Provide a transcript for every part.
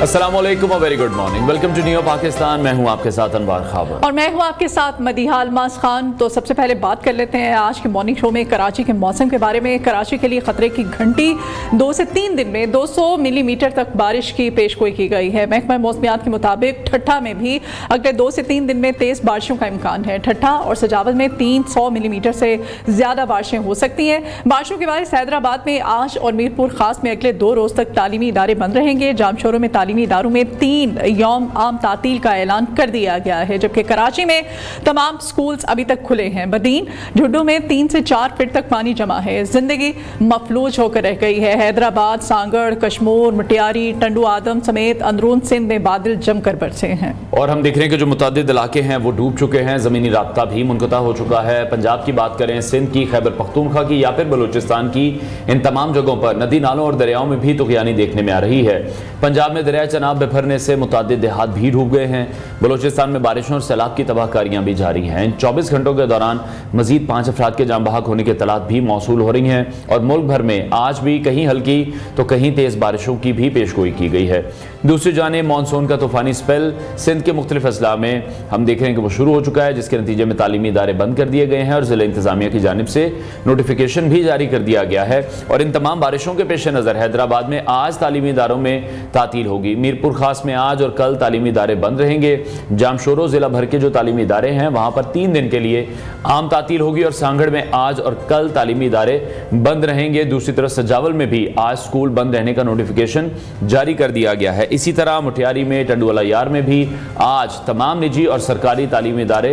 अस्सलामुअलैकुम, very good morning, welcome to new Pakistan. मैं हूं आपके साथ अनवार खाबर और मैं हूं आपके साथ मदीहा अलमास खान। तो सबसे पहले बात कर लेते हैं आज के मॉर्निंग शो में कराची के मौसम के बारे में। कराची के लिए खतरे की घंटी 2 से 3 दिन में 200 मिलीमीटर तक बारिश की पेशगोई की गई है। महकमा मौसमियात के मुताबिक ठट्ठा में भी अगले 2 से 3 दिन में तेज बारिशों का इम्कान है। ठट्ठा और सजावल में 300 मिलीमीटर से ज्यादा बारिशें हो सकती हैं। बारिशों के बायस हैदराबाद में आज और मीरपुर खास में अगले 2 रोज तक तालीमी इदारे बंद रहेंगे। जामशोरों में तालीमी इदारों में 3 यौम आम तातील का ऐलान कर दिया गया है, जबकि कराची में तमाम स्कूल्स अभी तक खुले हैं। बदीन झुड्डू में 3 से 4 फीट तक पानी जमा है। जिंदगी मफलूज होकर रह गई है। हैदराबाद, सांगड़, कश्मोर, मटियारी, टंडू आदम समेत अंदरून सिंध में बादल जमकर बरसे हैं। और हम देख रहे हैं कि जो मुतअद्दिद इलाके हैं वो डूब चुके हैं। जमीनी राब्ता भी मुनक़ता हो चुका है। पंजाब की बात करें, सिंध की, खैबर पख्तूनख्वा की या फिर बलूचिस्तान की, इन तमाम जगहों पर नदी नालों और दरियाओं में भी तुग़यानी देखने में आ रही है। पंजाब में दरिया चनाब बिफरने से मुतअद्दिद देहात भी डूब गए हैं। बलूचिस्तान में बारिशों और सैलाब की तबाहकारियां भी जारी हैं। इन 24 घंटों के दौरान मजीद 5 अफराद के जाम बहक होने की इत्तलात भी मौसूल हो रही हैं। और मुल्क भर में आज भी कहीं हल्की तो कहीं तेज बारिशों की भी पेशगोई की गई है। दूसरी जानिब मानसून का तूफानी स्पेल सिंध के मुख्तलिफ अजला में हम देख रहे हैं कि वो शुरू हो चुका है, जिसके नतीजे में तालीमी इदारे बंद कर दिए गए हैं और जिला इंतजामिया की जानिब से नोटिफिकेशन भी जारी कर दिया गया है। और इन तमाम बारिशों के पेश नज़र हैदराबाद में आज तालीमी इदारों में तातील होगी। मीरपुर खास में आज और कल तालीमी इदारे बंद रहेंगे। जामशोरो जिला भर के जो तालीमी इदारे हैं वहां पर 3 दिन के लिए आम तातील होगी और सांगड़ में आज और कल तालीमी इदारे बंद रहेंगे। दूसरी तरफ सजावल में भी आज स्कूल बंद रहने का नोटिफिकेशन जारी कर दिया गया है। इसी तरह मुटियारी में, टंडुवाला यार में भी आज तमाम निजी और सरकारी तालीमी इदारे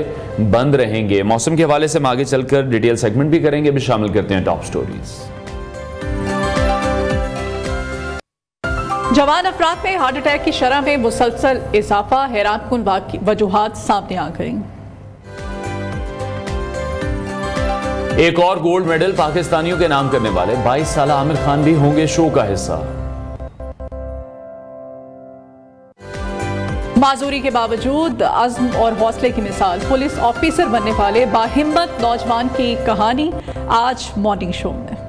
बंद रहेंगे। मौसम के हवाले से हम आगे चलकर डिटेल सेगमेंट भी करेंगे। अभी शामिल करते हैं टॉप स्टोरीज। जवान अफराद में हार्ट अटैक की शरह में मुसलसल इजाफा, हैरानकुन वजूहात सामने आ गई। एक और गोल्ड मेडल पाकिस्तानियों के नाम करने वाले 22 साल आमिर खान भी होंगे शो का हिस्सा। माजूरी के बावजूद अज़्म और हौसले की मिसाल, पुलिस ऑफिसर बनने वाले बाहिम्मत नौजवान की कहानी आज मॉर्निंग शो में।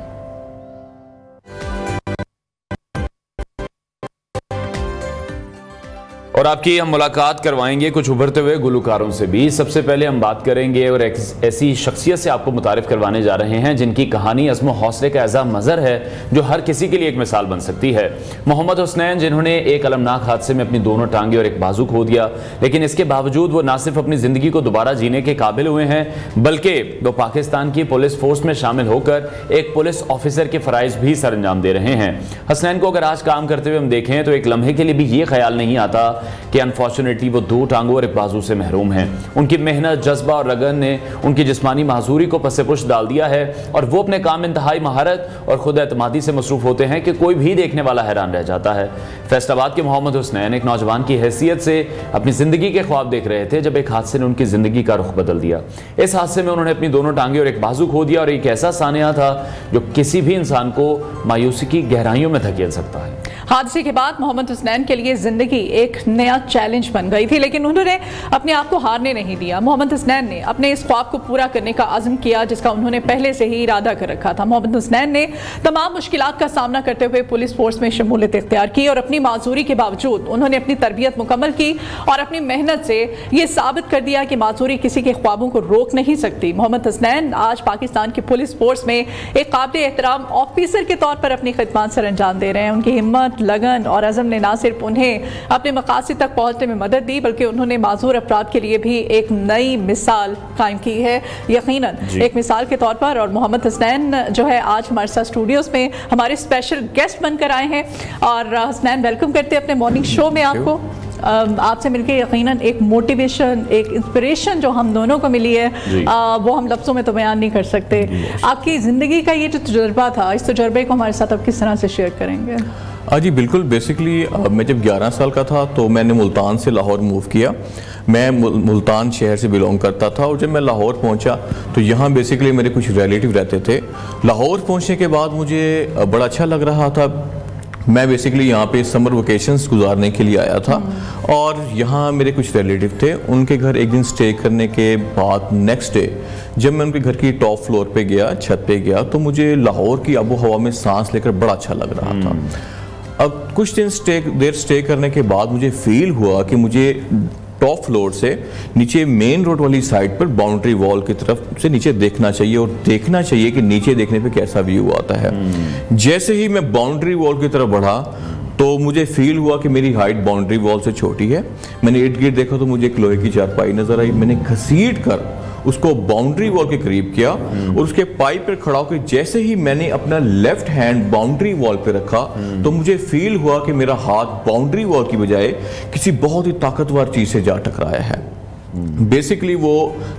और आपकी हम मुलाकात करवाएंगे कुछ उभरते हुए गुलकारों से भी। सबसे पहले हम बात करेंगे और एक ऐसी शख्सियत से आपको मुतारिफ करवाने जा रहे हैं जिनकी कहानी अज़्म और हौसले का ऐसा मज़र है जो हर किसी के लिए एक मिसाल बन सकती है। मोहम्मद हुसनैन, जिन्होंने एक अलमनाक हादसे में अपनी दोनों टांगे और एक बाजू खो दिया, लेकिन इसके बावजूद वो न सिर्फ अपनी ज़िंदगी को दोबारा जीने के काबिल हुए हैं, बल्कि वो पाकिस्तान की पुलिस फोर्स में शामिल होकर एक पुलिस ऑफिसर के फ़राइज़ भी सर अंजाम दे रहे हैं। हुसनैन को अगर आज काम करते हुए हम देखें तो एक लम्हे के लिए भी ये ख्याल नहीं आता कि अनफॉर्चुनेटली वो 2 टांगों और एक बाजू से महरूम हैं। उनकी मेहनत, जज्बा और लगन ने उनकी जिस्मानी माजूरी को पसे पुश डाल दिया है और वो अपने काम में इंतहाई महारत और खुद एतमादी से मसरूफ होते हैं कि कोई भी देखने वाला हैरान रह जाता है। फैसलाबाद के मोहम्मद हुसनैन एक नौजवान की हैसियत से अपनी ज़िंदगी के ख्वाब देख रहे थे जब एक हादसे ने उनकी ज़िंदगी का रुख बदल दिया। इस हादसे में उन्होंने अपनी दोनों टांगे और एक बाजू खो दिया और एक ऐसा सानिया था जो किसी भी इंसान को मायूसी की गहराइयों में धकेल सकता है। हादसे के बाद मोहम्मद हुसनैन के लिए जिंदगी एक नया चैलेंज बन गई थी, लेकिन उन्होंने अपने आप को हारने नहीं दिया। मोहम्मद हुसनैन ने अपने इस ख्वाब को पूरा करने का अज़्म किया जिसका उन्होंने पहले से ही इरादा कर रखा था। मोहम्मद हुसनैन ने तमाम मुश्किलात का सामना करते हुए पुलिस फोर्स में शमूलियत इख्तियार की और अपनी माजूरी के बावजूद उन्होंने अपनी तरबियत मुकम्मल की और अपनी मेहनत से ये साबित कर दिया कि माजूरी किसी के ख्वाबों को रोक नहीं सकती। मोहम्मद हुसनैन आज पाकिस्तान की पुलिस फोर्स में एक काबिल एहतराम ऑफिसर के तौर पर अपनी खिदमत सर अंजाम दे रहे हैं। उनकी हिम्मत, लगन और अज़म ने न सिर्फ उन्हें अपने मकासद तक पहुंचने में मदद दी, बल्कि उन्होंने माजूर अफराद के लिए भी एक नई मिसाल कायम की है, यकीनन एक मिसाल के तौर पर। और मोहम्मद हुसनैन जो है आज हमारे साथ स्टूडियोज में हमारे स्पेशल गेस्ट बनकर आए हैं। और हुसनैन, वेलकम करते हैं अपने मॉर्निंग शो में आपको। आपसे मिलकर यकीनन एक मोटिवेशन, एक इंस्पिरेशन जो हम दोनों को मिली है वो हम लफ्ज़ों में तो बयान नहीं कर सकते। आपकी ज़िंदगी का ये जो तजुर्बा था, इस तजुर्बे को हमारे साथ आप किस तरह से शेयर करेंगे? जी बिल्कुल। बेसिकली मैं जब 11 साल का था तो मैंने मुल्तान से लाहौर मूव किया। मैं मुल्तान शहर से बिलोंग करता था और जब मैं लाहौर पहुंचा तो यहाँ बेसिकली मेरे कुछ रिलेटिव रहते थे। लाहौर पहुंचने के बाद मुझे बड़ा अच्छा लग रहा था। मैं बेसिकली यहाँ पे समर वेकेशंस गुजारने के लिए आया था और यहाँ मेरे कुछ रिलेटिव थे। उनके घर एक दिन स्टे करने के बाद नेक्स्ट डे जब मैं उनके घर की टॉप फ्लोर पे गया, छत पे गया, तो मुझे लाहौर की आबो हवा में सांस लेकर बड़ा अच्छा लग रहा था। अब कुछ दिन देर स्टे करने के बाद मुझे फील हुआ कि मुझे टॉप फ्लोर से नीचे मेन रोड वाली साइड पर बाउंड्री वॉल की तरफ से नीचे देखना चाहिए और देखना चाहिए कि नीचे देखने पे कैसा व्यू आता है। जैसे ही मैं बाउंड्री वॉल की तरफ बढ़ा तो मुझे फील हुआ कि मेरी हाइट बाउंड्री वॉल से छोटी है। मैंने इर्द गिर्द देखा तो मुझे एक लोहे की चारपाई नजर आई। मैंने घसीट कर उसको बाउंड्री वॉल के करीब किया और उसके पाइप पर खड़ा होकर जैसे ही मैंने अपना लेफ्ट हैंड बाउंड्री वॉल पे रखा तो मुझे फील हुआ कि मेरा हाथ बाउंड्री वॉल की बजाय किसी बहुत ही ताकतवर चीज से जा टकराया है। बेसिकली वो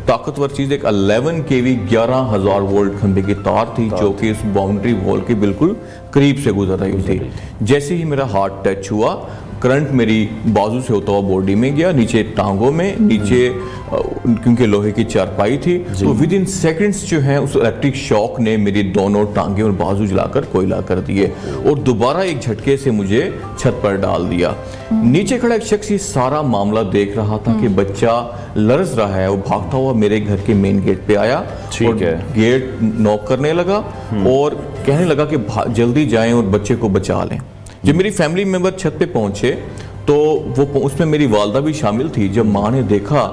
ताकतवर चीज एक 11 kV 11,000 वोल्ट खंभे की तार थी जो कि इस बाउंड्री वॉल के बिल्कुल करीब से गुजर रही थी। जैसे ही मेरा हाथ टच हुआ करंट मेरी बाजू से होता हुआ बॉडी में गया, नीचे टांगों में, नीचे क्योंकि लोहे की चारपाई थी तो विद इन सेकंड्स जो है उस इलेक्ट्रिक शॉक ने मेरी दोनों टांगे और बाजू जलाकर कोयला कर दिए और दोबारा एक झटके से मुझे छत पर डाल दिया। नीचे खड़ा एक शख्स ये सारा मामला देख रहा था कि बच्चा लरज रहा है। वो भागता हुआ मेरे घर के मेन गेट पे आया और गेट नॉक करने लगा और कहने लगा कि जल्दी जाएं और बच्चे को बचा लें। जब मेरी फैमिली मेंबर छत पे पहुंचे तो वो उसमें मेरी वालदा भी शामिल थी। जब माँ ने देखा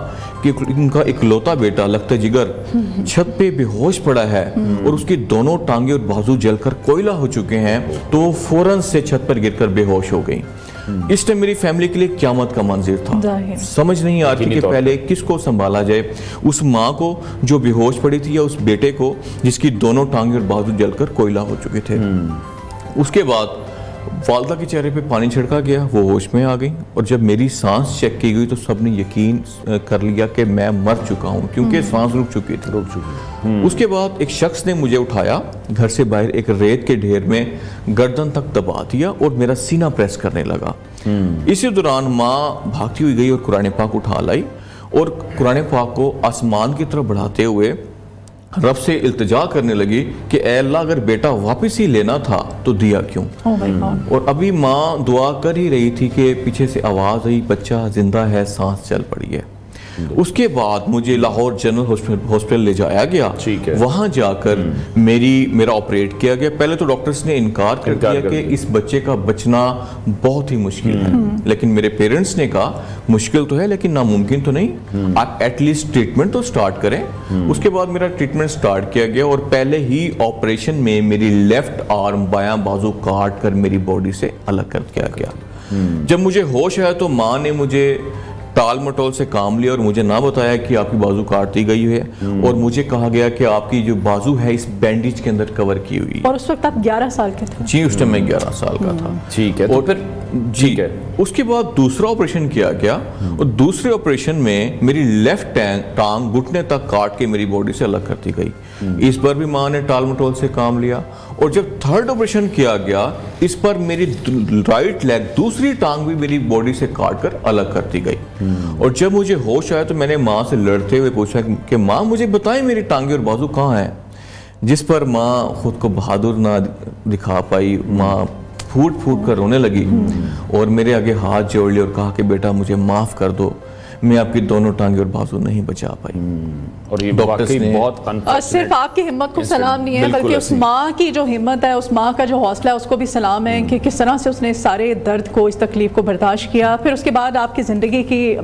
कि उनका इकलौता बेटा लखते जिगर छत पे बेहोश पड़ा है और उसकी दोनों टांगे और बाजू जलकर कोयला हो चुके हैं तो वो फौरन से छत पर गिरकर बेहोश हो गई। इस टाइम मेरी फैमिली के लिए क़यामत का मंजिर था। समझ नहीं आ रही कि पहले किसको संभाला जाए, उस माँ को जो बेहोश पड़ी थी या उस बेटे को जिसकी दोनों टांगे और बाजू जलकर कोयला हो चुके थे। उसके बाद वालदा के चेहरे पे पानी छिड़का गया, वो होश में आ गई और जब मेरी सांस चेक की गई तो सबने यकीन कर लिया कि मैं मर चुका हूँ क्योंकि सांस रुक चुकी थी। उसके बाद एक शख्स ने मुझे उठाया, घर से बाहर एक रेत के ढेर में गर्दन तक दबा दिया और मेरा सीना प्रेस करने लगा। इसी दौरान माँ भागती हुई गई और कुरान पाक उठा लाई और कुरान पाक को आसमान की तरफ बढ़ाते हुए रब से इल्तिजा करने लगी कि ऐ अल्लाह अगर बेटा वापस ही लेना था तो दिया क्यों। और अभी माँ दुआ कर ही रही थी कि पीछे से आवाज़ आई बच्चा जिंदा है, सांस चल पड़ी है। उसके बाद मुझे लाहौर जनरल हॉस्पिटल ले जाया गया। वहां जाकर मेरा ऑपरेट किया गया। पहले तो डॉक्टर्स ने इनकार कर दिया कि इस बच्चे का बचना बहुत ही मुश्किल है, लेकिन मेरे पेरेंट्स ने कहा मुश्किल तो है लेकिन नामुमकिन तो नहीं, आप एटलीस्ट ट्रीटमेंट तो स्टार्ट करें। उसके बाद मेरा ट्रीटमेंट स्टार्ट किया गया और पहले ही ऑपरेशन में मेरी लेफ्ट आर्म बायां बाजू काट कर मेरी बॉडी से अलग कर दिया गया। जब मुझे होश आया तो माँ ने मुझे टाल मटोल से काम लिया और मुझे ना बताया कि आपकी बाजू काट दी गई है और मुझे कहा गया कि आपकी जो बाजू है इस बैंडेज के अंदर कवर की हुई है। और उस वक्त आप 11 साल के थे? जी, उस टाइम मैं 11 साल का था। ठीक है। और फिर जी उसके बाद दूसरा ऑपरेशन किया गया और दूसरे ऑपरेशन में मेरी लेफ्ट टांग घुटने तक काट के मेरी बॉडी से अलग कर दी गई। इस पर भी माँ ने टाल मटोल से काम लिया और जब थर्ड ऑपरेशन किया गया इस पर मेरी राइट लेग दूसरी टांग भी मेरी बॉडी से काट कर अलग कर दी गई। और जब मुझे होश आया तो मैंने माँ से लड़ते हुए पूछा कि माँ मुझे बताएं मेरी टांगे और बाजू कहाँ हैं, जिस पर माँ खुद को बहादुर ना दिखा पाई। माँ फूट फूट कर रोने लगी और मेरे आगे हाथ जोड़ लिया और कहा कि बेटा मुझे माफ़ कर दो, मैं आपकी दोनों टांगे और बाजू नहीं बचा पाई। और ये डॉक्टर्स ने बहुत सिर्फ आपकी हिम्मत को सलाम नहीं है बल्कि उस माँ की जो हिम्मत है, उस माँ का जो हौसला है उसको भी सलाम है कि किस तरह से उसने सारे दर्द को, इस तकलीफ को बर्दाश्त किया। फिर उसके बाद आपकी ज़िंदगी की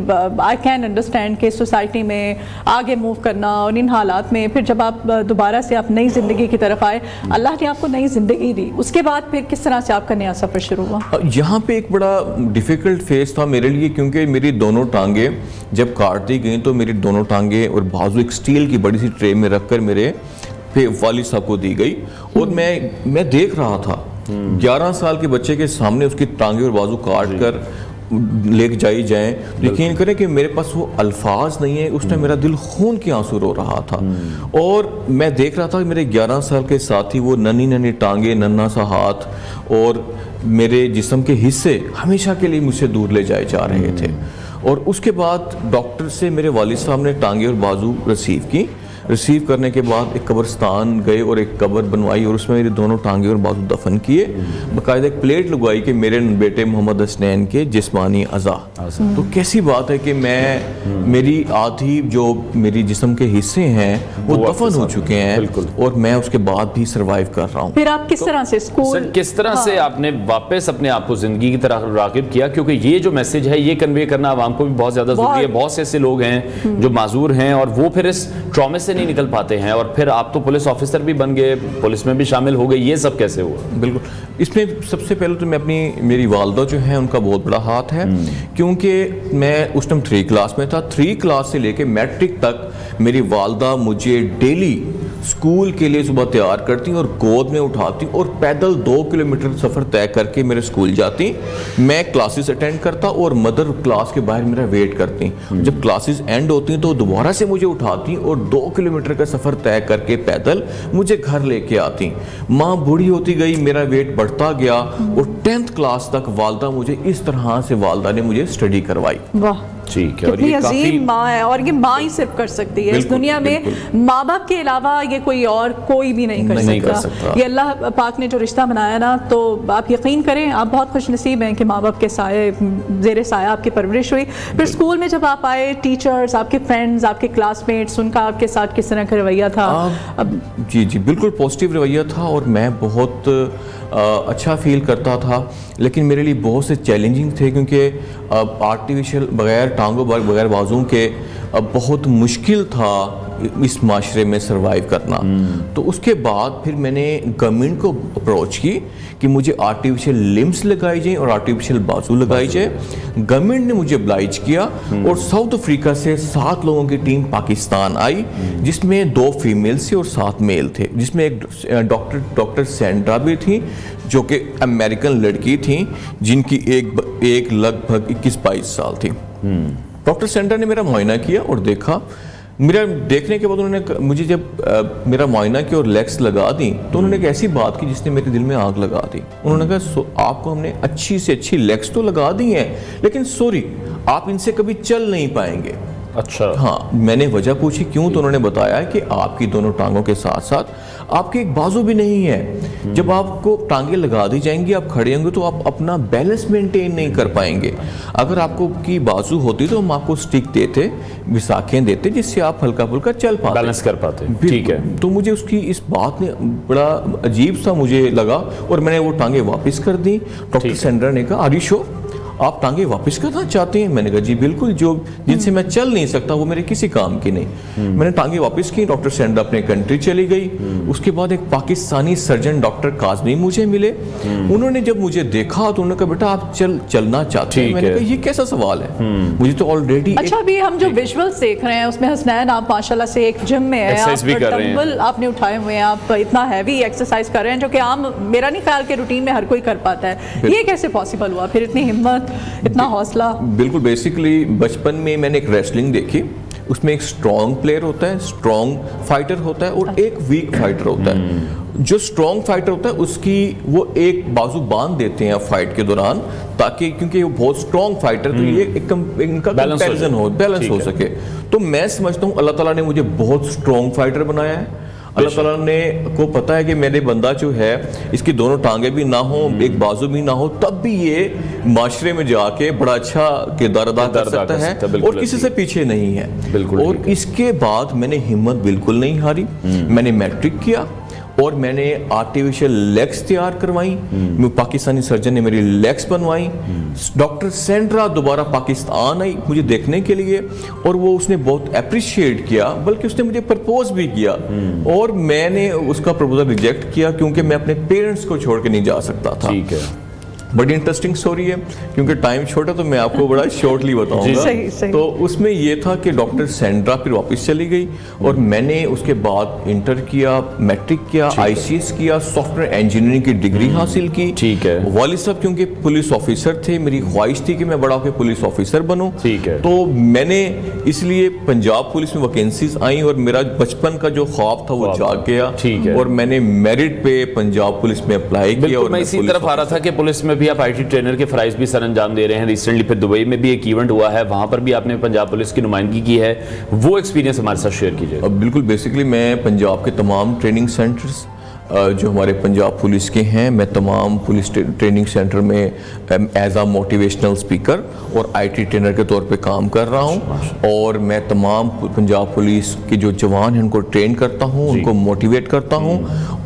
आई कैन अंडरस्टैंड कि सोसाइटी में आगे मूव करना और इन हालात में फिर जब आप दोबारा से आप नई ज़िंदगी की तरफ आए, अल्लाह ने आपको नई ज़िंदगी दी। उसके बाद फिर किस तरह से आपका नया सफ़र शुरू हुआ? यहाँ पे एक बड़ा डिफ़िकल्ट फेज था मेरे लिए क्योंकि मेरी दोनों टांगे जब काट दी गई तो मेरी दोनों टांगे और बाजू एक स्टील की बड़ी सी ट्रे में रखकर मेरे वालिद साहब को दी गई और मैं देख रहा था 11 साल के बच्चे के सामने उसकी टांगे और बाजू काट कर लेके जाई जाएं। यकीन करें कि मेरे पास वो अल्फाज नहीं है। उस टाइम मेरा दिल खून के आंसू रो रहा था और मैं देख रहा था कि मेरे 11 साल के साथी वो नन्ही नन्ही टांगे, नन्हा सा हाथ और मेरे जिस्म के हिस्से हमेशा के लिए मुझसे दूर ले जाए जा रहे थे। और उसके बाद डॉक्टर से मेरे वालिद साहब ने टांगे और बाजू रिसीव की। रिसीव करने के बाद एक कब्रिस्तान गए और एक कब्र बनवाई और उसमें मेरे दोनों टांगे और बाजू दफन किए। बाकायदा एक प्लेट लगवाई कि मेरे बेटे मोहम्मद हसनैन के जिस्मानी अज़ा। तो कैसी बात है कि मेरी आधी जो मेरी जिस्म के हिस्से हैं वो दफन हो चुके हैं और मैं उसके बाद भी सर्वाइव कर रहा हूँ। फिर आप किस तरह से स्कूल, किस तरह से आपने वापस अपने आप को जिंदगी की तरह राग़िब किया? क्योंकि ये जो मैसेज है ये कन्वे करना आवाम को भी बहुत ज़्यादा ज़रूरी है। बहुत से ऐसे लोग हैं जो माजूर हैं और वो फिर इस ट्रॉमे से नहीं निकल पाते हैं, और फिर आप तो पुलिस ऑफिसर भी बन गए, पुलिस में भी शामिल हो गए, ये सब कैसे हुआ? बिल्कुल, इसमें सबसे पहले तो मैं मेरी वालदा जो है उनका बहुत बड़ा हाथ है, क्योंकि मैं उस टाइम 3 क्लास में था। 3 क्लास से लेके मैट्रिक तक मेरी वालदा मुझे डेली स्कूल के लिए सुबह तैयार करती और गोद में उठाती और पैदल 2 किलोमीटर सफ़र तय करके मेरे स्कूल जाती। मैं क्लासेस अटेंड करता और मदर क्लास के बाहर मेरा वेट करती। जब क्लासेस एंड होती तो दोबारा से मुझे उठाती और 2 किलोमीटर का सफ़र तय करके पैदल मुझे घर लेके आती। माँ बूढ़ी होती गई, मेरा वेट बढ़ता गया और 10th क्लास तक वालदा मुझे इस तरह से वालदा ने मुझे स्टडी करवाई। वाह, ठीक है। और ये अजीम माँ है, और ये माँ ही सिर्फ कर सकती है इस दुनिया में। माँ बाप के अलावा ये कोई भी नहीं कर सकता। ये अल्लाह पाक ने जो रिश्ता बनाया ना, तो आप यकीन करें आप बहुत खुश नसीब हैं कि माँ बाप के साए ज़ेरे साया आपकी परवरिश हुई। फिर स्कूल में जब आप आए, टीचर्स, आपके फ्रेंड्स, आपके क्लासमेट्स, उनका आपके साथ किस तरह का रवैया था? जी बिल्कुल पॉजिटिव रवैया था और मैं बहुत अच्छा फील करता था, लेकिन मेरे लिए बहुत से चैलेंजिंग थे, क्योंकि आर्टिफिशियल बगैर टांगों बगैर बाजुओं के बहुत मुश्किल था इस माशरे में सरवाइव करना। तो उसके बाद फिर मैंने गवर्नमेंट को अप्रोच की कि मुझे आर्टिफिशियल लिम्स लगाई जाए और आर्टिफिशियल बाजू लगाई जाए। गवर्नमेंट ने मुझे अब्लाइज किया और साउथ अफ्रीका से 7 लोगों की टीम पाकिस्तान आई, जिसमें 2 फीमेल थे और 7 मेल थे, जिसमें एक डॉक्टर सेंड्रा भी थी जो कि अमेरिकन लड़की थी जिनकी एक लगभग 21-22 साल थी। डॉक्टर सेंड्रा ने मेरा मुआयना किया और देखा। मेरा देखने के बाद उन्होंने मुझे जब मेरा मुआयना किया और लेग्स लगा दी तो उन्होंने एक ऐसी बात की जिसने मेरे दिल में आग लगा दी। उन्होंने कहा आपको हमने अच्छी से अच्छी लेग्स तो लगा दी हैं, लेकिन सॉरी आप इनसे कभी चल नहीं पाएंगे। अच्छा, हाँ, मैंने वजह पूछी क्यों, तो उन्होंने बताया कि आपकी दोनों टांगों के साथ साथ आपके एक बाजू भी नहीं है। जब आपको टांगे लगा दी जाएंगी, आप खड़े होंगे तो आप अपना बैलेंस मेंटेन नहीं कर पाएंगे। अगर आपको की बाजू होती तो हम आपको स्टिक देते, विसाखें देते, जिससे आप हल्का फुल्का चल पाते, बैलेंस कर पाते। ठीक है। तो मुझे उसकी इस बात ने बड़ा अजीब सा मुझे लगा और मैंने वो टांगे वापस कर दी। डॉक्टर सेंड्रा ने कहा आर यू श्योर, आप टांगे वापस करना चाहते हैं? मैंने कहा जी बिल्कुल, जो जिनसे मैं चल नहीं सकता वो मेरे किसी काम की नहीं। मैंने टांगे वापस की। डॉक्टर सेंड्रा अपने कंट्री चली गई। उसके बाद एक पाकिस्तानी सर्जन डॉक्टर काजमी मुझे मिले। उन्होंने जब मुझे देखा तो उन्होंने कहा बेटा आप चलना चाहते हैं? मैंने कहा ये कैसा सवाल है, मुझे तो ऑलरेडी। अच्छा, अभी हम जो विजुअल्स देख रहे हैं उसमें हसनैन आप माशाल्लाह से एक जिम में है, डंबल आपने उठाए हुए हैं, आप इतना हैवी एक्सरसाइज कर रहे हैं जो कि आम मेरा नहीं ख्याल के रूटीन में हर कोई कर पाता है। ये कैसे पॉसिबल हुआ? फिर इतनी हिम्मत, इतना हौसला? बिल्कुल, बेसिकली बचपन में मैंने एक रेसलिंग देखी, उसमें एक स्ट्रॉन्ग प्लेयर होता है, स्ट्रॉन्ग फाइटर होता है और एक वीक फाइटर होता है। जो स्ट्रॉन्ग फाइटर होता है उसकी वो एक बाजू बांध देते हैं फाइट के दौरान, ताकि क्योंकि वो बहुत स्ट्रॉन्ग फाइटर, तो ये इनका कंपैरिजन हो, बैलेंस हो सके। तो मैं समझता हूँ अल्लाह ताला ने मुझे बहुत स्ट्रॉन्ग फाइटर बनाया है। अल्लाह ताला ने को पता है कि मेरे बंदा जो है इसकी दोनों टांगे भी ना हो, एक बाजू भी ना हो, तब भी ये माशरे में जाके बड़ा अच्छा किरदार अदा कर सकता है और किसी से पीछे नहीं है। और इसके बाद मैंने हिम्मत बिल्कुल नहीं हारी। मैंने मैट्रिक किया और मैंने आर्टिफिशियल लेग्स तैयार करवाई। पाकिस्तानी सर्जन ने मेरी लेग्स बनवाई। डॉक्टर सेंड्रा दोबारा पाकिस्तान आई मुझे देखने के लिए और वो उसने बहुत अप्रिशिएट किया, बल्कि उसने मुझे प्रपोज भी किया और मैंने उसका प्रपोजल रिजेक्ट किया क्योंकि मैं अपने पेरेंट्स को छोड़ के नहीं जा सकता था। ठीक है। बड़ी इंटरेस्टिंग स्टोरी है, क्योंकि टाइम छोटा तो मैं आपको बड़ा शॉर्टली बताऊंगा। सही। तो उसमें ये था कि डॉक्टर सेंड्रा फिर वापस चली गई और मैंने उसके बाद इंटर किया, मैट्रिक किया, ICS किया, सॉफ्टवेयर इंजीनियरिंग की डिग्री हासिल की। ठीक है। वालिद साहब क्योंकि पुलिस ऑफिसर थे, मेरी ख्वाहिश थी कि मैं बड़ा होकर पुलिस ऑफिसर बनूं। ठीक है। तो मैंने इसलिए पंजाब पुलिस में वैकेंसीज आई और मेरा बचपन का जो ख्वाब था वो जाग गया। ठीक है। और मैंने मेरिट पे पंजाब पुलिस में अप्लाई किया और मैं इसी तरफ आ रहा था कि पुलिस में भी अभी आप IT ट्रेनर के फ़राइज़ भी सर अंजाम दे रहे हैं। रिसेंटली फिर दुबई में भी एक इवेंट हुआ है, वहाँ पर भी आपने पंजाब पुलिस की नुमाइंदगी की है, वो एक्सपीरियंस हमारे साथ शेयर कीजिए। बिल्कुल, बेसिकली मैं पंजाब के तमाम ट्रेनिंग सेंटर्स जो हमारे पंजाब पुलिस के हैं, मैं तमाम पुलिस ट्रेनिंग सेंटर में एज आ मोटिवेशनल स्पीकर और IT ट्रेनर के तौर पे काम कर रहा हूं, और मैं तमाम पंजाब पुलिस के जो जवान हैं उनको ट्रेन करता हूं, उनको मोटिवेट करता हूं।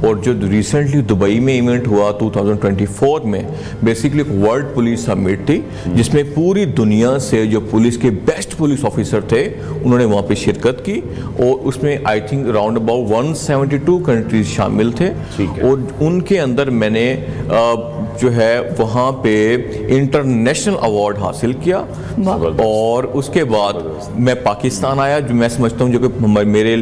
और जो रिसेंटली दुबई में इवेंट हुआ 2024 में, बेसिकली एक वर्ल्ड पुलिस समिट थी जिसमें पूरी दुनिया से जो पुलिस के बेस्ट पुलिस ऑफिसर थे उन्होंने वहाँ पे शिरकत की, और उसमें I think around about 172 countries शामिल थे। और उनके अंदर मैंने जो है वहाँ पे इंटरनेशनल अवार्ड हासिल किया, और उसके बाद मैं पाकिस्तान आया, जो मैं समझता हूँ जो कि मेरे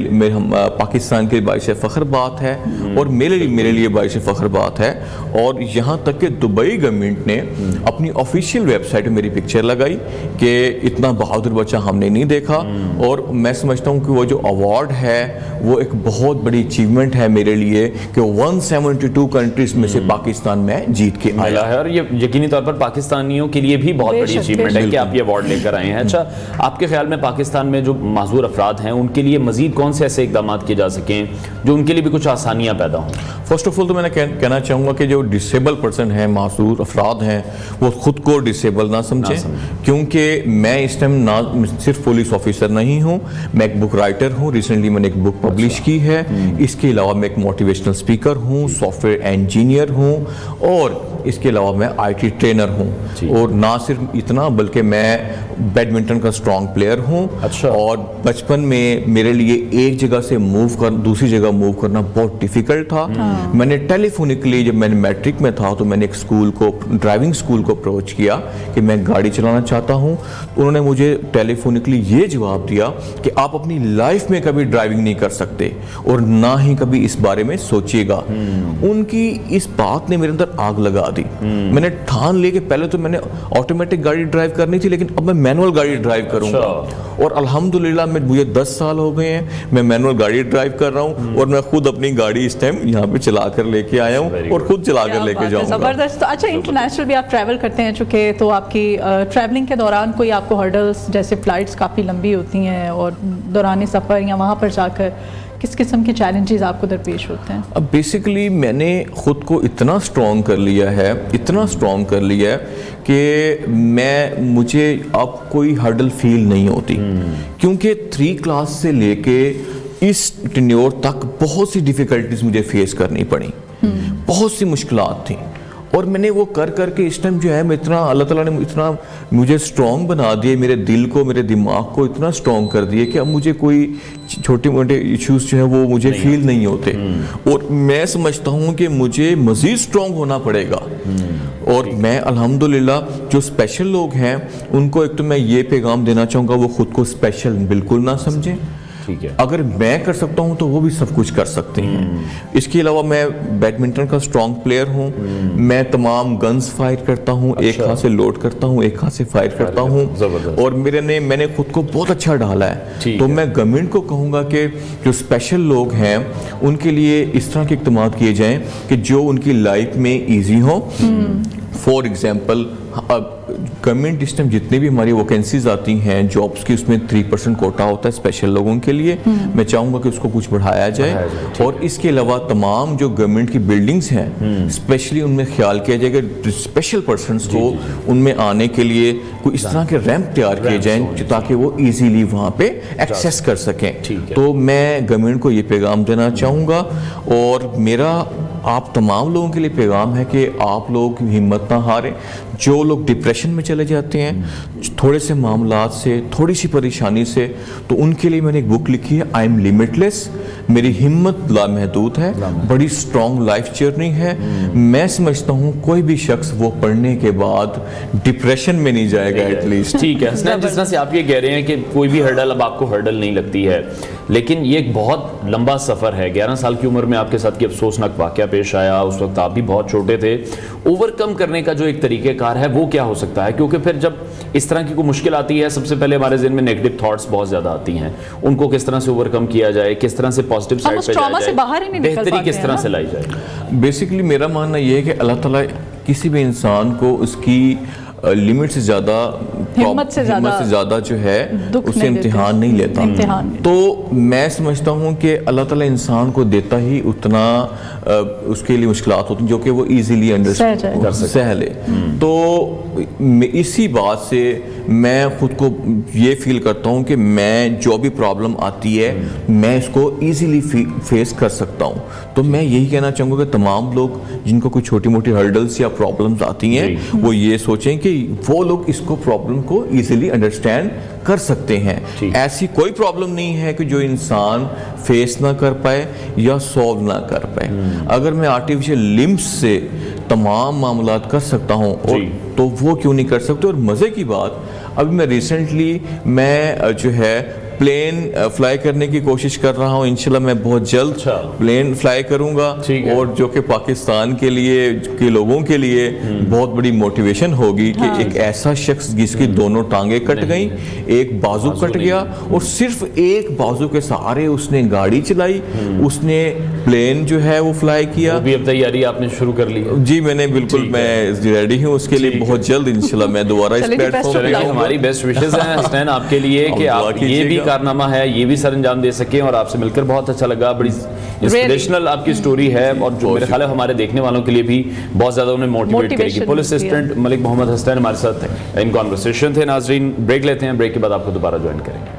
पाकिस्तान के बाइश फ़ख्र बात है और मेरे लिए बाइश फ़ख्र बात है। और यहाँ तक कि दुबई गवर्नमेंट ने अपनी ऑफिशियल वेबसाइट में मेरी पिक्चर लगाई कि इतना बहादुर बच्चा हमने नहीं देखा, और मैं समझता हूँ कि वो जो अवार्ड है वो एक बहुत बड़ी अचीवमेंट है मेरे लिए कि 172 कंट्रीज में से पाकिस्तान में जीत के आया है, और ये यकीनी तौर पर पाकिस्तानियों के लिए भी बहुत बड़ी अचीवमेंट है कि आप ये अवार्ड लेकर आए हैं। अच्छा, आपके ख्याल में पाकिस्तान में जो माजूर अफराद हैं उनके लिए मजीद कौन से ऐसे इकदाम किए जा सकें जो उनके लिए भी कुछ आसानियाँ पैदा हों? फर्स्ट ऑफ ऑल तो मैंने कहना चाहूँगा कि जो डिसेबल पर्सन है, माजूर अफराद हैं, वो खुद को डिसेबल ना समझें, क्योंकि मैं इस टाइम ना सिर्फ पुलिस ऑफिसर नहीं हूँ, मैं एक बुक राइटर हूँ। रिसेंटली मैंने एक बुक पब्लिश की है। इसके अलावा मैं एक मोटिवेशनल स्पीकर हूँ, सॉफ्टवेयर इंजीनियर हूँ, और इसके अलावा मैं IT ट्रेनर हूँ। और ना सिर्फ इतना बल्कि मैं बैडमिंटन का स्ट्रॉन्ग प्लेयर हूँ। अच्छा। और बचपन में मेरे लिए एक जगह से दूसरी जगह मूव करना बहुत डिफिकल्ट था। मैंने टेलीफोनिकली, जब मैंने मैट्रिक में था, तो मैंने एक ड्राइविंग स्कूल को अप्रोच किया कि मैं गाड़ी चलाना चाहता हूँ। उन्होंने मुझे टेलीफोनिकली ये जवाब दिया कि आप अपनी लाइफ में कभी ड्राइविंग नहीं कर सकते और ना ही कभी इस बारे में सोचिएगा। उनकी इस बात ने मेरे अंदर आग लगा दी। मैंने ठान ली कि पहले तो मैंने ऑटोमेटिक गाड़ी ड्राइव करनी थी, लेकिन अब मैं मैनुअल गाड़ी ड्राइव करूंगा। और अल्हम्दुलिल्लाह मुझे 10 साल हो गए हैं, मैं मैनुअल गाड़ी ड्राइव कर रहा हूँ, और मैं खुद अपनी गाड़ी इस टाइम यहाँ पे चला कर लेके आया हूँ और खुद चला कर लेके जाऊँगा। जबरदस्त। तो अच्छा, इंटरनेशनल भी आप ट्रैवल करते हैं चूँकि, तो आपकी ट्रैवलिंग के दौरान कोई आपको हर्डल्स, जैसे फ्लाइट्स काफ़ी लंबी होती हैं और दौरान सफ़र या वहाँ पर जाकर किस किस्म के चैलेंजेस आपको दरपेश होते हैं? अब बेसिकली मैंने खुद को इतना स्ट्रॉन्ग कर लिया है कि मुझे अब कोई हर्डल फील नहीं होती, क्योंकि 3 क्लास से लेके इस टेन्योर तक बहुत सी डिफ़िकल्टीज मुझे फेस करनी पड़ी, बहुत सी मुश्किलात थी। और मैंने वो कर करके इस टाइम जो है मैं इतना, अल्लाह ताला ने इतना मुझे स्ट्रॉन्ग बना दिए, मेरे दिल को, मेरे दिमाग को इतना स्ट्रॉन्ग कर दिए कि अब मुझे कोई छोटे मोटे इश्यूज जो है वो मुझे फील नहीं होते। और मैं समझता हूँ कि मुझे मज़ीद स्ट्रॉन्ग होना पड़ेगा। और मैं अल्हम्दुलिल्लाह, जो स्पेशल लोग हैं उनको एक तो मैं ये पैगाम देना चाहूँगा, वो खुद को स्पेशल बिल्कुल ना समझें। अगर मैं कर सकता हूं तो वो भी सब कुछ कर सकते हैं। इसके अलावा मैं बैडमिंटन का स्ट्रॉन्ग प्लेयर हूं। मैं तमाम गन्स फायर करता हूं। अच्छा। एक हाथ से लोड करता हूं, एक हाथ से फायर करता हूं, और मैंने खुद को बहुत अच्छा ढाला है। तो मैं गवर्नमेंट को कहूंगा कि जो स्पेशल लोग हैं उनके लिए इस तरह के इक़दाम किए जाएं कि जो उनकी लाइफ में ईजी हो। फॉर एग्जाम्पल, गवर्नमेंट इस टाइम जितनी भी हमारी वैकेंसीज आती हैं जॉब्स की, उसमें 3% कोटा होता है स्पेशल लोगों के लिए। मैं चाहूँगा कि उसको कुछ बढ़ाया जाए। और इसके अलावा तमाम जो गवर्नमेंट की बिल्डिंग्स हैं, स्पेशली उनमें ख्याल किया जाए कि स्पेशल पर्सनस को उनमें आने के लिए कोई इस तरह के रैंप तैयार किए जाएँ ताकि वो ईजीली वहाँ पे एक्सेस कर सकें। तो मैं गवर्नमेंट को ये पैगाम देना चाहूँगा। और मेरा आप तमाम लोगों के लिए पैगाम है कि आप लोग हिम्मत ना हारें। जो लोग डिप्रेशन में चले जाते हैं थोड़े से मामलात से, थोड़ी सी परेशानी से, तो उनके लिए मैंने एक बुक लिखी है, आई एम लिमिटलेस। मेरी हिम्मत लामहदूद है, बड़ी स्ट्रॉन्ग लाइफ जर्नी है। मैं समझता हूँ कोई भी शख्स वो पढ़ने के बाद डिप्रेशन में नहीं जाएगा एटलीस्ट। ठीक है, जिस तरह से आप ये कह रहे हैं कि कोई भी हर्डल अब आपको हर्डल नहीं लगती है, लेकिन ये एक बहुत लंबा सफ़र है। 11 साल की उम्र में आपके साथ ये अफसोसनाक वाक़या पेश आया, उस वक्त आप भी बहुत छोटे थे। ओवरकम करने का जो एक तरीक़ेकार है वो क्या हो सकता है? क्योंकि फिर जब इस तरह की कोई मुश्किल आती है, सबसे पहले हमारे ज़हन में नेगेटिव थॉट्स बहुत ज़्यादा आती हैं। उनको किस तरह से ओवरकम किया जाए, किस तरह से पॉजिटिव साइड पे जाया जाए, बेहतरी किस तरह से लाई जाए? बेसिकली मेरा मानना यह है कि अल्लाह ताला किसी भी इंसान को उसकी लिमिट से ज़्यादा, हिम्मत से ज़्यादा जो है उससे इम्तिहान नहीं लेता। तो मैं समझता हूँ कि अल्लाह ताला इंसान को देता ही उतना उसके लिए मुश्किलात होती हैं जो कि वो इजीली अंडरस्टैंड सह ले। तो इसी बात से मैं खुद को ये फील करता हूँ कि मैं जो भी प्रॉब्लम आती है मैं इसको इजीली फेस कर सकता हूँ। तो मैं यही कहना चाहूँगा कि तमाम लोग जिनको कोई छोटी मोटी हर्डल्स या प्रॉब्लम्स आती हैं वो ये सोचें कि वो लोग इसको प्रॉब्लम को इजीली अंडरस्टैंड कर सकते हैं। ऐसी कोई प्रॉब्लम नहीं है कि जो इंसान फेस ना कर पाए या सॉल्व ना कर पाए। अगर मैं आर्टिफिशियल लिम्स से तमाम मामलात कर सकता हूँ और तो वो क्यों नहीं कर सकते। और मज़े की बात, अभी मैं रिसेंटली जो है प्लेन फ्लाई करने की कोशिश कर रहा हूँ। इंशाल्लाह मैं बहुत जल्द प्लेन फ्लाई करूँगा और जो कि पाकिस्तान के लिए के लोगों के लिए बहुत बड़ी मोटिवेशन होगी कि एक ऐसा शख्स जिसकी दोनों टांगे कट गई, एक बाजू कट गया और सिर्फ एक बाजू के सहारे उसने गाड़ी चलाई, उसने प्लेन जो है वो फ्लाई किया। वो भी अब तैयारी आपने शुरू कर ली? जी मैंने बिल्कुल, मैं रेडी हूँ उसके लिए। बहुत जल्द इंशाल्लाह मैं दोबारा इस प्लेटफॉर्म पे। हमारी बेस्ट विशेस हैं हसनैन आपके लिए कि आप ये भी कारनामा है, ये भी सर अंजाम दे सकें। और आपसे मिलकर बहुत अच्छा लगा, बड़ी इंस्पिरेशनल आपकी स्टोरी है और जो मेरे ख्याल है हमारे देखने वालों के लिए भी बहुत ज्यादा उन्हें मोटिवेट करेगी। पुलिस असिस्टेंट मलिक मोहम्मद हसनैन हमारे साथ इन कॉन्वर्सेशन थे। नाजरीन ब्रेक लेते हैं, ब्रेक के बाद आपको दोबारा ज्वाइन करेंगे।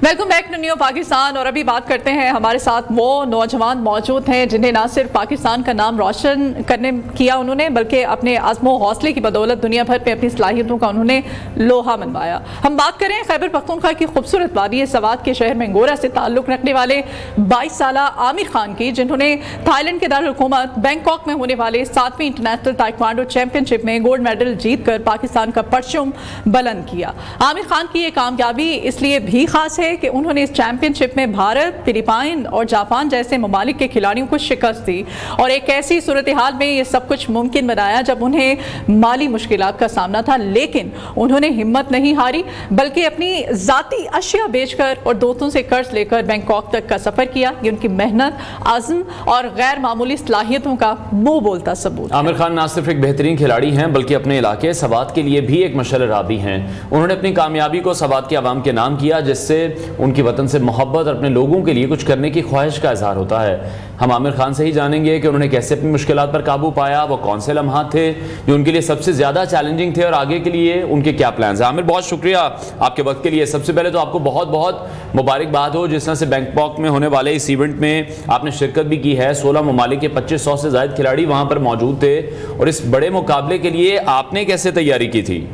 Welcome back to new Pakistan. और अभी बात करते हैं, हमारे साथ वो नौजवान मौजूद हैं जिन्हें ना सिर्फ पाकिस्तान का नाम रोशन करने किया उन्होंने, बल्कि अपने आज़मो हौसले की बदौलत दुनिया भर में अपनी सलाहियतों का उन्होंने लोहा मनवाया। हम बात करें खैबर पख्तूनख्वा की खूबसूरत वादी सवात के शहर मंगोरा से ताल्लुक़ रखने वाले 22 साल आमिर खान की, जिन्होंने थाईलैंड के दारुल-हुकूमत बैंकॉक में होने वाले 7वीं इंटरनेशनल ताइक्वांडो चैंपियनशिप में गोल्ड मेडल जीतकर पाकिस्तान का परचम बुलंद किया। आमिर खान की ये कामयाबी इसलिए भी खास है कि उन्होंने इस चैंपियनशिप में भारत, फिलिपाइन और जापान जैसे ममालिक के खिलाड़ियों को शिकस्त दी और एक ऐसी सूरत हाल में ये सब कुछ मुमकिन बनाया जब उन्हें माली मुश्किलात का सामना था। लेकिन उन्होंने हिम्मत नहीं हारी, बल्कि अपनी जाती अशिया बेचकर और दोस्तों से कर्ज लेकर बैंकॉक तक का सफर किया। ये उनकी मेहनत, आज़म और गैर मामूली सलाहियतों का मुंह बोलता सबूत। आमिर खान ना सिर्फ एक बेहतरीन खिलाड़ी हैं बल्कि अपने इलाके सवात के लिए भी एक मशअल राबी हैं। उन्होंने अपनी कामयाबी को सवात के अवाम के नाम किया, जिससे उनकी वतन से मोहब्बत और अपने लोगों के लिए कुछ करने की ख्वाहिश का इजहार होता है। हम आमिर खान से ही जानेंगे कि उन्होंने कैसे अपनी मुश्किलात पर काबू पाया, वो कौन से लम्हात थे जो उनके लिए सबसे ज़्यादा चैलेंजिंग थे और आगे के लिए उनके क्या प्लान्स हैं। आमिर, बहुत शुक्रिया आपके वक्त के लिए। सबसे पहले तो आपको बहुत बहुत मुबारकबाद हो, जिस तरह से बैंकॉक में होने वाले इस इवेंट में आपने शिरकत भी की है। 16 ममालिक के 2500 से ज़ायद खिलाड़ी वहाँ पर मौजूद थे और इस बड़े मुकाबले के लिए आपने कैसे तैयारी की थी?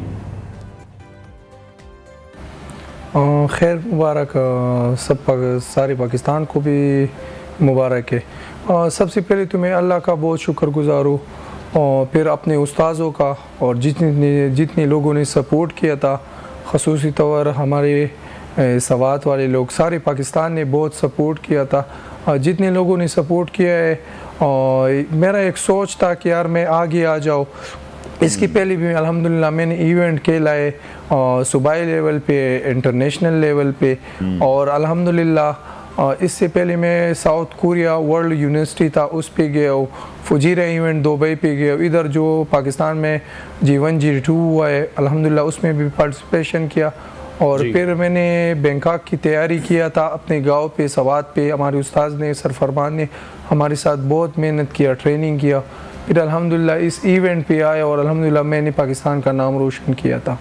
खैर मुबारक, सारे पाकिस्तान को भी मुबारक है। सबसे पहले तो मैं अल्लाह का बहुत शुक्रगुजार हूँ और फिर अपने उस्ताज़ों का और जितने लोगों ने सपोर्ट किया था, ख़ुसूसी तौर हमारे सवात वाले लोग, सारे पाकिस्तान ने बहुत सपोर्ट किया था। जितने लोगों ने सपोर्ट किया है और मेरा एक सोच था कि यार मैं आगे आ जाऊँ। इसकी पहले भी अल्हम्दुलिल्लाह मैंने इवेंट खेला है सूबाई लेवल पे, इंटरनेशनल लेवल पे, और अल्हम्दुलिल्लाह इससे पहले मैं साउथ कोरिया वर्ल्ड यूनिवर्सिटी था उस पे गया हूँ, फुजीरा इवेंट दुबई पे गया हूँ, इधर जो पाकिस्तान में G1 G2 हुआ है अल्हम्दुलिल्लाह उसमें भी पार्टिसिपेशन किया। और फिर मैंने बैंकॉक की तैयारी किया था अपने गांव पे, सवात पे। हमारे उस्ताद ने, सर फरमान ने हमारे साथ बहुत मेहनत किया, ट्रेनिंग किया। फिर अल्हम्दुलिल्लाह इस इवेंट पे आया और अल्हम्दुलिल्लाह मैंने पाकिस्तान का नाम रोशन किया था।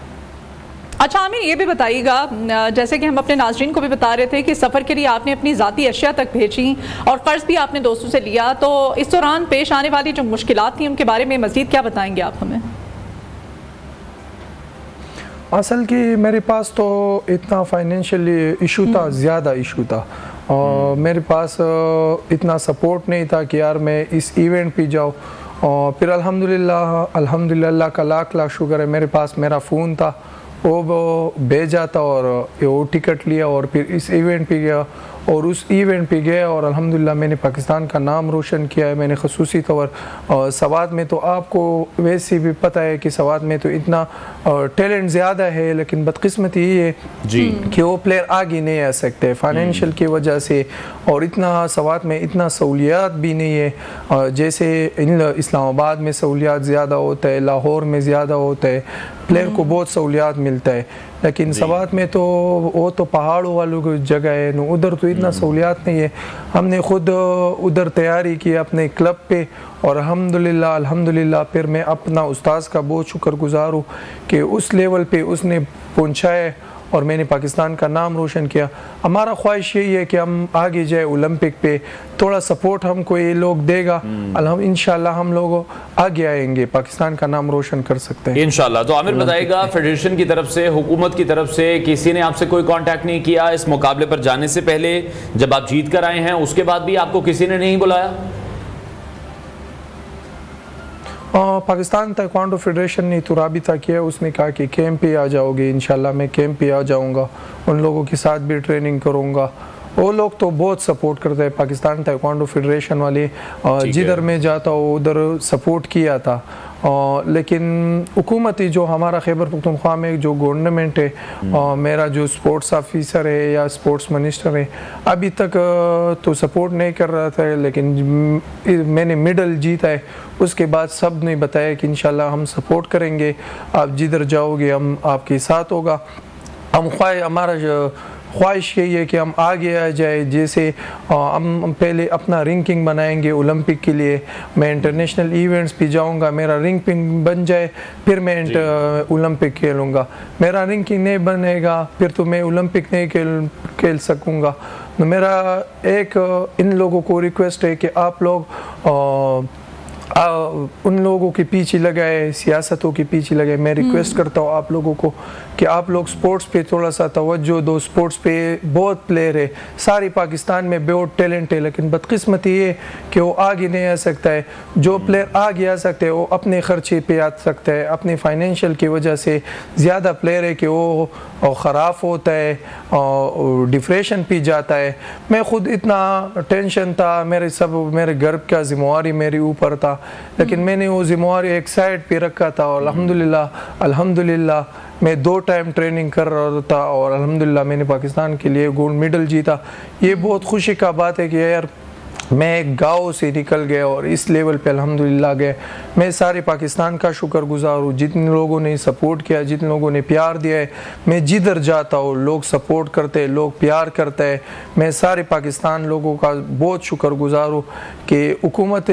अच्छा आमिर, ये भी बताइएगा, जैसे कि हम अपने नाज़रीन को भी बता रहे थे कि सफ़र के लिए आपने अपनी ज़ाती अशिया तक भेजी और कर्ज भी आपने दोस्तों से लिया, तो इस दौरान पेश आने वाली जो मुश्किलात थी उनके बारे में मज़ीद क्या बताएंगे आप हमें? असल कि मेरे पास तो इतना फाइनेंशियल इशू था, ज़्यादा इशू था और मेरे पास इतना सपोर्ट नहीं था कि यार मैं इस इवेंट पे जाऊँ। और फिर अल्हम्दुलिल्लाह अल्लाह का लाख लाख शुक्र है, मेरे पास मेरा फ़ोन था, वो भेजा था और वो टिकट लिया और फिर इस इवेंट पे गया और उस इवेंट पे गया और अल्हम्दुलिल्लाह मैंने पाकिस्तान का नाम रोशन किया है। मैंने खसूसी तौर सवात में तो आपको वैसे भी पता है कि सवात में तो इतना टैलेंट ज़्यादा है, लेकिन बदकिस्मती ये है जी कि वो प्लेयर आगे नहीं आ सकते फाइनेंशियल की वजह से, और इतना सवात में इतना सहूलियात भी नहीं है। जैसे इस्लामाबाद में सहूलियात ज़्यादा होता है, लाहौर में ज़्यादा होता है, प्लेयर को बहुत सहूलियात मिलता है, लेकिन सवात में तो वो तो पहाड़ों वालों की जगह है न, उधर तो इतना सहूलियात नहीं है। हमने खुद उधर तैयारी की अपने क्लब पे और अल्हम्दुलिल्लाह फिर मैं अपना उस्ताद का बहुत शुक्रगुजार हूँ कि उस लेवल पे उसने पहुँचाए और मैंने पाकिस्तान का नाम रोशन किया। हमारा ख्वाहिश यही है कि हम आगे जाए ओलंपिक पे, थोड़ा सपोर्ट हमको ये लोग देगा, इंशाल्लाह हम लोग आगे आएंगे, पाकिस्तान का नाम रोशन कर सकते हैं इंशाल्लाह। तो आमिर बताइएगा, फेडरेशन की तरफ से, हुकूमत की तरफ से किसी ने आपसे कोई कांटेक्ट नहीं किया इस मुकाबले पर जाने से पहले? जब आप जीत कर आए हैं उसके बाद भी आपको किसी ने नहीं बुलाया? पाकिस्तान ताइक्वांडो फेडरेशन ने तो राबिता किया, उसने कहा कि कैंप पे आ जाओगे, इंशाल्लाह मैं कैंप पे आ जाऊंगा, उन लोगों के साथ भी ट्रेनिंग करूंगा। वो लोग तो बहुत सपोर्ट करते हैं पाकिस्तान ताइक्वांडो फेडरेशन वाले, जिधर मैं जाता हूँ उधर सपोर्ट किया था। लेकिन हुकूमती जो हमारा खैबर पख्तूनख्वा में जो गवर्नमेंट है, मेरा जो स्पोर्ट्स ऑफिसर है या स्पोर्ट्स मिनिस्टर है, अभी तक तो सपोर्ट नहीं कर रहा था, लेकिन मैंने मेडल जीता है उसके बाद सब ने बताया कि इंशाल्लाह हम सपोर्ट करेंगे, आप जिधर जाओगे हम आपके साथ होगा। हमारा ख्वाहिश यही है कि हम आगे आ जाए, जैसे हम पहले अपना रैंकिंग बनाएंगे ओलंपिक के लिए, मैं इंटरनेशनल इवेंट्स पे जाऊंगा, मेरा रैंकिंग बन जाए फिर मैं ओलंपिक खेलूँगा। मेरा रैंकिंग नहीं बनेगा फिर तो मैं ओलंपिक नहीं खेल सकूँगा। तो मेरा एक इन लोगों को रिक्वेस्ट है कि आप लोग उन लोगों के पीछे लगाए, सियासतों के पीछे लगाए। मैं रिक्वेस्ट करता हूँ आप लोगों को कि आप लोग स्पोर्ट्स पे थोड़ा सा तवज्जो दो। स्पोर्ट्स पे बहुत प्लेयर है, सारी पाकिस्तान में बहुत टैलेंट है, लेकिन बदकिस्मती ये कि वो आगे नहीं आ सकता है। जो प्लेयर आगे आ सकते हैं वो अपने खर्चे पे आ सकता है, अपने फाइनेंशियल की वजह से ज़्यादा प्लेयर है कि वो ख़राब होता है, डिप्रेशन पे जाता है। मैं खुद इतना टेंशन था, मेरे घर का जिम्मेवारी मेरे ऊपर था, लेकिन मैंने वो जिम्मेवारी एक साइड पे रखा था और अल्हम्दुलिल्लाह मैं 2 टाइम ट्रेनिंग कर रहा था और अल्हम्दुलिल्लाह मैंने पाकिस्तान के लिए गोल्ड मेडल जीता। ये बहुत खुशी का बात है कि यार मैं एक गाँव से निकल गया और इस लेवल पे अल्हम्दुलिल्लाह गए। मैं सारे पाकिस्तान का शुक्रगुजार हूँ, जितने लोगों ने सपोर्ट किया, जितने लोगों ने प्यार दिया है। मैं जिधर जाता हूँ लोग सपोर्ट करते हैं, लोग प्यार करते हैं। मैं सारे पाकिस्तान लोगों का बहुत शुक्रगुजार हूँ कि हुकूमत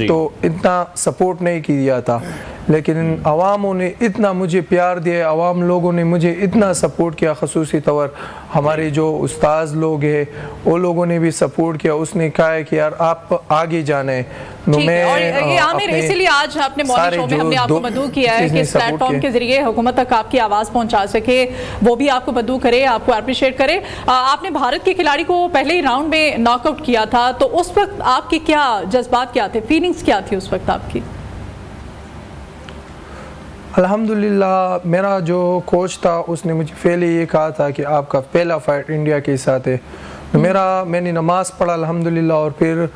तो इतना सपोर्ट नहीं किया था, लेकिन अवामों ने इतना मुझे प्यार दिया, अवाम लोगों ने मुझे इतना सपोर्ट किया। खसूसी तौर हमारे जो उस्ताद लोग हैं वो लोगों ने भी सपोर्ट किया। उसने कहा है कि यार आप आगे जाना है। आमिर, इसीलिए आज आपने मॉर्निंग शो में हमने आपको मदऊ किया है कि इस प्लेटफॉर्म के जरिए हुकूमत तक आपकी आवाज़ पहुंचा सके, वो भी आपको मदऊ करे, आपको अप्रिशिएट करे। आपने भारत के खिलाड़ी को पहले ही राउंड में नॉकआउट किया था, तो उस वक्त आपके क्या जज्बात क्या थे, फीलिंग्स क्या थी उस वक्त आपकी? अल्हम्दुलिल्लाह मेरा जो कोच था उसने मुझे पहले ये कहा था कि आपका पहला फाइट इंडिया के साथ है। तो मैंने नमाज़ पढ़ा अल्हम्दुलिल्लाह, और फिर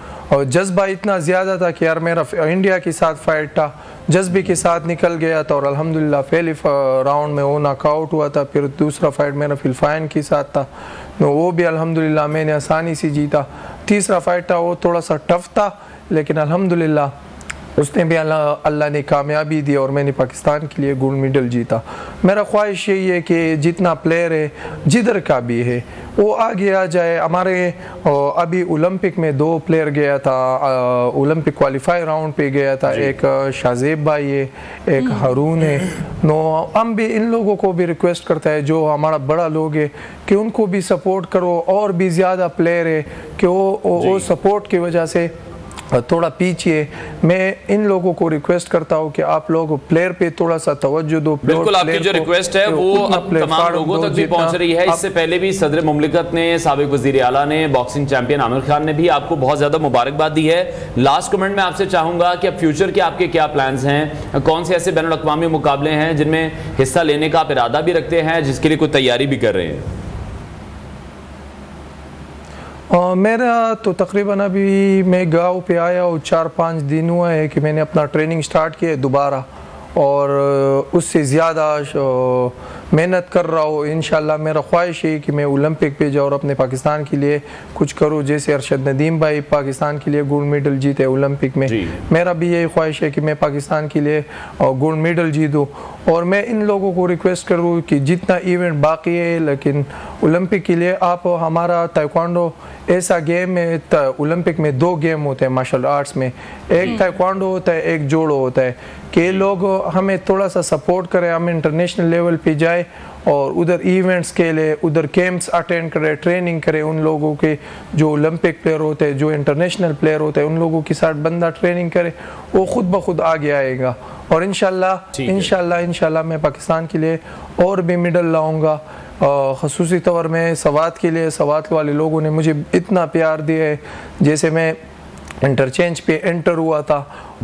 जज्बा इतना ज़्यादा था कि यार मेरा इंडिया के साथ फाइट था, जज्बे के साथ निकल गया था और अल्हम्दुलिल्लाह पहले राउंड में वो नॉकआउट हुआ था। फिर दूसरा फाइट मेरा फिलिपाइन के साथ था, तो वो भी अल्हम्दुलिल्लाह मैंने आसानी से जीता। तीसरा फाइट था वो थोड़ा सा टफ था, लेकिन अल्हम्दुलिल्लाह उसने भी अल्लाह ने कामयाबी दी और मैंने पाकिस्तान के लिए गोल्ड मेडल जीता। मेरा ख्वाहिश यही है कि जितना प्लेयर है जिधर का भी है वो आगे आ जाए। हमारे अभी ओलंपिक में 2 प्लेयर गया था, ओलंपिक क्वालिफाई राउंड पे गया था, एक शाजेब भाई है, एक हारून है। हम भी इन लोगों को भी रिक्वेस्ट करता है जो हमारा बड़ा लोग है कि उनको भी सपोर्ट करो, और भी ज़्यादा प्लेयर है कि वो सपोर्ट की वजह से थोड़ा पीछे। मैं इन लोगों को रिक्वेस्ट करता हूं कि आप लोग प्लेयर पे थोड़ा सा तवज्जो दो। बिल्कुल, आपकी जो रिक्वेस्ट है वो अब तमाम लोगों तक भी पहुंच रही है। इससे पहले भी सदर मुमलिकत ने, साबिक वजीर आला ने, बॉक्सिंग चैंपियन आमिर खान ने भी आपको बहुत ज्यादा मुबारकबाद दी है। लास्ट कमेंट में आपसे चाहूंगा कि अब फ्यूचर के आपके क्या प्लान्स हैं, कौन से ऐसे बैनुल अक़वामी मुकाबले हैं जिनमें हिस्सा लेने का आप इरादा भी रखते हैं, जिसके लिए कोई तैयारी भी कर रहे हैं? मेरा तो तकरीबन अभी मैं गांव पे आया और 4-5 दिन हुआ है कि मैंने अपना ट्रेनिंग स्टार्ट किया दोबारा, और उससे ज़्यादा मेहनत कर रहा हूँ। इंशाल्लाह मेरा ख्वाहिश है कि मैं ओलंपिक पे जाऊँ और अपने पाकिस्तान के लिए कुछ करूँ। जैसे अरशद नदीम भाई पाकिस्तान के लिए गोल्ड मेडल जीते ओलंपिक में, मेरा भी यही ख्वाहिश है कि मैं पाकिस्तान के लिए गोल्ड मेडल जीतूँ। और मैं इन लोगों को रिक्वेस्ट करूँ कि जितना इवेंट बाकी है, लेकिन ओलंपिक के लिए आप हमारा ताइक्वांडो ऐसा गेम है, ओलंपिक में 2 गेम होते हैं मार्शल आर्ट्स में, एक ताइक्वांडो होता है, एक जोड़ो होता है, कि लोग हमें थोड़ा सा सपोर्ट करें, हम इंटरनेशनल लेवल पे जाए और उधर इवेंट्स के लिए उधर कैंप्स अटेंड करें, ट्रेनिंग करें उन लोगों के जो ओलंपिक प्लेयर होते हैं, जो इंटरनेशनल प्लेयर होते हैं, उन लोगों के साथ बंदा ट्रेनिंग करे, वो खुद ब खुद आगे आएगा। और इंशाल्लाह मैं पाकिस्तान के लिए और भी मेडल लाऊंगा। ख़ुसूसी तौर में सवात के लिए, सवात वाले लोगों ने मुझे इतना प्यार दिया है, जैसे मैं इंटरचेंज पे एंटर हुआ था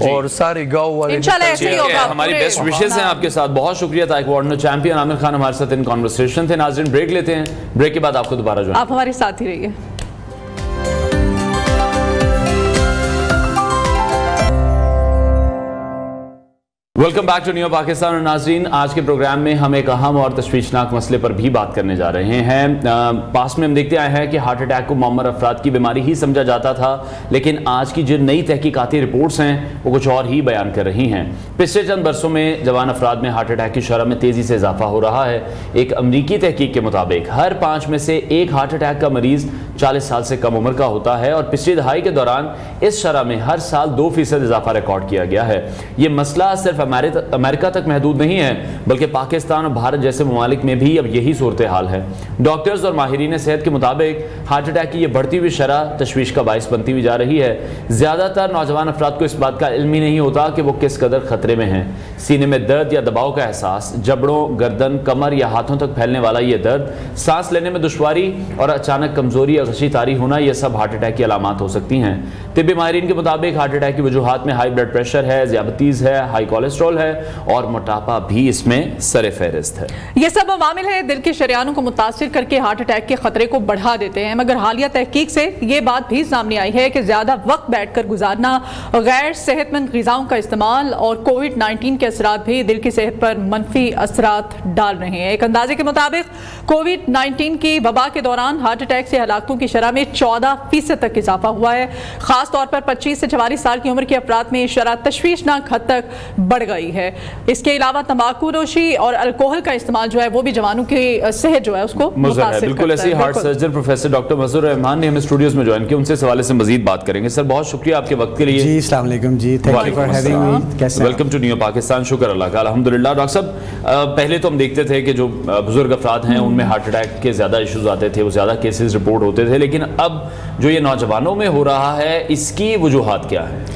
और सारे गांव वाले हमारी बेस्ट विशेस हैं आपके साथ। बहुत शुक्रिया ताइक्वांडो चैंपियन आमिर खान हमारे साथ इन कॉन्वर्सेशन थे। नाज़रीन ब्रेक लेते हैं, ब्रेक के बाद आपको दोबारा जो आप हमारे साथ ही रहिए। Welcome back to new Pakistan. और नाज़रीन, आज के प्रोग्राम में हम एक अहम और तशवीशनाक मसले पर भी बात करने जा रहे हैं। पास में हम देखते आए हैं कि हार्ट अटैक को मुअम्मर अफराद की बीमारी ही समझा जाता था, लेकिन आज की जो नई तहकीकाती रिपोर्ट्स हैं वो कुछ और ही बयान कर रही हैं। पिछले चंद बरसों में जवान अफराद में हार्ट अटैक की शरह में तेज़ी से इजाफा हो रहा है। एक अमरीकी तहकीक के मुताबिक हर 5 में से 1 हार्ट अटैक का मरीज 40 साल से कम उम्र का होता है, और पिछली दहाई के दौरान इस शरह में हर साल 2% इजाफा रिकॉर्ड किया गया है। ये मसला सिर्फ अमेरिका तक महदूद नहीं है, बल्कि पाकिस्तान और भारत जैसे ममालिक में भी अब यही सूरत हाल है। डॉक्टर्स और माहिरीन सेहत के मुताबिक हार्ट अटैक की ये बढ़ती हुई शरह तशवीश का बाइस बनती हुई जा रही है। ज़्यादातर नौजवान अफराद को इस बात का इल्म ही नहीं होता कि वो किस कदर खतरे में हैं। सीने में दर्द या दबाव का एहसास, जबड़ों, गर्दन, कमर या हाथों तक फैलने वाला ये दर्द, सांस लेने में दुश्वारी और अचानक कमजोरी या गशी तारी होना, यह सब हार्ट अटैक की अलामात हो सकती हैं। तिब्बी माहिरीन के मुताबिक हार्ट अटैक की वजूहात में हाई ब्लड प्रेशर है, ज़ियाबतीज़ है, हाई कोलेस्ट्रॉल है और मोटापा भी इसमें सरे फहरिस्त है। ये सब अवामिल है दिल के शरियानों को मुतासिर करके हार्ट अटैक के खतरे को बढ़ा देते हैं। मगर हालिया तहकीक से ये बात भी सामने आई है कि ज्यादा वक्त बैठकर गुजारना, गैर सेहतमंद ग़िज़ाओं का इस्तेमाल और कोविड-19 के असरात भी दिल की सेहत पर मनफी असरात डाल रहे हैं। एक अंदाजे के मुताबिक कोविड-19 की वबा के दौरान हार्ट अटैक से हलाकतों की शरह में 14% तक इजाफा हुआ है। खास तौर पर 25 से 44 साल की उम्र के अफराद में शरह तशवीशनाक हद तक बढ़ गई है। इसके अलावा तंबाकू नोशी और अल्कोहल का इस्तेमाल जो है वो भी जवानों की सेहत जो है उसको मुतासिर बिल्कुल ऐसे heart surgeon professor doctor Mazhoor Rehman ने हमें स्टूडियोज में ज्वाइन किया, उनसे इस हवाले से मजीद बात करेंगे। सर बहुत शुक्रिया आपके वक्त के लिए। जी अस्सलाम वालेकुम जी, thank you for having me. कैसे वेलकम टू न्यू पाकिस्तान। शुक्र अल्लाह का, अल्हम्दुलिल्लाह। डॉक्टर साहब, पहले तो हम देखते थे कि जो बुजुर्ग अफराद हैं उनमें हार्ट अटैक के ज़्यादा इशूज़ आते थे, वो ज़्यादा केसेस रिपोर्ट होते थे, लेकिन अब जो ये नौजवानों में हो रहा है इसकी वजूहात क्या है?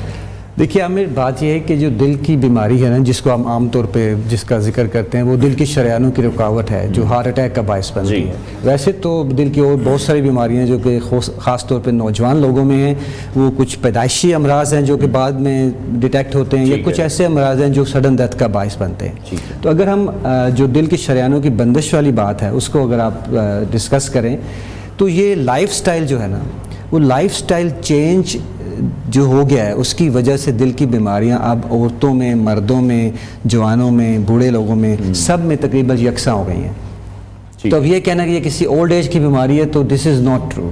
देखिए आमिर, बात यह है कि जो दिल की बीमारी है ना, जिसको हम आम तौर पे जिसका जिक्र करते हैं, वो दिल की शरियानों की रुकावट है जो हार्ट अटैक का बायस बनती है। वैसे तो दिल की और बहुत सारी बीमारियां जो कि ख़ास तौर पे नौजवान लोगों में हैं, वो कुछ पैदाइशी अमराज हैं जो कि बाद में डिटेक्ट होते हैं, या कुछ ऐसे अमराज हैं जो सडन डेथ का बायस बनते हैं। तो अगर हम जो दिल की शरियानों की बंदिश वाली बात है उसको अगर आप डिस्कस करें, तो ये लाइफ स्टाइल जो है ना, वो लाइफ स्टाइल चेंज जो हो गया है उसकी वजह से दिल की बीमारियां अब औरतों में, मर्दों में, जवानों में, बूढ़े लोगों में, सब में तकरीबन यकसा हो गई हैं। तो अब ये कहना कि ये किसी ओल्ड एज की बीमारी है, तो दिस इज़ नॉट ट्रू।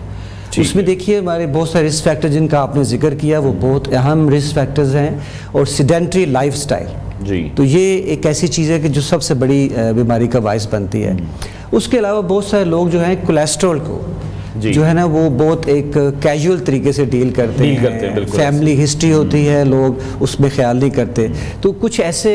उसमें देखिए हमारे बहुत सारे रिस्क फैक्टर जिनका आपने जिक्र किया, वो बहुत अहम रिस्क फैक्टर्स हैं, और सीडेंट्री लाइफ स्टाइल, तो ये एक ऐसी चीज़ है कि जो सबसे बड़ी बीमारी का बायस बनती है। उसके अलावा बहुत सारे लोग जो हैं कोलेस्ट्रॉल को जो है ना वो बहुत एक कैजुअल तरीके से डील करते हैं, फैमिली हिस्ट्री होती है, लोग उसमें ख्याल नहीं करते। तो कुछ ऐसे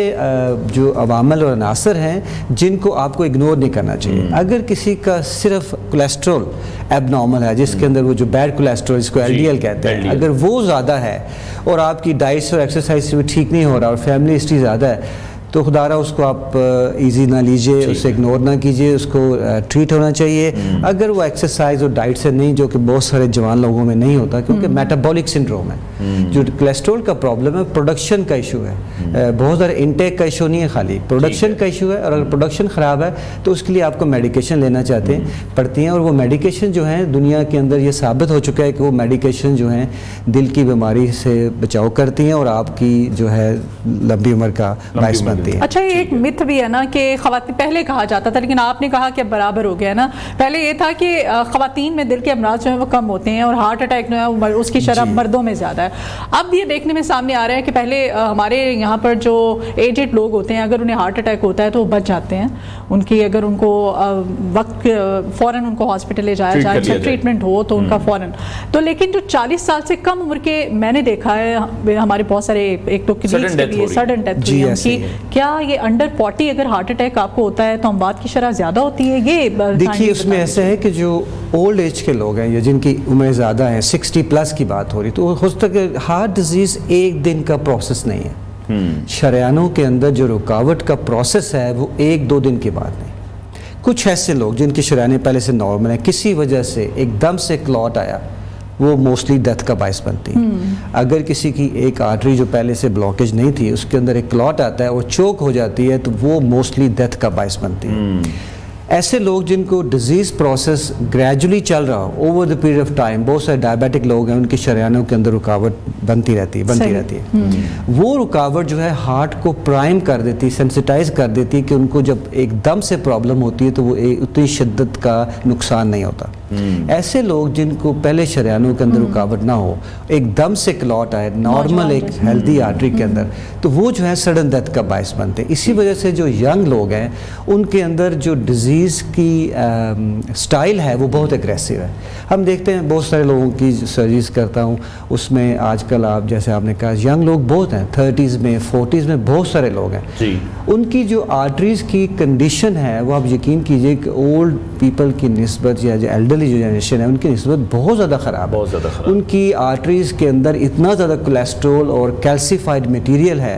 जो अवामल और अनासर हैं जिनको आपको इग्नोर नहीं करना चाहिए। अगर किसी का सिर्फ कोलेस्ट्रॉल एबनॉर्मल है, जिसके अंदर वो जो बैड कोलेस्ट्रॉल जिसको LDL कहते हैं, अगर वो ज़्यादा है और आपकी डाइट और एक्सरसाइज से भी ठीक नहीं हो रहा और फैमिली हिस्ट्री ज़्यादा है, तो खुदारा उसको आप ईजी ना लीजिए, उससे इग्नोर ना कीजिए, उसको ट्रीट होना चाहिए। अगर वो एक्सरसाइज और डाइट से नहीं, जो कि बहुत सारे जवान लोगों में नहीं होता क्योंकि मेटाबॉलिक सिंड्रोम है, जो कोलेस्ट्रॉल का प्रॉब्लम है प्रोडक्शन का इशू है, बहुत सारे इंटेक का इशू नहीं है, खाली प्रोडक्शन का इशू है। और अगर प्रोडक्शन ख़राब है तो उसके लिए आपको मेडिकेशन लेना चाहते पड़ती हैं, और वो मेडिकेशन जो है दुनिया के अंदर ये साबित हो चुका है कि वो मेडिकेशन जो है दिल की बीमारी से बचाव करती हैं और आपकी जो है लंबी उम्र का बायस बनती है। अच्छा, ये एक मिथ भी है ना कि खवातीन, पहले कहा जाता था लेकिन आपने कहा कि अब बराबर हो गया ना, पहले ये था कि खवातीन में दिल के अमराज जो है वो कम होते हैं और हार्ट अटैक जो है उसकी शरह मर्दों में ज़्यादा है। अब ये देखने में सामने आ रहा है कि पहले हमारे यहाँ पर जो एजेड लोग होते हैं अगर उन्हें हार्ट अटैक होता है तो वो बच जाते हैं, उनकी अगर उनको वक्त फ़ौरन उनको हॉस्पिटल ले जाया जाए, अच्छा ट्रीटमेंट हो तो उनका फ़ौरन। तो लेकिन जो 40 साल से कम उम्र के मैंने देखा है हमारे बहुत सारे एक तो सडन डेथ हुई है उनकी। क्या ये अंडर 40 अगर हार्ट अटैक आपको होता है तो अमवात की शरह ज़्यादा होती है? ये देखिए उसमें ऐसा है कि जो ओल्ड एज के लोग हैं या जिनकी उम्र ज़्यादा है, 60 प्लस की बात हो रही, तो हो सकता है हार्ट डिजीज़ एक दिन का प्रोसेस नहीं है। शरेयानों के अंदर जो रुकावट का प्रोसेस है वो 1-2 दिन की बात नहीं। कुछ ऐसे लोग जिनकी शरेयानें पहले से नॉर्मल है, किसी वजह से एकदम से क्लॉट आया, वो मोस्टली डेथ का बायस बनती है। अगर किसी की एक आर्टरी जो पहले से ब्लॉकेज नहीं थी उसके अंदर एक क्लॉट आता है, वो चोक हो जाती है, तो वो मोस्टली डेथ का बायस बनती है। ऐसे लोग जिनको डिजीज़ प्रोसेस ग्रेजुअली चल रहा हो over the period of time, बहुत सारे डायबिटिक लोग हैं, उनकी शरेयानों के अंदर रुकावट बनती रहती है। वो रुकावट जो है हार्ट को प्राइम कर देती है, सेंसिटाइज कर देती है कि उनको जब एकदम से प्रॉब्लम होती है तो वो उतनी शिद्दत का नुकसान नहीं होता। ऐसे लोग जिनको पहले शरेयानों के अंदर रुकावट ना हो, एकदम से क्लॉट आए नॉर्मल एक हेल्दी आर्टरी के अंदर, तो वो जो है सडन डेथ का बायस बनते हैं। इसी वजह से जो यंग लोग हैं उनके अंदर जो डिजीज़ की स्टाइल है वो बहुत एग्रेसिव है। हम देखते हैं बहुत सारे लोगों की सर्जरीज करता हूँ, उसमें आजकल आप जैसे आपने कहा यंग लोग बहुत हैं, 30s में 40s में बहुत सारे लोग हैं। उनकी जो आर्टरीज़ की कंडीशन है वो आप यकीन कीजिए कि ओल्ड पीपल की निस्बत या जो एल्डरली जो जनरेशन है उनकी निस्बत बहुत ज़्यादा ख़राब है। उनकी आर्टरीज़ के अंदर इतना ज़्यादा कोलेस्ट्रॉल और कैल्सीफाइड मटीरियल है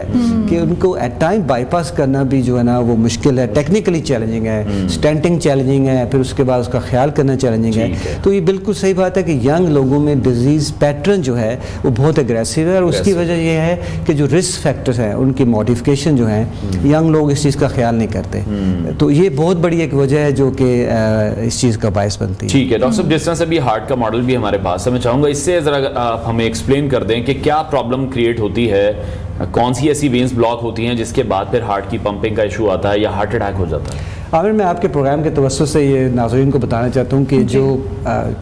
कि उनको एट टाइम बाईपास करना भी जो है ना वो मुश्किल है, टेक्निकली चैलेंजिंग है, स्टेंटिंग चैलेंजिंग है, फिर उसके बाद उसका ख्याल करना चैलेंजिंग है। तो ये बिल्कुल सही बात है कि यंग लोगों में डिजीज़ पैटर्न जो है वो बहुत एग्रेसिव है, और उसकी वजह यह है कि जो रिस्क फैक्टर्स हैं उनकी मॉडिफिकेशन जो है यंग लोग इस चीज़ का ख्याल नहीं करते। तो ये बहुत बड़ी एक वजह है जो कि इस चीज़ का बायस बनती है। ठीक है डॉक्टर साहब, जिस तरह से भी हार्ट का मॉडल भी हमारे पास है, मैं चाहूँगा इससे ज़रा आप हमें एक्सप्लेन कर दें कि क्या प्रॉब्लम क्रिएट होती है, कौन सी ऐसी वेन्स ब्लॉक होती हैं जिसके बाद फिर हार्ट की पंपिंग का इशू आता है या हार्ट अटैक हो जाता है? आमिर, मैं आपके प्रोग्राम के तवज्जो से ये नाज़रीन को बताना चाहता हूँ कि जो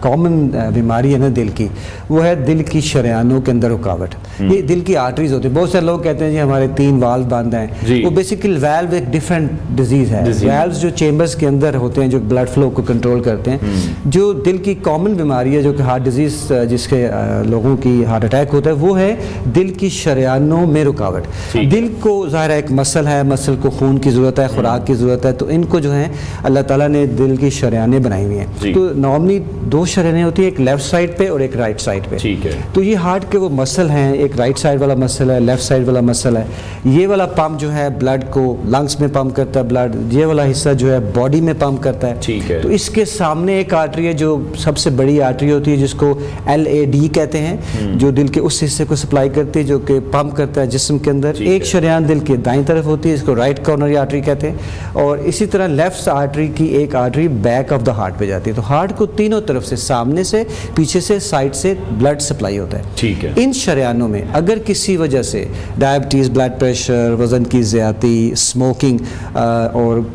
कॉमन बीमारी है ना दिल की, वो है दिल की शरेयानों के अंदर रुकावट। ये दिल की आर्टरीज होती है। बहुत सारे लोग कहते हैं जी हमारे 3 वाल्व बंद हैं, वो बेसिकली वाल्व एक डिफरेंट डिजीज़ है। वाल्व्स जो चेम्बर्स के अंदर होते हैं जो ब्लड फ्लो को कंट्रोल करते हैं। जो दिल की कॉमन बीमारी है जो कि हार्ट डिजीज़ जिसके लोगों की हार्ट अटैक होता है, वो है दिल की शरेयानों में रुकावट। दिल को ज़ाहिर है एक मसल है, मसल को खून की ज़रूरत है, खुराक की ज़रूरत है, तो इनको जो है अल्लाह ताला ने दिल की शरेयानें बनाई हुई हैं। तो नॉर्मली 2 शरेयानें होती हैं, एक लेफ्ट साइड पे और एक राइट साइड पे। ठीक है। तो ये हार्ट के वो मसल हैं, एक राइट साइड वाला मसल है, लेफ्ट साइड वाला मसल है। ये वाला पंप जो है ब्लड को लंग्स में पंप करता है ब्लड, ये वाला हिस्सा जो है बॉडी में पंप करता है। ठीक है। तो इसके सामने एक आर्टरी है जो सबसे बड़ी आर्टरी होती है जिसको LAD कहते हैं, जो दिल के उस हिस्से को सप्लाई करती है जो कि पंप करता है जिस्म के अंदर। एक शरेयान दिल के दाईं तरफ होती है, इसको राइट कॉर्नरी आर्टरी कहते हैं, और इसी तरह लेफ्ट आर्टरी की एक artery back of the heart पे जाती है। तो हार्ट को तीनों तरफ से, सामने से, पीछे से, साइड से ब्लड सप्लाई होता है। ठीक है। इन शरेयानों में अगर किसी वजह से डायबिटीज़, ब्लड प्रेशर, वज़न की ज़्यादती, स्मोकिंग और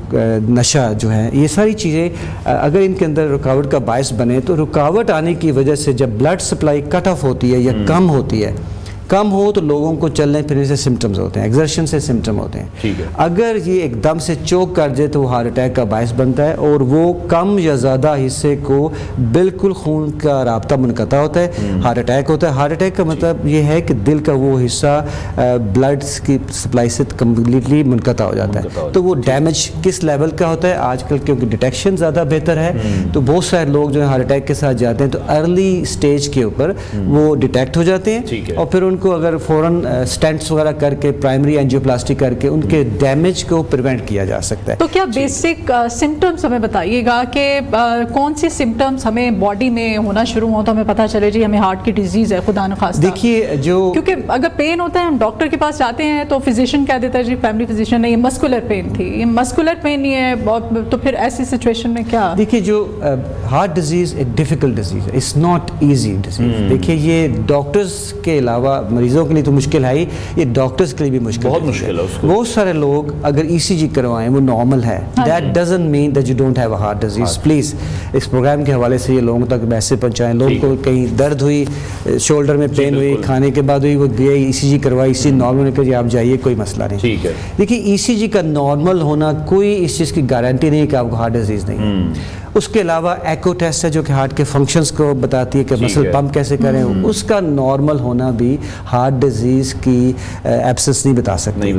नशा जो है, ये सारी चीज़ें अगर इनके अंदर रुकावट का बायस बने, तो रुकावट आने की वजह से जब ब्लड सप्लाई कट ऑफ होती है या कम होती है, कम हो तो लोगों को चलने फिरने से सिम्टम्स होते हैं, एक्सर्शन से सिम्टम होते हैं। ठीक है। अगर ये एकदम से चोक कर जाए तो वो हार्ट अटैक का बायस बनता है, और वो कम या ज़्यादा हिस्से को बिल्कुल खून का राब्ता मुनक़ता होता है, हार्ट अटैक होता है। हार्ट अटैक का मतलब ये है कि दिल का वो हिस्सा ब्लड की सप्लाई से कम्प्लीटली मुनक़ता हो जाता है। तो वो डैमेज किस लेवल का होता है आजकल, क्योंकि डिटेक्शन ज़्यादा बेहतर है, तो बहुत सारे लोग जो है हार्ट अटैक के साथ जाते हैं तो अर्ली स्टेज के ऊपर वो डिटेक्ट हो जाते हैं, और फिर उनको अगर फ़ौरन स्टेंट्स वगैरह करके प्राइमरी एंजियोप्लास्टी करके उनके डैमेज को प्रिवेंट किया जा सकता है। तो क्या बेसिक सिम्टम्स हमें बताइएगा कि कौन से सिम्टम्स हमें बॉडी में होना शुरू हो तो हमें पता चले जी हमें हार्ट की डिजीज़ है, खुदा न खास्ता। देखिए जो क्योंकि अगर पेन होता है हम डॉक्टर के पास जाते हैं तो फिजिशियन कह देता है जी फैमिली फिजिशियन नहीं, ये मस्कुलर पेन थी, ये मस्कुलर पेन नहीं है, तो फिर ऐसी सिचुएशन में क्या? देखिए जो हार्ट डिजीज़ एक डिफ़िकल्ट डिजीज़ है, इट्स नॉट ईजी डिजीज़। देखिए ये डॉक्टर्स के अलावा मरीजों के लिए तो मुश्किल है ही, ये डॉक्टर्स के लिए भी बहुत मुश्किल है। बहुत सारे लोग अगर ECG करवाएं वो नॉर्मल है, that doesn't mean that you don't have a heart disease. Please इस प्रोग्राम के हवाले से ये लोगों तक मैसेज पहुँचाएं। लोगों को कहीं दर्द हुई, शोल्डर में पेन हुई, खाने के बाद हुई, वो गए ECG करवाई, ECG नॉर्मल होने के आप जाइए, कोई मसला नहीं। ठीक है। देखिए ECG का नॉर्मल होना कोई इस चीज़ की गारंटी नहीं कि आपको हार्ट डिजीज़ नहीं। उसके अलावा एको टेस्ट है जो कि हार्ट के फंक्शंस को बताती है कि मसल पंप कैसे करें, उसका नॉर्मल होना भी हार्ट डिजीज़ की एब्सेंस नहीं बता सकते।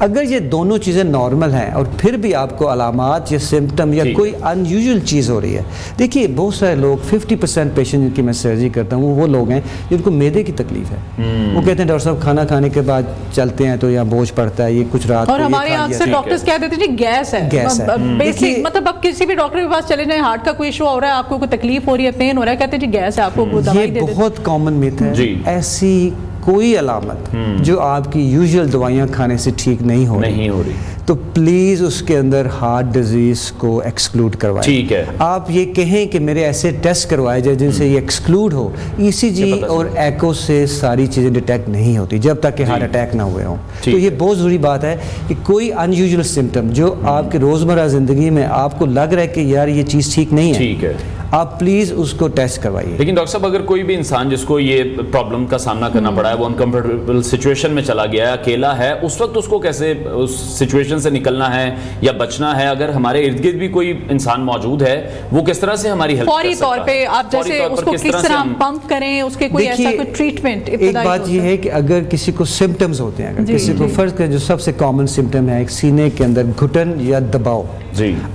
अगर ये दोनों चीज़ें नॉर्मल हैं और फिर भी आपको अलामात या सिम्टम या कोई अनयूजुअल चीज़ हो रही है, देखिए बहुत सारे लोग 50% पेशेंट जिनकी मैं सर्जरी करता हूँ वो लोग हैं जिनको मैदे की तकलीफ है। वो कहते हैं डॉक्टर साहब खाना खाने के बाद चलते हैं तो यहाँ बोझ पड़ता है, ये कुछ रात और हमारे यहाँ अक्सर डॉक्टर्स कह देते हैं गैस है, बेसिक मतलब अब किसी भी डॉक्टर के पास चले जाएं, हार्ट का कोई इशू हो रहा है, आपको कोई तकलीफ हो रही है, पेन हो रहा है, कहते हैं जी गैस है, आपको दवाई दे देते हैं। ये बहुत कॉमन मिथ है। ऐसी कोई अलामत जो आपकी यूजुअल दवाइयाँ खाने से ठीक नहीं हो रही तो प्लीज़ उसके अंदर हार्ट डिजीज़ को एक्सक्लूड करवाएं। ठीक है। आप ये कहें कि मेरे ऐसे टेस्ट करवाए जाए जिनसे ये एक्सक्लूड हो, ECG और एको से सारी चीज़ें डिटेक्ट नहीं होती जब तक कि हार्ट अटैक ना हुए हों। तो ये बहुत ज़रूरी बात है कि कोई अनयूजुअल सिम्टम जो आपके रोज़मर्रा ज़िंदगी में आपको लग रहा है कि यार ये चीज़ ठीक नहीं है, ठीक है, आप प्लीज़ उसको टेस्ट करवाइए। लेकिन डॉक्टर साहब अगर कोई भी इंसान जिसको ये प्रॉब्लम का सामना करना पड़ा है, वो अनकंफर्टेबल सिचुएशन में चला गया है, अकेला है, उस वक्त उसको कैसे उस सिचुएशन से निकलना है या बचना है? अगर हमारे इर्द गिर्द भी कोई इंसान मौजूद है, वो किस तरह से हमारी हेल्प फौरी तौर पे आप जैसे उसको किस तरह पंप करें, उसके कोई ऐसा कोई ट्रीटमेंट? एक बात ये है कि अगर किसी को सिम्टम्स होते हैं, अगर किसी को फर्ज करें जो सबसे कॉमन सिम्टम है एक सीने के अंदर घुटन या दबाव,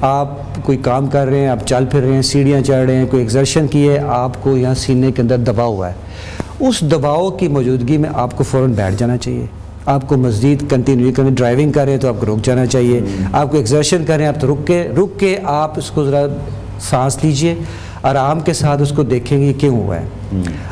आप कोई काम कर रहे हैं, आप चल फिर रहे हैं, सीढ़ियाँ चढ़ रहे हैं, कोई एक्सर्शन की है, आपको यहाँ सीने के अंदर दबाव हुआ है, उस दबाव की मौजूदगी में आपको फ़ौरन बैठ जाना चाहिए। आपको मज़ीद कंटिन्यू करें, ड्राइविंग कर रहे हैं तो आपको रुक जाना चाहिए, आपको एक्सर्शन कर रहे हैं आप तो रुक के आप उसको ज़रा सांस लीजिए, आराम के साथ उसको देखेंगे क्यों हुआ है।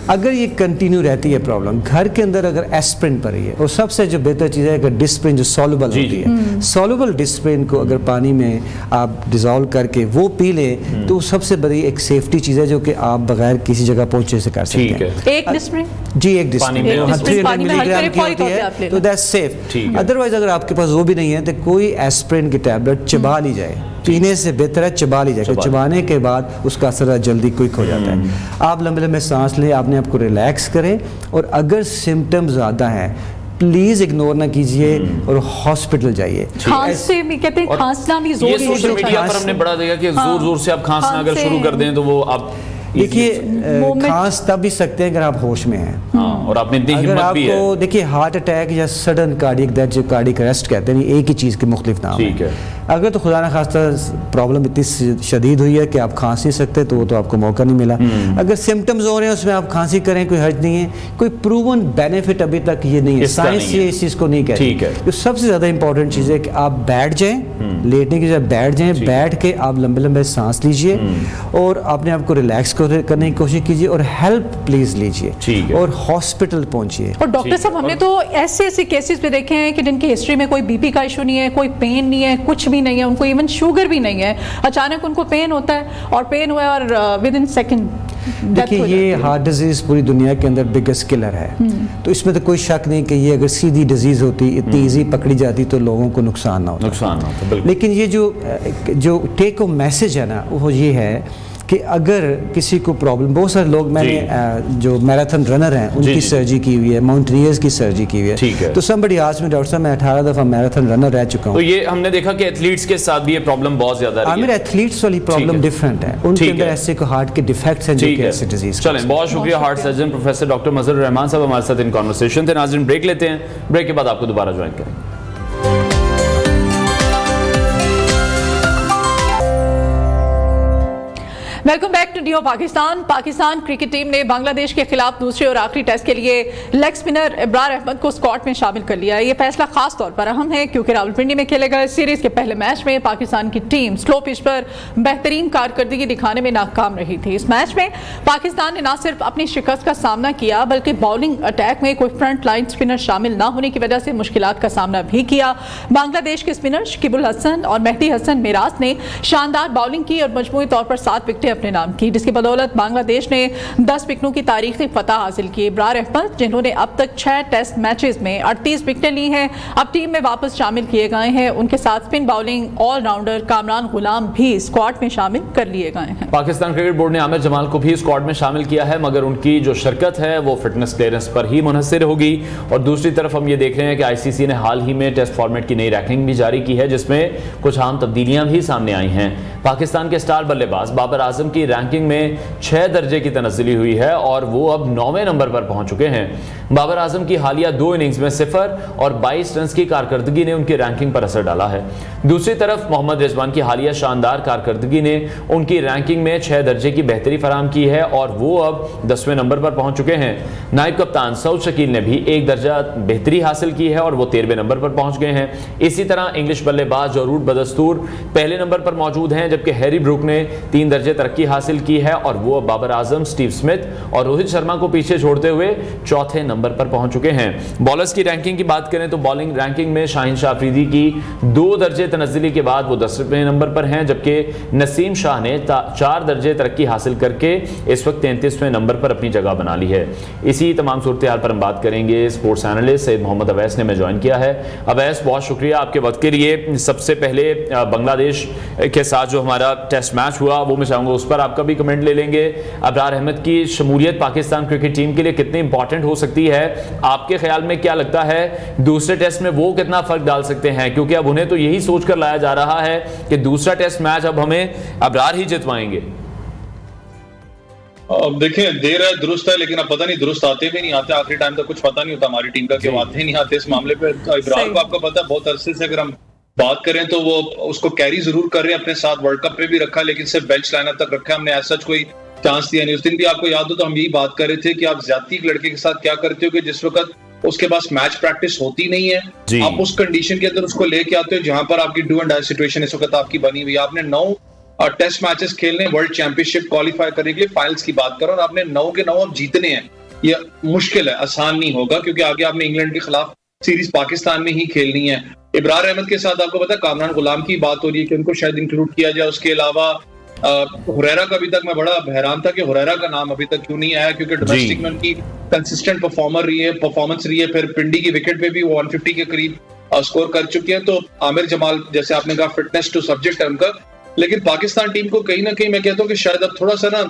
अगर ये कंटिन्यू रहती है प्रॉब्लम, घर के अंदर अगर एस्प्रिन पर रही है, और सबसे जो बेहतर चीज़ है अगर डिस्प्रिन जो सॉल्युबल होती है, सॉल्युबल डिस्प्रिन को अगर पानी में आप डिज़ोल्व करके वो पी लें तो सबसे बड़ी एक सेफ्टी चीज़ है जो कि आप बगैर किसी जगह पहुंचे से कर सकते हैं। एक डिस्प्रिन जी, एक डिस्प्रिन 300 मिलीग्राम की होती है तो दैट्स सेफ। अदरवाइज अगर आपके पास वो भी नहीं है तो कोई एस्प्रिन की टैबलेट चबा ली जाए, पीने से बेहतर है चबा ली जाए, चबाने के बाद उसका असर जल्दी क्विक हो जाता है। आप लंबे लंबे सांस लें, आपने आपको रिलैक्स करें, और अगर सिम्टम ज़्यादा हैं प्लीज इग्नोर ना कीजिए और हॉस्पिटल जाइए। खांसते भी कहते हैं, खांसना भी जोर ये सोशल मीडिया पर हमने बड़ा देखा कि जोर जोर से आप खांसना अगर शुरू कर दें तो वो आप देखिए खांस तब भी सकते हैं अगर आप होश में हैं और आपने इतनी हिम्मत भी है। देखिए हार्ट अटैक या सडन कार्डियक डेथ जो कार्डियक अरेस्ट कहते हैं, एक ही चीज़ के मुख्तलिफ नाम है। अगर तो खुदा न खास्ता प्रॉब्लम इतनी शदीद हुई है कि आप खांस नहीं सकते तो वो तो आपको मौका नहीं मिला। अगर सिम्टम्स हो रहे हैं उसमें आप खांसी करें, कोई हर्ज नहीं है, कोई प्रूवन बेनिफिट अभी तक ये नहीं है, साइंस ये इस चीज़ को नहीं कहती। तो सबसे ज़्यादा इंपॉर्टेंट चीज़ है कि आप बैठ जाएं, लेटने की जगह बैठ जाएं, बैठ के आप लंबे लंबे सांस लीजिए और अपने आप को रिलैक्स करने की कोशिश कीजिए और हेल्प प्लीज लीजिए और हॉस्पिटल पहुंचिए। और डॉक्टर साहब हमने तो ऐसे ऐसे केसेस पे देखे हैं कि जिनकी हिस्ट्री में कोई बीपी का इशू नहीं है, कोई पेन नहीं है, कुछ भी नहीं है, उनको इवन शुगर भी नहीं है, अचानक उनको पेन होता है और पेन हुआ और विद इन सेकंड। देखिए ये हार्ट डिजीज पूरी दुनिया के अंदर बिगेस्ट किलर है, तो इसमें तो कोई शक नहीं कि ये अगर सीधी डिजीज होती, इतनी ईजी पकड़ी जाती तो लोगों को नुकसान ना होता। लेकिन ये जो टेक होम मैसेज है ना वो ये है कि अगर किसी को प्रॉब्लम, बहुत सारे लोग, मैंने जो मैराथन रनर हैं उनकी सर्जरी की हुई है, माउंटेनियर्स की सर्जरी की हुई है, तो somebody asked me, डॉक्टर साहब मैं 18 दफा मैराथन रनर रह चुका हूँ। तो ये हमने देखा कि एथलीट्स के साथ भी ये प्रॉब्लम बहुत ज्यादा है। मेरे एथलीट्स वाली प्रॉब्लम डिफरेंट है, उनके अंदर ऐसे को हार्ट के डिफेक्ट्स हैं जो कि ऐसे डिजीज। चलें, बहुत शुक्रिया हार्ट सर्जन प्रोफेसर डॉक्टर मजहर रहमान साहब हमारे साथ इन कॉन्वर्सेशन थे। नाज़रीन ब्रेक लेते हैं, ब्रेक के बाद आपको दोबारा ज्वाइन करेंगे। Welcome back to new Pakistan. Pakistan cricket team ने बांग्लादेश के खिलाफ दूसरे और आखिरी टेस्ट के लिए लेग स्पिनर इब्रार अहमद को स्क्वाड में शामिल कर लिया है। ये फैसला खास तौर पर अहम है क्योंकि रावलपिंडी में खेले गए सीरीज के पहले मैच में पाकिस्तान की टीम स्लो पिच पर बेहतरीन कारकर्दगी दिखाने में नाकाम रही थी। इस मैच में पाकिस्तान ने न सिर्फ अपनी शिकस्त का सामना किया बल्कि बॉलिंग अटैक में कोई फ्रंट लाइन स्पिनर शामिल न होने की वजह से मुश्किलात का सामना भी किया। बांग्लादेश के स्पिनर शकीबुल हसन और मेहदी हसन मिराज ने शानदार बॉलिंग की और मजमूई तौर पर 7 विकेटें अपने नाम की, जिसकी बदौलत बांग्लादेश ने 10 विकेटों की तारीखी फतह हासिल की। इब्रार अहमद, जिन्होंने अब तक 6 टेस्ट मैचेस में 38 विकेटें ली हैं, अब टीम में वापस शामिल किए गए हैं। उनके साथ स्पिन बॉलिंग ऑलराउंडर कामरान गुलाम भी स्क्वाड में शामिल कर लिए गए हैं। पाकिस्तान क्रिकेट बोर्ड ने आमिर जमाल को भी स्क्वाड में शामिल किया है, मगर उनकी जो शिरकत है वो फिटनेस क्लियरेंस पर ही मुनहसर होगी। और दूसरी तरफ हम ये देख रहे हैं कि आईसीसी ने हाल ही में टेस्ट फॉर्मेट की नई रैंकिंग भी जारी की है, जिसमें कुछ अहम तब्दीलियां भी सामने आई हैं। पाकिस्तान के स्टार बल्लेबाज बाबर आजम की रैंकिंग में 6 दर्जे की तनज़्ज़ुली हुई है और वो अब 9वें नंबर पर पहुंच चुके हैं। बाबर आजम की हालिया 2 इनिंग्स में 0 और 22 रन की कारकर्दगी ने उनकी रैंकिंग पर असर डाला है। दूसरी तरफ मोहम्मद रिजवान की हालिया शानदार कारकर्दगी ने उनकी रैंकिंग में 6 दर्जे की बेहतरी फराहम की है और वो अब 10वें नंबर पर पहुंच चुके हैं। नायब कप्तान सऊद शकील ने भी 1 दर्जा बेहतरी हासिल की है और वो 13वें नंबर पर पहुंच गए हैं। इसी तरह इंग्लिश बल्लेबाज जरूर बदस्तूर पहले नंबर पर मौजूद हैं, जबकि हैरी ब्रूक ने 3 दर्जे तरक्की हासिल की है और वो बाबर आजम, स्टीव स्मिथ और रोहित शर्मा को पीछे छोड़ते हुए 4थे नंबर पर पहुंच चुके हैं। बॉलर्स की रैंकिंग की बात करें तो बॉलिंग रैंकिंग में शाहीन शाह अफरीदी की 2 दर्जे तनज़्ज़ुली के बाद वो 10वें नंबर पर हैं, जबकि नसीम शाह ने 4 दर्जे तरक्की हासिल करके इस वक्त 33वें नंबर पर अपनी जगह बना ली है। इसी तमाम सूरत हाल पर हम बात करेंगे। स्पोर्ट्स एनालिस्ट सैयद मोहम्मद अवैस ने हमें ज्वाइन किया है। अवैस, बहुत शुक्रिया आपके वक्त के लिए। सबसे पहले बांग्लादेश के साथ जो हमारा टेस्ट मैच हुआ वो मैं चाहूँगा उस पर आपका भी कमेंट ले लेंगे। इब्रार अहमद की शमूलियत पाकिस्तान क्रिकेट टीम के लिए कितनी इंपॉर्टेंट हो सकती है, आपके ख्याल में क्या लगता है दूसरे टेस्ट में वो कितना फर्क डाल सकते हैं, क्योंकि अब उन्हें तो यही सोचकर लाया जा रहा है कि दूसरा टेस्ट मैच अब हमें इब्रार ही जितवाएंगे। अब देखें, देर है दुरुस्त है, लेकिन अब पता नहीं दुरुस्त आते भी नहीं आते। आखिरी टाइम तक कुछ पता नहीं होता हमारी टीम का कि आते ही नहीं आते इस मामले पे। इब्रार को आपको पता है बहुत अरसे से अगर हम बात करें तो वो उसको कैरी जरूर कर रहे हैं अपने साथ, वर्ल्ड कप पे भी रखा लेकिन सिर्फ बेंच लाइनअप तक रखा है, हमने ऐसा कोई चांस दिया नहीं। उस दिन भी आपको याद हो तो हम यही बात कर रहे थे कि आप ज्यादती एक लड़के के साथ क्या करते हो कि जिस वक्त उसके पास मैच प्रैक्टिस होती नहीं है, आप उस कंडीशन के अंदर उसको लेके आते हो जहां पर आपकी डू एंड डाई सिचुएशन इस वक्त आपकी बनी हुई। आपने 9 टेस्ट मैचेस खेलने, वर्ल्ड चैंपियनशिप क्वालिफाई करने के लिए, फाइनल्स की बात करो, और आपने 9 के 9 अब जीतने हैं। ये मुश्किल है, आसान नहीं होगा, क्योंकि आगे आपने इंग्लैंड के खिलाफ सीरीज पाकिस्तान में ही खेलनी है। इब्रार अहमद के साथ आपको पता है कामरान गुलाम की बात हो रही है कि उनको शायद इंक्लूड किया जाए। उसके अलावा हुरैरा का अभी तक मैं बड़ा हैरान था कि हुरैरा का नाम अभी तक क्यों नहीं आया, क्योंकि डोमेस्टिक में उनकी कंसिस्टेंट परफॉर्मेंस रही है। फिर पिंडी की विकेट पे भी वो 150 के करीब स्कोर कर चुके हैं। तो आमिर जमाल, जैसे आपने कहा, फिटनेस टू सब्जेक्ट है उनका, लेकिन पाकिस्तान टीम को कहीं ना कहीं मैं कहता हूँ कि शायद अब थोड़ा सा ना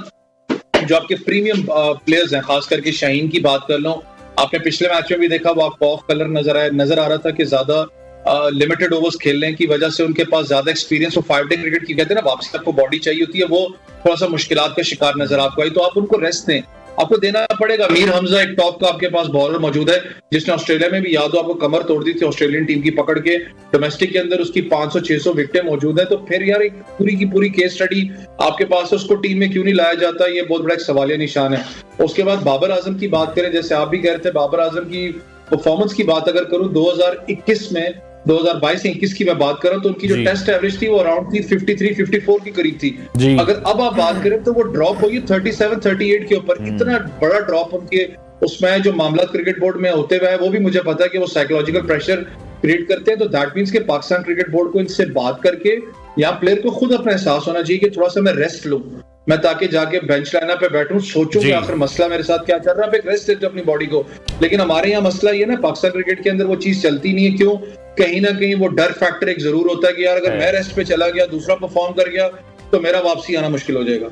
जो आपके प्रीमियम प्लेयर्स हैं, खास करके शाहीन की बात कर लो, आपने पिछले मैच में भी देखा वो आपको ऑफ कलर नजर आ रहा था कि ज्यादा लिमिटेड ओवर्स खेलने की वजह से उनके पास ज्यादा एक्सपीरियंस, वो 5 डे क्रिकेट की कहते हैं ना वापसी आपको बॉडी चाहिए होती है, वो थोड़ा सा मुश्किलात का शिकार नजर आपको आई। तो आप उनको रेस्ट दें, आपको देना पड़ेगा। मीर हमजा एक टॉप का आपके पास बॉलर मौजूद है जिसने ऑस्ट्रेलिया में भी, याद हो आपको, कमर तोड़ दी थी ऑस्ट्रेलियन टीम की पकड़ के। डोमेस्टिक के अंदर उसकी 500-600 विकेटें मौजूद है। तो फिर यार एक पूरी की पूरी केस स्टडी आपके पास है, उसको टीम में क्यों नहीं लाया जाता, ये बहुत बड़ा एक सवालिया निशान है। उसके बाद बाबर आजम की बात करें, जैसे आप भी कह रहे थे, बाबर आजम की परफॉर्मेंस की बात अगर करूं 2021 में, 2022 से 21 की मैं बात कर रहा हूं, तो उनकी जो टेस्ट एवरेज थी वो अराउंड थी 53-54 के करीब थी। अगर अब आप बात करें तो वो ड्रॉप होगी 37-38 के ऊपर। इतना बड़ा ड्रॉप उनके उसमें जो मामला क्रिकेट बोर्ड में होते हुए है, वो भी मुझे पता है कि वो साइकोलॉजिकल प्रेशर क्रिएट करते हैं। तो दैट मींस कि पाकिस्तान क्रिकेट बोर्ड को इनसे बात करके या प्लेयर को खुद अपना एहसास होना चाहिए कि थोड़ा सा मैं रेस्ट लूं, मैं ताकि जाके बेंच लाइनअप पे बैठूं, सोचूं कि आखिर मसला मेरे साथ क्या चल रहा है, एक रेस्ट देते अपनी बॉडी को। लेकिन हमारे यहाँ मसला ये ना, पाकिस्तान क्रिकेट के अंदर वो चीज चलती नहीं है। क्यों? कहीं ना कहीं वो डर फैक्टर एक जरूर होता है कि यार अगर मैं रेस्ट पे चला गया, दूसरा परफॉर्म कर गया, तो मेरा वापसी आना मुश्किल हो जाएगा।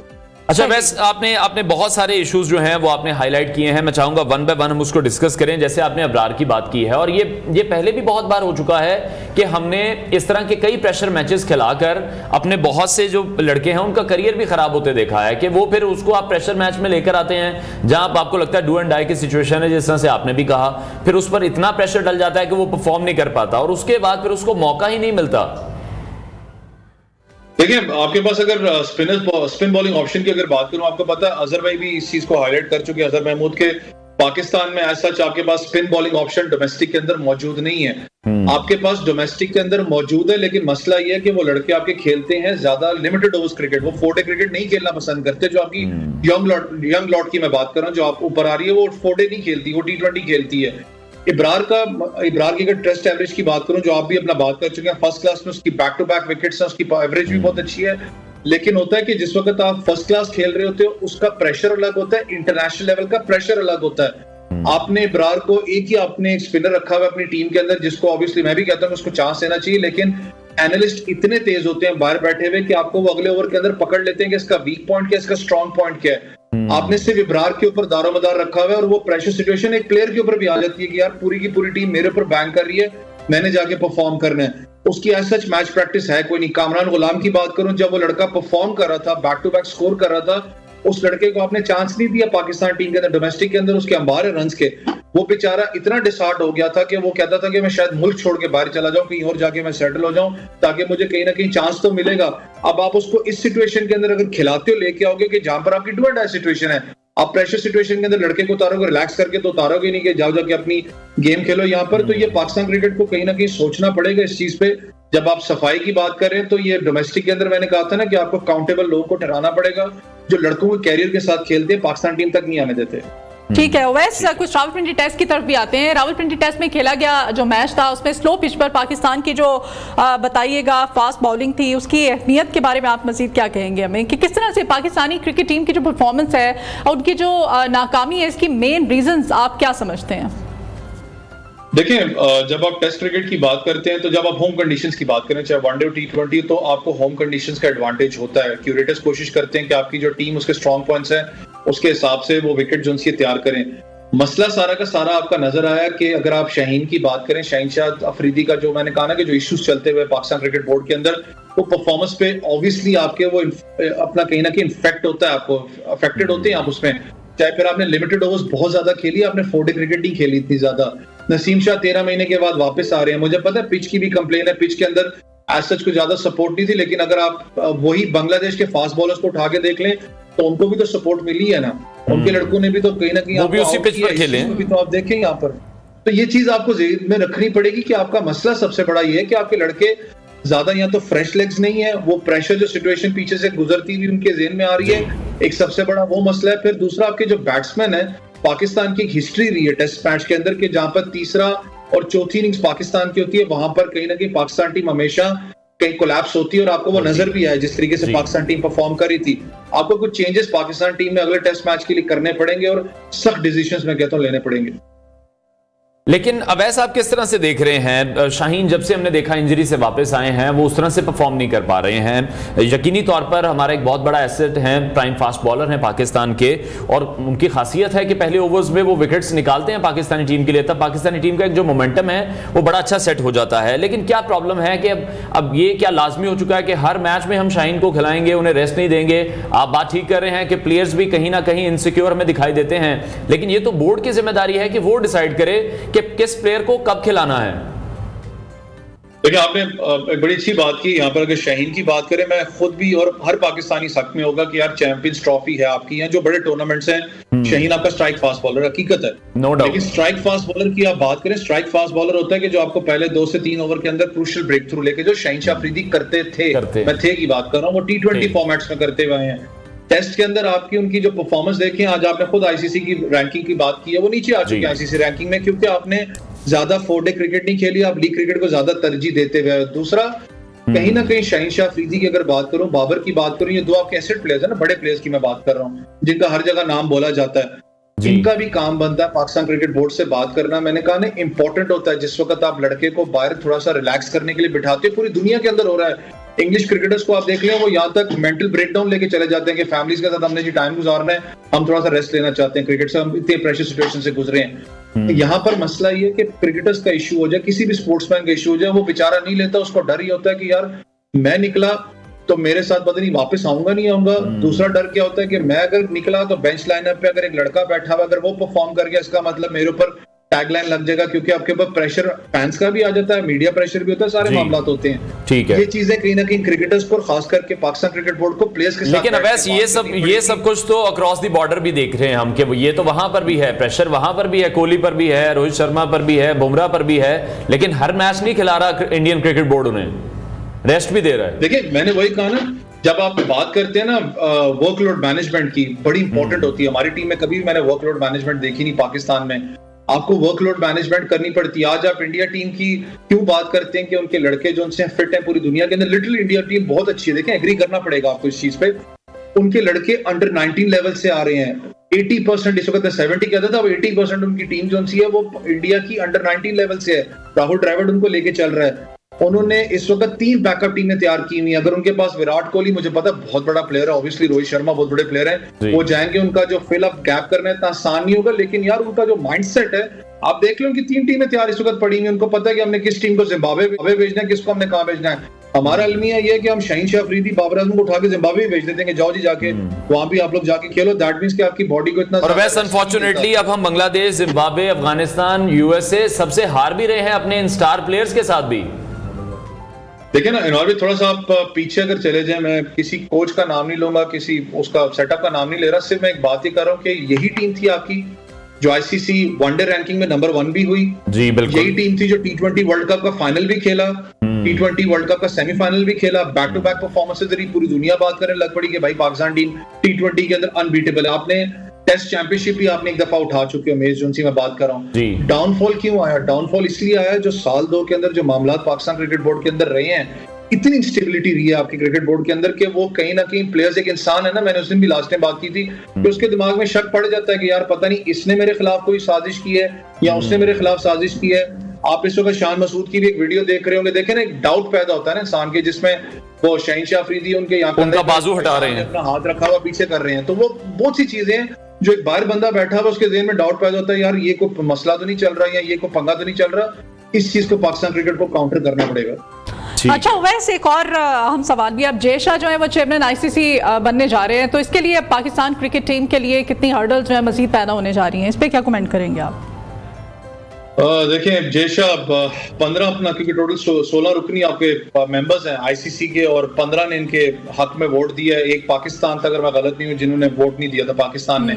अच्छा वैसे आपने बहुत सारे इश्यूज जो हैं वो आपने हाईलाइट किए हैं। मैं चाहूंगा वन बाय वन हम उसको डिस्कस करें। जैसे आपने इब्रार की बात की है, और ये पहले भी बहुत बार हो चुका है कि हमने इस तरह के कई प्रेशर मैचेस खिलाकर अपने बहुत से जो लड़के हैं उनका करियर भी खराब होते देखा है, कि वो फिर उसको आप प्रेशर मैच में लेकर आते हैं जहां आपको लगता है डू एंड डाई की सिचुएशन है, जिस तरह से आपने भी कहा, फिर उस पर इतना प्रेशर डल जाता है कि वो परफॉर्म नहीं कर पाता और उसके बाद फिर उसको मौका ही नहीं मिलता। देखिए, आपके पास अगर स्पिन बॉलिंग ऑप्शन की अगर बात करूं, आपको पता है अजहर भाई भी इस चीज को हाईलाइट कर चुके हैं, अजहर महमूद के पाकिस्तान में ऐसा आपके पास स्पिन बॉलिंग ऑप्शन डोमेस्टिक के अंदर मौजूद नहीं है। आपके पास डोमेस्टिक के अंदर मौजूद है, लेकिन मसला ये है कि वो लड़के आपके खेलते हैं ज्यादा लिमिटेड ओवर्स क्रिकेट, वो 4 डे क्रिकेट नहीं खेलना पसंद करते। जो आपकी यंग लॉट की मैं बात कर रहा हूँ, जो आप ऊपर आ रही है, वो 4 डे नहीं खेलती, वो T20 खेलती है। इब्रार की अगर टेस्ट एवरेज की बात करूं, जो आप भी अपना बात कर चुके हैं, फर्स्ट क्लास में उसकी बैक टू बैक विकेट्स हैं, उसकी एवरेज भी बहुत अच्छी है। लेकिन होता है कि जिस वक्त आप फर्स्ट क्लास खेल रहे होते हो, उसका प्रेशर अलग होता है, इंटरनेशनल लेवल का प्रेशर अलग होता है। आपने इब्रार को एक स्पिनर रखा हुआ अपनी टीम के अंदर, जिसको ऑब्वियसली मैं भी कहता हूं उसको चांस देना चाहिए, लेकिन एनालिस्ट इतने तेज होते हैं बाहर बैठे हुए कि आपको वो अगले ओवर के अंदर पकड़ लेते हैं कि इसका वीक पॉइंट क्या है, इसका स्ट्रॉन्ग पॉइंट क्या है। आपने सिर्फ इब्रार के ऊपर दारोमदार रखा हुआ है, और वो प्रेशर सिचुएशन एक प्लेयर के ऊपर भी आ जाती है कि यार पूरी की पूरी टीम मेरे ऊपर बैंग कर रही है, मैंने जाके परफॉर्म करना है। उसकी एज सच मैच प्रैक्टिस है कोई नहीं। कामरान गुलाम की बात करूं, जब वो लड़का परफॉर्म कर रहा था, बैक टू बैक स्कोर कर रहा था, उस लड़के को आपने चांस नहीं दिया पाकिस्तान टीम के अंदर। डोमेस्टिक के अंदर उसके अंबार है रन्स के, वो बेचारा इतना डिसहार्ट हो गया था कि वो कहता था कि मैं शायद मुल्क छोड़ के बाहर चला जाऊं, कहीं और जाके मैं सेटल हो जाऊं, ताकि मुझे कहीं ना कहीं चांस तो मिलेगा। अब आप उसको इस सिचुएशन के अंदर अगर खिलाते हो, लेके आओगे कि जहां पर आपकी डू एंड डाई सिचुएशन है, आप प्रेशर सिचुएशन के अंदर लड़के को उतारोगे रिलैक्स करके, तो उतारोगे नहीं कि जाओ जाके अपनी गेम खेलो यहाँ पर। तो ये पाकिस्तान क्रिकेट को कहीं ना कहीं सोचना पड़ेगा इस चीज पे। जब आप सफाई की बात कर रहे हैं, तो ये डोमेस्टिक के अंदर मैंने कहा था ना कि आपको काउंटेबल लोगों को ठहराना पड़ेगा, जो लड़कों के कैरियर के साथ खेलते हैं, पाकिस्तान टीम तक नहीं आने देते। ठीक है वैसे कुछ रावलपिंडी टेस्ट की तरफ भी आते हैं। रावलपिंडी टेस्ट में खेला गया जो मैच था, उसमें स्लो पिच पर पाकिस्तान की जो बताइएगा फास्ट बॉलिंग थी, उसकी अहमियत के बारे में आप मजीद क्या कहेंगे हमें, कि किस तरह से पाकिस्तानी क्रिकेट टीम की जो परफॉर्मेंस है और उनकी जो नाकामी है, इसकी मेन रीजंस आप क्या समझते हैं? देखिए, जब आप टेस्ट क्रिकेट की बात करते हैं, तो जब आप होम कंडीशंस की बात करें, चाहे वनडे और T20, तो आपको होम कंडीशंस का एडवांटेज होता है। क्यूरेटर्स कोशिश करते हैं कि आपकी जो टीम उसके स्ट्रॉन्ग पॉइंट्स हैं, उसके हिसाब से वो विकेट जो उनकी तैयार करें। मसला सारा का सारा आपका नजर आया कि अगर आप शाहीन की बात करें, शाहीन शाह अफरीदी का जो मैंने कहा ना कि जो इश्यूज चलते हुए पाकिस्तान क्रिकेट बोर्ड के अंदर, वो परफॉर्मेंस पे ऑब्वियसली आपके वो अपना कहीं ना कहीं इन्फेक्ट होता है, आपको अफेक्टेड होते हैं आप उसमें। चाहे फिर आपने लिमिटेड ओवर्स बहुत ज्यादा खेली, आपने 4 डे क्रिकेट नहीं खेली इतनी ज्यादा। नसीम शाह 13 महीने के बाद वापस आ रहे हैं। मुझे पता है पिच की भी कंप्लेन है, पिच के अंदर एज सच को ज्यादा सपोर्ट नहीं थी, लेकिन अगर आप वही बांग्लादेश के फास्ट बॉलर्स को उठा के देख लें, तो उनको भी तो सपोर्ट मिली है ना, उनके लड़कों ने भी तो कहीं ना कहीं वो भी उसी पिच पर खेले हैं। तो आप देखें यहाँ पर, तो ये चीज आपको ज़हन में रखनी पड़ेगी कि आपका मसला सबसे बड़ा ये है कि आपके लड़के ज्यादा या तो फ्रेश लेग्स नहीं है, वो प्रेशर जो सिचुएशन पीछे से गुजरती हुई उनके ज़हन में आ रही है, एक सबसे बड़ा वो मसला है। फिर दूसरा, आपके जो बैट्समैन है, पाकिस्तान की एक हिस्ट्री रही है टेस्ट मैच के अंदर कि जहां पर तीसरा और चौथी इनिंग्स पाकिस्तान की होती है, वहां पर कहीं ना कहीं पाकिस्तान टीम हमेशा कहीं कोलैप्स होती है, और आपको वो नजर भी आया जिस तरीके से पाकिस्तान टीम परफॉर्म कर रही थी। आपको कुछ चेंजेस पाकिस्तान टीम में अगले टेस्ट मैच के लिए करने पड़ेंगे, और सख्त डिसीजंस मैं कहता हूं लेने पड़ेंगे। लेकिन अवैस आप किस तरह से देख रहे हैं, शाहीन जब से हमने देखा इंजरी से वापस आए हैं, वो उस तरह से परफॉर्म नहीं कर पा रहे हैं। यकीनी तौर पर हमारा एक बहुत बड़ा एसेट है, प्राइम फास्ट बॉलर हैं पाकिस्तान के, और उनकी खासियत है कि पहले ओवर्स में वो विकेट्स निकालते हैं पाकिस्तानी टीम के लिए, तब पाकिस्तानी टीम का एक जो मोमेंटम है वो बड़ा अच्छा सेट हो जाता है। लेकिन क्या प्रॉब्लम है कि अब ये क्या लाजमी हो चुका है कि हर मैच में हम शाहीन को खिलाएंगे, उन्हें रेस्ट नहीं देंगे। आप बात ठीक कर रहे हैं कि प्लेयर्स भी कहीं ना कहीं इनसिक्योर हमें दिखाई देते हैं, लेकिन ये तो बोर्ड की जिम्मेदारी है कि वो डिसाइड करे कि किस प्लेयर को कब खिलाना है। देखिए, आपने एक बड़ी अच्छी बात की यहाँ पर। अगर शाहीन की बात करें, मैं खुद भी और हर पाकिस्तानी सख्त में होगा कि यार चैंपियंस ट्रॉफी है आपकी, यहाँ जो बड़े टूर्नामेंट्स हैं, शाहीन आपका स्ट्राइक फास्ट बॉलर हकीकत है, नो डाउट। लेकिन स्ट्राइक फास्ट बॉलर की आप बात करें, स्ट्राइक फास्ट बॉलर होता है कि जो आपको पहले 2 से 3 ओवर के अंदर क्रूशियल ब्रेक थ्रू लेके, जो शाहीन शाह अफरीदी करते थे, मैं थे की बात कर रहा हूँ, वो T20 फॉर्मेट्स में करते हुए हैं। टेस्ट के अंदर आपकी उनकी जो परफॉर्मेंस देखें, आज आपने खुद आईसीसी की रैंकिंग की बात की है, वो नीचे आ चुकी है आईसीसी रैंकिंग में, क्योंकि आपने ज्यादा 4 डे क्रिकेट नहीं खेली, आप लीग क्रिकेट को ज्यादा तरजीह देते हुए। दूसरा, कहीं ना कहीं शाहीन शाह अफरीदी की अगर बात करूं, बाबर की बात करूं, ये 2 आपके एसेट प्लेयर्स है ना, बड़े प्लेयर्स की मैं बात कर रहा हूं, जिनका हर जगह नाम बोला जाता है। इनका भी काम बनता है पाकिस्तान क्रिकेट बोर्ड से बात करना। मैंने कहा ना, इंपॉर्टेंट होता है जिस वक्त आप लड़के को बाहर थोड़ा सा रिलैक्स करने के लिए बिठाते हो। पूरी दुनिया के अंदर हो रहा है, इंग्लिश क्रिकेटर्स को आप देख लें, वो यहाँ तक मेंटल ब्रेकडाउन लेके चले जाते हैं कि फैमिलीज के साथ हमने जी टाइम गुजारना है, हम थोड़ा सा रेस्ट लेना चाहते हैं, क्रिकेट से हम इतने प्रेशर सिचुएशन से गुजरे हैं। यहाँ पर मसला ये कि क्रिकेटर्स का इशू हो जाए, किसी भी स्पोर्ट्समैन का इशू हो जाए, वो बेचारा नहीं लेता, उसको डर ही होता है कि यार मैं निकला तो मेरे साथ पता नहीं वापस आऊंगा नहीं आऊंगा। दूसरा डर क्या होता है कि मैं अगर निकला तो बेंच लाइनअप पे अगर एक लड़का बैठा हुआ, अगर वो परफॉर्म कर गया, इसका मतलब मेरे ऊपर टैगलाइन लग जाएगा, क्योंकि आपके ऊपर प्रेशर फैंस का भी आ जाता है, मीडिया प्रेशर भी होता है, सारे मामला होते हैं। ठीक है, ये चीजें कहीं ना कहीं क्रिकेटर्स को, खास करके पाकिस्तान क्रिकेट बोर्ड को प्लेयर्स के साथ, लेकिन अवैस ये सब कुछ तो अक्रॉस द बॉर्डर भी देख रहे हैं हम कि ये तो वहां पर भी है, प्रेशर वहां पर भी है, कोहली पर भी है, रोहित शर्मा पर भी है, बुमराह पर भी है, लेकिन हर मैच नहीं खिला रहा इंडियन क्रिकेट बोर्ड, उन्हें रेस्ट भी दे रहा है। देखिए मैंने वही कहा ना, जब आप बात करते हैं ना वर्कलोड मैनेजमेंट की, बड़ी इंपॉर्टेंट होती है। हमारी टीम में कभी भी मैंने वर्कलोड मैनेजमेंट देखी नहीं पाकिस्तान में। आपको वर्कलोड मैनेजमेंट करनी पड़ती है। आज आप इंडिया टीम की क्यों बात करते हैं कि उनके लड़के जो उनसे फिट है पूरी दुनिया के अंदर, लिटिल इंडिया टीम बहुत अच्छी है। देखें, एग्री करना पड़ेगा आपको इस चीज पे, उनके लड़के अंडर 19 लेवल से आ रहे हैं। 80% इस वक्त 70 कहता था, अब 80% उनकी टीम जो है वो इंडिया की अंडर 19 लेवल से है। राहुल द्रविड़ उनको लेके चल रहा है। उन्होंने इस वक्त 3 बैकअप टीमें तैयार की हुई। अगर उनके पास विराट कोहली, मुझे पता बहुत बड़ा प्लेयर है, ऑब्वियसली रोहित शर्मा बहुत बड़े प्लेयर हैं, वो जाएंगे, उनका जो फिल अप गैप करना इतना आसान नहीं होगा, लेकिन यार उनका जो माइंडसेट है, आप देख लो उनकी 3 टीमें तैयार इस वक्त पड़ी हुई। उनको पता है कि हमने किस टीम को जिम्बाब्वे भेजना है, किसको हमने कहां भेजना है। हमारा अलमिया ये है कि हम शाहीन शाह अफरीदी, बाबर आजम को उठा के जिम्बाब्वे भेज देते हैं कि जाओ जी जाके वहां भी आप लोग जाके खेलो। दैट मींस कि आपकी बॉडी को इतना, और वैसे अनफॉर्चुनेटली अब हम बांग्लादेश, जिम्बाब्वे, अफगानिस्तान, यूएसए सबसे हार भी रहे हैं अपने इन स्टार प्लेयर्स के साथ भी। देखिए ना, इनॉर्बिट थोड़ा सा आप पीछे अगर चले जाए, मैं किसी कोच का नाम नहीं लूंगा, किसी उसका सेटअप का नाम नहीं ले रहा, सिर्फ मैं एक बात ही कर रहा हूँ कि यही टीम थी आपकी जो आईसीसी वनडे रैंकिंग में नंबर 1 भी हुई। जी बिल्कुल। यही टीम थी जो T20 वर्ल्ड कप का फाइनल भी खेला, T20 वर्ल्ड कप का सेमीफाइनल भी खेला, बैक टू बैक परफॉर्मेंसेस रही। पूरी दुनिया बात करने लग पड़ी कि भाई पाकिस्तान टीम T20 के अंदर अनबीटेबल है। आपने टेस्ट चैंपियनशिप भी आपने एक दफा उठा चुके हो, मैच जोन सी मैं बात कर रहा हूँ। डाउनफॉल क्यों आया? डाउनफॉल इसलिए आया जो साल 2 के अंदर जो मामला पाकिस्तान क्रिकेट बोर्ड के अंदर रहे हैं, इतनी इंस्टेबिलिटी रही है आपके क्रिकेट बोर्ड के अंदर कि वो कहीं ना कहीं प्लेयर्स, एक इंसान है ना, मैंने उस दिन भी लास्ट टाइम बात की थी कि उसके दिमाग में शक पड़ जाता है कि यार पता नहीं इसने मेरे खिलाफ कोई साजिश की है या उसने मेरे खिलाफ साजिश की है। आप इस वक्त शान मसूद की भी एक वीडियो देख रहे होंगे, देखें ना, एक डाउट पैदा होता है ना इंसान के, जिसमें वो शाहीन शाह अफरीदी उनके यहाँ पर उनका बाजू हटा रहे हैं, अपना हाथ रखा हुआ पीछे कर रहे हैं। तो वो बहुत सी चीजें हैं जो एक बाहर बंदा बैठा हुआ उसके ज़हन में डाउट पैदा होता है, यार ये कोई मसला तो नहीं चल रहा या ये कोई पंगा तो नहीं चल रहा। इस चीज को पाकिस्तान क्रिकेट को काउंटर करना पड़ेगा। अच्छा वैसे एक और हम सवाल भी, अब जय शाह जो है वो चेयरमैन आईसीसी बनने जा रहे हैं, तो इसके लिए पाकिस्तान क्रिकेट टीम के लिए कितनी हर्डल्स जो है मजीद पैदा होने जा रही हैं, इस पे क्या कमेंट करेंगे आप? देखें, जय शाह 15 अपना, क्योंकि टोटल 16 रुकनी आपके मेंबर्स हैं आईसीसी के और 15 ने इनके हक में वोट दिया है। एक पाकिस्तान था, अगर मैं गलत नहीं हूँ, जिन्होंने वोट नहीं दिया था पाकिस्तान ने।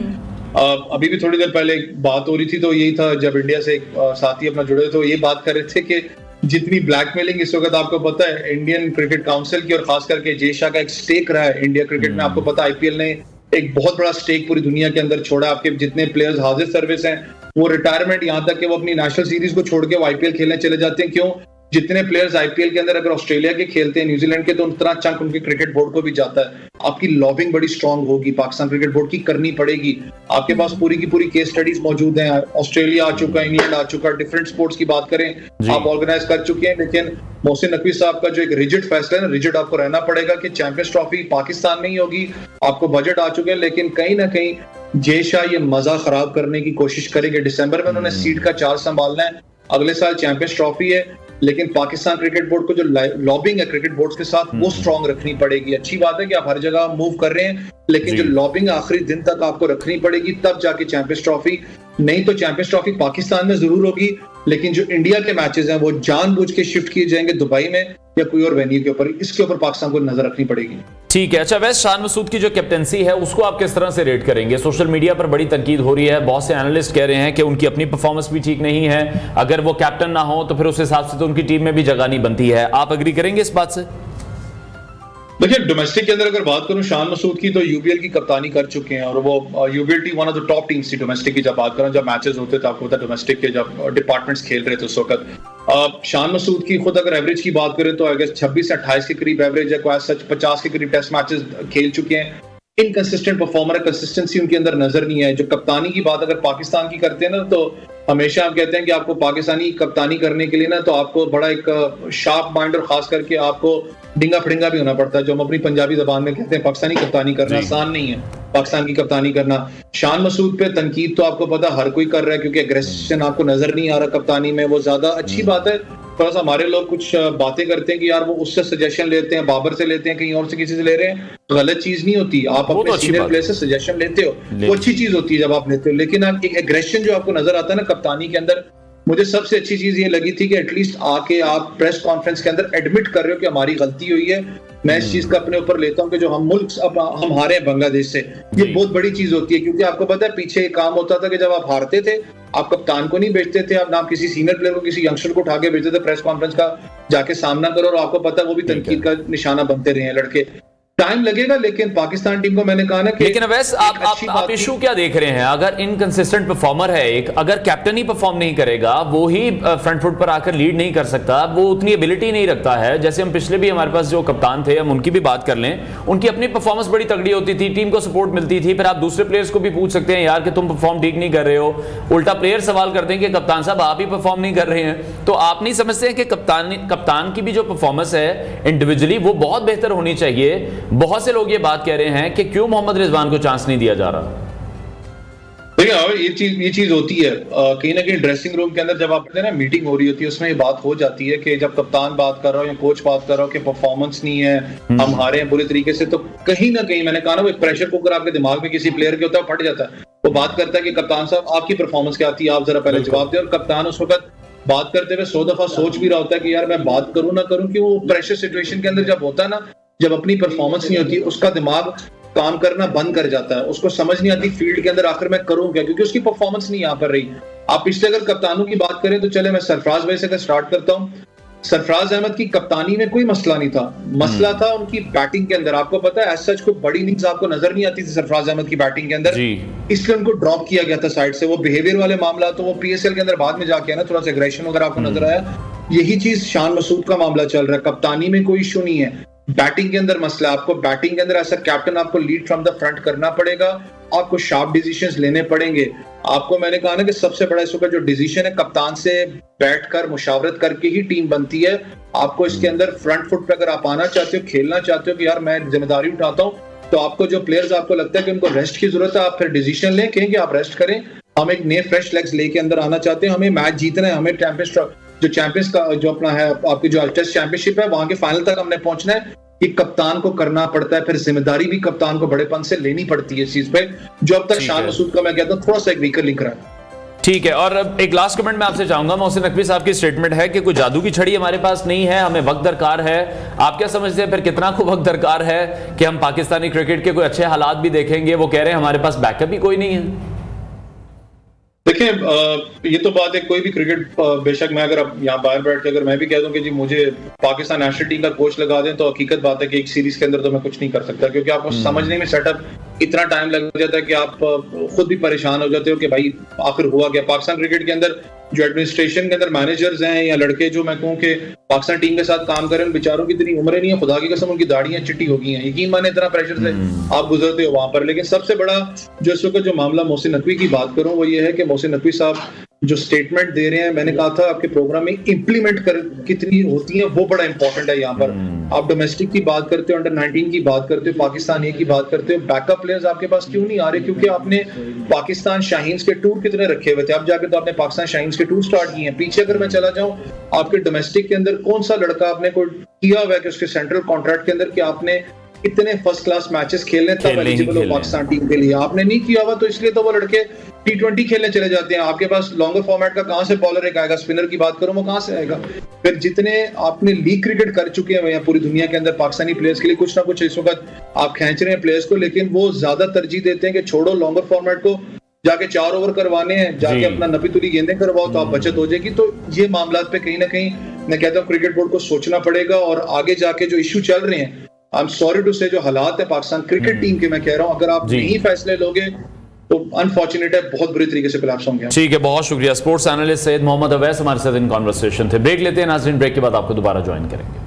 अभी भी थोड़ी देर पहले बात हो रही थी, तो यही था जब इंडिया से एक साथी अपना जुड़े तो ये बात कर रहे थे कि जितनी ब्लैकमेलिंग इस वक्त आपको पता है इंडियन क्रिकेट काउंसिल की और खास करके जय शाह का एक स्टेक रहा है इंडिया क्रिकेट में। आपको पता आईपीएल ने एक बहुत बड़ा स्टेक पूरी दुनिया के अंदर छोड़ा। आपके जितने प्लेयर्स हाजिर सर्विस हैं, वो रिटायरमेंट, यहाँ तक कि वो अपनी नेशनल सीरीज को छोड़ के वो आईपीएल खेलने चले जाते हैं। क्यों? जितने प्लेयर्स आईपीएल के अंदर अगर ऑस्ट्रेलिया के खेलते हैं, न्यूजीलैंड के, तो उतना चंक उनके क्रिकेट बोर्ड को भी जाता है। आपकी लॉबिंग बड़ी स्ट्रांग होगी, पाकिस्तान क्रिकेट बोर्ड की करनी पड़ेगी। आपके पास पूरी की पूरी केस स्टडीज मौजूद हैं। ऑस्ट्रेलिया आ चुका है, इंग्लैंड आ चुका है, डिफरेंट स्पोर्ट्स की बात करें आप ऑर्गेनाइज कर चुके हैं। लेकिन मोहसिन नकवी साहब का जो एक रिजिड फैसला है ना, रिजिड आपको रहना पड़ेगा कि चैंपियंस ट्रॉफी पाकिस्तान में ही होगी। आपको बजट आ चुके हैं, लेकिन कहीं ना कहीं जय शाह ये मजा खराब करने की कोशिश करेंगे। दिसंबर में उन्होंने सीट का चार्ज संभालना है, अगले साल चैंपियंस ट्रॉफी है, लेकिन पाकिस्तान क्रिकेट बोर्ड को जो लॉबिंग है क्रिकेट बोर्ड के साथ वो स्ट्रांग रखनी पड़ेगी। अच्छी बात है कि आप हर जगह मूव कर रहे हैं, लेकिन जो लॉबिंग आखिरी दिन तक आपको रखनी पड़ेगी, तब जाके चैंपियंस ट्रॉफी। नहीं तो चैंपियंस ट्रॉफी पाकिस्तान में जरूर होगी, लेकिन जो इंडिया के मैचेस हैं वो जानबूझ के शिफ्ट किए जाएंगे दुबई में या कोई और वेन्यू के ऊपर। इसके ऊपर पाकिस्तान को नजर रखनी पड़ेगी। ठीक है। अच्छा वैसे शान मसूद की जो कैप्टनसी है उसको आप किस तरह से रेट करेंगे? सोशल मीडिया पर बड़ी तनकीद हो रही है, बहुत से एनालिस्ट कह रहे हैं कि उनकी अपनी परफॉर्मेंस भी ठीक नहीं है, अगर वो कैप्टन ना हो तो फिर उस हिसाब से तो उनकी टीम में भी जगह नहीं बनती है। आप एग्री करेंगे इस बात से? देखिए, डोमेस्टिक के अंदर अगर बात करूं शान मसूद की, तो यूबीएल की कप्तानी कर चुके हैं और वो UBL team one of the top teams थी डोमेस्टिक की। जब बात करें, जब मैचेस होते थे, आपको पता है डोमेस्टिक के जब डिपार्टमेंट्स खेल रहे थे उस वक्त शान मसूद की खुद अगर एवरेज की बात करें तो अगर 26 से 28 के करीब एवरेज है, कोई सच 50 के करीब टेस्ट मैचेस खेल चुके हैं। इनकंसिस्टेंट परफॉर्मर है, कंसिस्टेंसी उनके अंदर नजर नहीं है। जो कप्तानी की बात अगर पाकिस्तान की करते हैं ना, तो हमेशा आप कहते हैं कि आपको पाकिस्तानी कप्तानी करने के लिए ना, तो आपको बड़ा एक शार्प माइंड और खास करके आपको डिंगा फड़िंगा भी होना पड़ता है, जो हम अपनी पंजाबी जबान में कहते हैं। पाकिस्तानी कप्तानी करना आसान नहीं है, पाकिस्तान की कप्तानी करना। शान मसूद पे तनकीद तो आपको पता हर कोई कर रहा है, क्योंकि एग्रेशन आपको नजर नहीं आ रहा कप्तानी में, वो ज्यादा अच्छी बात है। थोड़ा सा हमारे लोग कुछ बातें करते हैं कि यार वो उससे सजेशन लेते हैं, बाबर से लेते हैं, कहीं और से किसी से ले रहे हैं, गलत चीज नहीं होती। आप अपने सीनियर प्लेयर से सजेशन लेते हो, वो अच्छी चीज होती है जब आप लेते हो, लेकिन आप एक एग्रेशन जो आपको नजर आता है ना कप्तानी के अंदर, मुझे सबसे अच्छी चीज ये लगी थी कि एटलीस्ट आके आप प्रेस कॉन्फ्रेंस के अंदर एडमिट कर रहे हो कि हमारी गलती हुई है। मैं इस चीज का अपने ऊपर लेता हूं कि जो हम मुल्क अब हम हारे हैं बांग्लादेश से, ये बहुत बड़ी चीज होती है, क्योंकि आपको पता है पीछे एक काम होता था कि जब आप हारते थे आप कप्तान को नहीं भेजते थे, आप ना किसी सीनियर प्लेयर को, किसी यंगस्टर को उठा के भेजते थे प्रेस कॉन्फ्रेंस का जाके सामना करो, और आपको पता है वो भी तनकीद का निशाना बनते रहे हैं लड़के। टाइम लगेगा, लेकिन पाकिस्तान टीम को मैंने कहा ना कि लेकिन अवैस आप इशू क्या देख रहे हैं? अगर इनकंसिस्टेंट परफॉर्मर है एक, अगर कैप्टन ही परफॉर्म नहीं करेगा, वो ही फ्रंट फुट पर आकर लीड नहीं कर सकता, वो उतनी एबिलिटी नहीं रखता है, जैसे हम पिछले भी हमारे पास जो कप्तान थे, हम उनकी भी बात कर लें, उनकी अपनी परफॉर्मेंस बड़ी तगड़ी होती थी, टीम को सपोर्ट मिलती थी, फिर आप दूसरे प्लेयर्स को भी पूछ सकते हैं यार कि तुम परफॉर्म ठीक नहीं कर रहे हो, उल्टा प्लेयर सवाल करते हैं कि कप्तान साहब आप ही परफॉर्म नहीं कर रहे हैं। तो आप नहीं समझते हैं कि कप्तान की भी जो परफॉर्मेंस है इंडिविजुअली वो बहुत बेहतर होनी चाहिए? बहुत से लोग ये बात कह रहे हैं कि क्यों मोहम्मद रिजवान को चांस नहीं दिया जा रहा? ये चीज होती है कहीं ना कहीं ड्रेसिंग रूम के अंदर जब आप ना मीटिंग हो रही होती है, उसमें ये बात हो जाती है कि जब कप्तान बात कर रहा हो या कोच बात कर रहा हो कि परफॉर्मेंस नहीं है, हम हारे हैं बुरी तरीके से, तो कहीं ना कहीं मैंने कहा ना, वो प्रेशर कुकर आपके दिमाग में किसी प्लेयर के होता है, फट जाता है। वो बात करता है कि कप्तान साहब आपकी परफॉर्मेंस क्या आती है, आप जरा पहले जवाब दें। और कप्तान उस वक्त बात करते हुए 100 दफा सोच भी रहा होता है कि यार मैं बात करूं ना करूं, कि वो प्रेशर सिचुएशन के अंदर जब होता है ना, जब अपनी परफॉर्मेंस नहीं होती, उसका दिमाग काम करना बंद कर जाता है, उसको समझ नहीं आती फील्ड के अंदर आखिर मैं करूं क्या, क्योंकि उसकी परफॉर्मेंस नहीं यहाँ पर रही। आप पिछले अगर कप्तानों की बात करें तो चले मैं सरफराज भाई से स्टार्ट करता हूं। सरफराज अहमद की कप्तानी में कोई मसला नहीं था, मसला था उनकी बैटिंग के अंदर। आपको पता है एज सच कोई बड़ी इनिंग्स आपको नजर नहीं आती थी सरफराज अहमद की बैटिंग के अंदर, इसलिए उनको ड्रॉप किया गया था साइड से। वो बिहेवियर वाले मामला तो वो पीएसएल के अंदर बाद में जाके है ना, थोड़ा सा एग्रेशन वगैरह आपको नजर आया। यही चीज शान मसूद का मामला चल रहा है, कप्तानी में कोई इशू नहीं है, बैटिंग के अंदर मसला। आपको बैटिंग के अंदर ऐसा कैप्टन आपको लीड फ्रॉम द फ्रंट करना पड़ेगा, आपको शार्प डिसीजंस लेने पड़ेंगे। आपको मैंने कहा ना कि सबसे बड़ा इसका जो डिसीजन है, कप्तान से बैठकर मुशावरत करके ही टीम बनती है। आपको इसके अंदर फ्रंट फुट पे अगर आप आना चाहते हो, खेलना चाहते हो कि यार मैं जिम्मेदारी उठाता हूं, तो आपको जो प्लेयर्स आपको लगता है कि उनको रेस्ट की जरूरत है, आप फिर डिसीजन लें, कहें कि आप रेस्ट करें, हम एक नए फ्रेश लेग्स लेके अंदर आना चाहते हैं, हमें मैच जीतना है, हमें चैंपियंस का जो अपना है, आपकी जो टेस्ट चैंपियनशिप है, वहां के फाइनल तक हमने पहुंचना है। ये कप्तान को करना पड़ता है, फिर जिम्मेदारी भी कप्तान को बड़ेपन से लेनी पड़ती है इस चीज पे, जो अब तक शान मसूद का मैं कहता हूं थोड़ा सा एक वीकर लिख रहा है। ठीक है, और एक लास्ट कमेंट मैं आपसे चाहूंगा, मोहसिन नकवी साहब की स्टेटमेंट है कि कोई जादू की छड़ी हमारे पास नहीं है, हमें वक्त दरकार है। आप क्या समझते हैं फिर कितना को वक्त दरकार है कि हम पाकिस्तानी क्रिकेट के कोई अच्छे हालात भी देखेंगे? वो कह रहे हैं हमारे पास बैकअप ही कोई नहीं है। देखिए ये तो बात है, कोई भी क्रिकेट बेशक मैं अगर यहाँ बाहर बैठ के अगर मैं भी कह दूं कि जी मुझे पाकिस्तान नेशनल टीम का कोच लगा दें, तो हकीकत बात है कि एक सीरीज के अंदर तो मैं कुछ नहीं कर सकता, क्योंकि आपको समझने में सेटअप इतना टाइम लग जाता है कि आप खुद भी परेशान हो जाते हो कि भाई आखिर हुआ क्या। पाकिस्तान क्रिकेट के अंदर जो एडमिनिस्ट्रेशन के अंदर मैनेजर्स हैं या लड़के जो मैं कहूँ कि पाकिस्तान टीम के साथ काम करें, उन बेचारों की इतनी उम्रें नहीं है, खुदा की कसम उनकी दाढ़ियां चिट्टी हो गई हैं, यकीन माने इतना प्रेशर से आप गुजरते हो वहां पर। लेकिन सबसे बड़ा जो इस वक्त जो मामला मोहसिन नकवी की बात करूं वो ये है कि मोहसिन नकवी साहब जो स्टेटमेंट दे रहे हैं, मैंने कहा था आपके प्रोग्राम में, इंप्लीमेंट कर कितनी होती है वो बड़ा इंपॉर्टेंट है। यहाँ पर आप डोमेस्टिक की बात करते हो, अंडर 19 की बात करते हो, पाकिस्तान ए की बात करते हो, बैकअप प्लेयर्स आपके पास क्यों नहीं आ रहे? क्योंकि आपने पाकिस्तान शाहीन्स के टूर कितने रखे हुए थे, अब जाके तो आपने पाकिस्तान शाहीन्स के टूर स्टार्ट किए हैं। पीछे अगर मैं चला जाऊं, आपके डोमेस्टिक के अंदर कौन सा लड़का आपने कोई किया हुआ है कि उसके सेंट्रल कॉन्ट्रैक्ट के अंदर कि आपने इतने फर्स्ट क्लास मैचेस खेलने तब एलिजिबल हो पाकिस्तान टीम के लिए? आपने नहीं किया हुआ, तो इसलिए तो वो लड़के T20 खेलने चले जाते हैं। आपके पास लॉन्गर फॉर्मेट का कहां से बॉलर एक आएगा? स्पिनर की बात करूं, वो कहां से आएगा? फिर जितने आपने लीग क्रिकेट कर चुके हैं पूरी दुनिया के अंदर पाकिस्तानी प्लेयर्स के लिए, कुछ ना कुछ इस वक्त आप खींच रहे हैं प्लेयर्स को, लेकिन वो ज्यादा तरजीह देते हैं कि छोड़ो लॉन्गर फॉर्मेट को, जाके 4 ओवर करवाने हैं, जाके अपना नपी तुली गेंदें करवाओ तो आप बचत हो जाएगी। तो ये मामला पे कहीं ना कहीं मैं कहता हूँ क्रिकेट बोर्ड को सोचना पड़ेगा, और आगे जाके जो इशू चल रहे हैं, आई एम सॉरी टू से, जो हालात है पाकिस्तान क्रिकेट टीम के, मैं कह रहा हूँ अगर आप नहीं फैसले लोगे तो अनफॉर्चुनेट है, बहुत बुरी तरीके से कोलैप्स होंगे। ठीक है, बहुत शुक्रिया। स्पोर्ट्स एनालिस्ट सैयद मोहम्मद अवैस हमारे साथ इन कॉन्वर्सेशन थे। ब्रेक लेते हैं नाज़रीन, ब्रेक के बाद आपको दोबारा ज्वाइन करेंगे।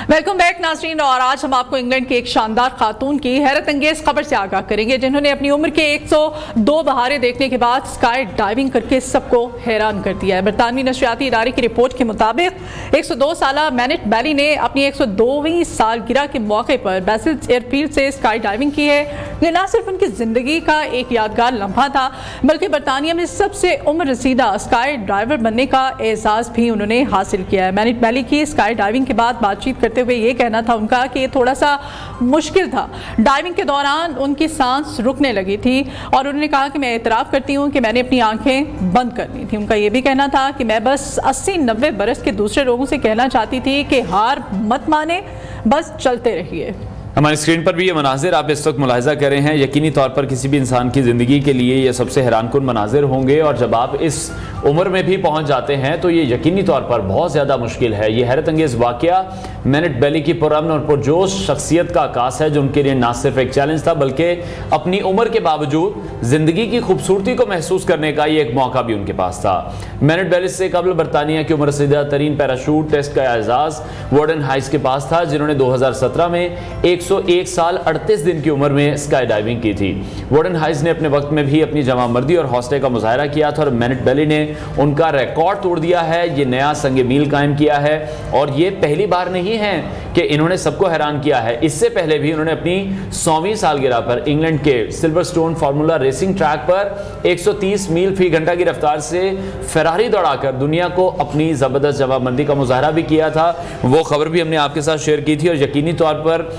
वेलकम बैक नाज़रीन, और आज हम आपको इंग्लैंड की एक शानदार खातून की हैरत अंगेज खबर से आगाह करेंगे, जिन्होंने अपनी उम्र के 102 बहारें देखने के बाद स्काई डाइविंग करके सबको हैरान कर दिया है। बरतानवी नशरियाती इदारे की रिपोर्ट के मुताबिक 102 साला मैनेट बैली ने अपनी 102वीं सालगिरह के मौके पर बेसिल्स एयरफील्ड से स्काई डाइविंग की है। ये ना सिर्फ उनकी ज़िंदगी का एक यादगार लम्हा था बल्कि बरतानिया में सबसे उम्र रसीदा स्काई ड्राइवर बनने का एहसास भी उन्होंने हासिल किया है। मैनेट बैली की स्काई डाइविंग के बाद बातचीत करते हुए ये कहना था उनका कि ये थोड़ा सा मुश्किल था। डाइविंग के दौरान उनकी सांस रुकने लगी थी और उन्होंने कहा कि मैं एतराफ़ करती हूँ कि मैंने अपनी आंखें बंद कर दी थी। उनका ये भी कहना था कि मैं बस 80-90 बरस के दूसरे लोगों से कहना चाहती थी कि हार मत माने, बस चलते रहिए। हमारी स्क्रीन पर भी ये मनाजिर आप इस वक्त मुलाहिजा कर रहे हैं। यकीनी तौर पर किसी भी इंसान की ज़िंदगी के लिए ये सबसे हैरानकुन मनाजिर होंगे और जब आप इस उम्र में भी पहुंच जाते हैं तो ये यकीनी तौर पर बहुत ज़्यादा मुश्किल है। ये हैरत अंगेज़ वाक़या मैनेट बैली की पुरअमन और पुरजोश शख्सियत का आकाश है जो उनके लिए ना सिर्फ एक चैलेंज था बल्कि अपनी उम्र के बावजूद ज़िंदगी की खूबसूरती को महसूस करने का ये एक मौका भी उनके पास था। मैनेट बैली से कबल बरतानिया की उम्र रसीदा तरीन पैराशूट टेस्ट का एजाज़ वार्डन हाइस के पास था जिन्होंने 2017 में 101 साल 38 दिन की उम्र में स्काई डाइविंग की थी। वार्डन हाइस ने अपने वक्त में भी अपनी जवामर्दी और हौसले का मुजाहरा किया था और मैनेट बैली ने उनका रिकॉर्ड तोड़ दिया है। ये नया संग मील कायम किया है और ये पहली बार नहीं है कि इन्होंने सबको हैरान किया है। इससे पहले भी उन्होंने अपनी 100वीं सालगिरह पर इंग्लैंड के सिल्वरस्टोन फार्मूला रेसिंग ट्रैक पर 130 मील फी घंटा की रफ्तार से फरारी दौड़ाकर दुनिया को अपनी जबरदस्त जवाबमंदी का मुजाहरा भी किया था। वो खबर भी हमने आपके साथ शेयर की थी और यकीनी तौर पर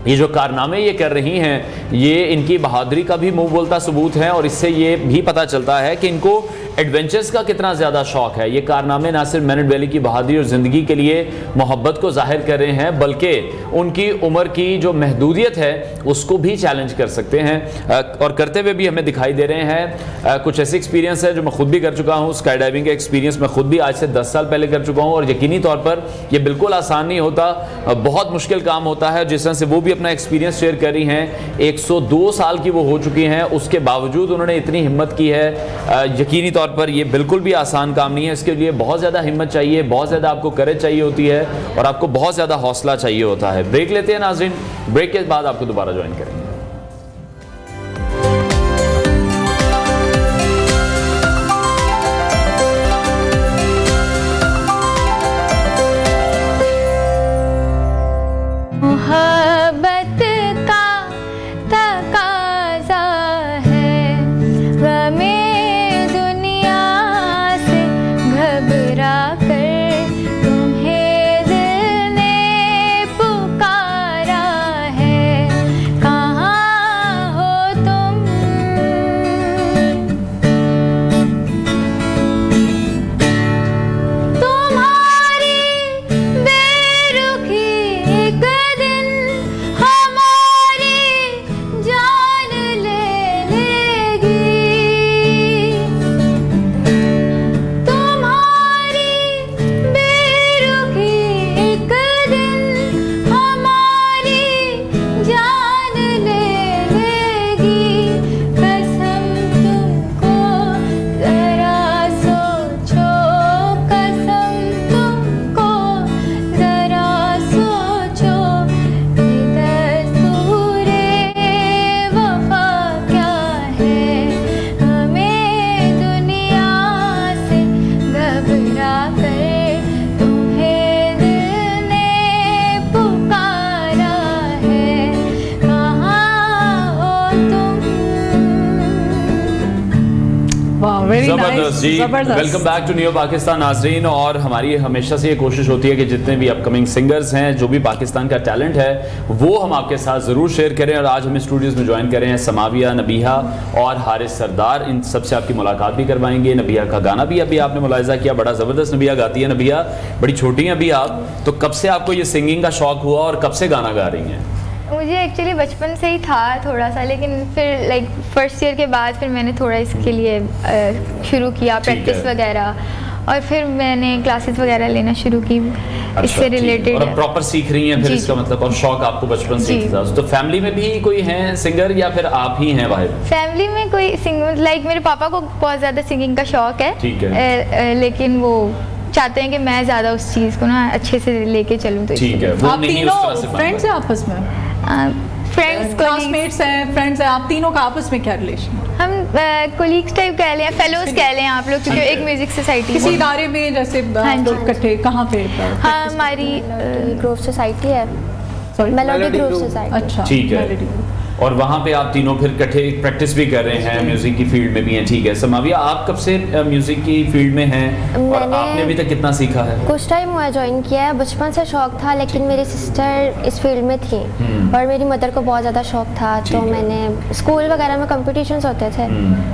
ये जो कारनामे ये कर रही हैं ये इनकी बहादुरी का भी मुंह बोलता सबूत है और इससे ये भी पता चलता है कि इनको एडवेंचर्स का कितना ज़्यादा शौक है। ये कारनामे ना सिर्फ मैनेट बैली की बहादुरी और ज़िंदगी के लिए मोहब्बत को जाहिर कर रहे हैं बल्कि उनकी उम्र की जो महदूदियत है उसको भी चैलेंज कर सकते हैं और करते हुए भी हमें दिखाई दे रहे हैं। कुछ ऐसे एक्सपीरियंस है जो मैं खुद भी कर चुका हूँ। स्काई डाइविंग का एक्सपीरियंस मैं खुद भी आज से 10 साल पहले कर चुका हूँ और यकीनी तौर पर यह बिल्कुल आसान नहीं होता, बहुत मुश्किल काम होता है। जिस तरह से वो भी अपना एक्सपीरियंस शेयर कर रही हैं, 102 साल की वो हो चुकी हैं, उसके बावजूद उन्होंने इतनी हिम्मत की है। यकीनी तौर पर ये बिल्कुल भी आसान काम नहीं है। इसके लिए बहुत ज़्यादा हिम्मत चाहिए, बहुत ज़्यादा आपको करेज चाहिए होती है और आपको बहुत ज़्यादा हौसला चाहिए होता है। ब्रेक लेते हैं नाज़रीन, ब्रेक के बाद आपको दोबारा ज्वाइन करेंगे। जबरदस्त जी, welcome back to new Pakistan नाजरीन। और हमारी हमेशा से ये कोशिश होती है कि जितने भी अपकमिंग सिंगर्स हैं, जो भी पाकिस्तान का टैलेंट है, वो हम आपके साथ ज़रूर शेयर करें। और आज हमें स्टूडियोज़ में ज्वाइन करें हैं समाविया, नबीहा और हारिस सरदार। इन सबसे आपकी मुलाकात भी करवाएंगे। नबीहा का गाना भी अभी आपने मुलाहिजा किया, बड़ा ज़बरदस्त नबीहा गाती है। नबीहा बड़ी छोटी हैं अभी आप, तो कब से आपको ये सिंगिंग का शौक़ हुआ और कब से गाना गा रही हैं? मुझे एक्चुअली बचपन से ही था थोड़ा सा, लेकिन फिर लाइक फर्स्ट ईयर के बाद फिर मैंने थोड़ा इसके लिए शुरू किया प्रैक्टिस वगैरह और फिर मैंने क्लासेस वगैरह लेना शुरू की इससे रिलेटेड। और प्रॉपर सीख रही हैं फिर इसका मतलब, और शौक आपको बचपन से था। तो फैमिली में भी कोई हैं सिंगर या फिर आप ही हैं बाहर? फैमिली में कोई सिंगर लाइक मेरे पापा को बहुत ज़्यादा सिंगिंग का शौक है, ठीक है, लेकिन वो चाहते हैं कि मैं ज़्यादा उस चीज़ को ना अच्छे से लेके चलूँ। तो ठीक है, आप तीनों फ्रेंड्स हैं आपस में? फ्रेंड्स, क्लासमेट्स हैं, फ्रेंड्स हैं, आप तीनों का आपस में क्या रिलेशन? हम कोलीग्स टाइप कह लें, फेलोज कह लें आप लोग, क्योंकि एक म्यूजिक सोसाइटी किसी इदारे में जैसे इकट्ठे कहाँ पे? हाँ, हमारी ग्रोव सोसाइटी है, सॉरी मेलोडी ग्रोव सोसाइटी। अच्छा, ठीक है। और वहाँ पे आप तीनों फिर इकट्ठे प्रैक्टिस भी कर रहे हैं, म्यूजिक की फील्ड में भी हैं, ठीक है। समाविया, आप कब से म्यूजिक की फील्ड में हैं और आपने अभी तक कितना सीखा है? कुछ टाइम हुआ ज्वाइन किया है, बचपन से शौक था, लेकिन मेरी सिस्टर इस फील्ड में थी और मेरी मदर को बहुत ज़्यादा शौक था, तो मैंने स्कूल वगैरह में कॉम्पिटिशन्स होते थे,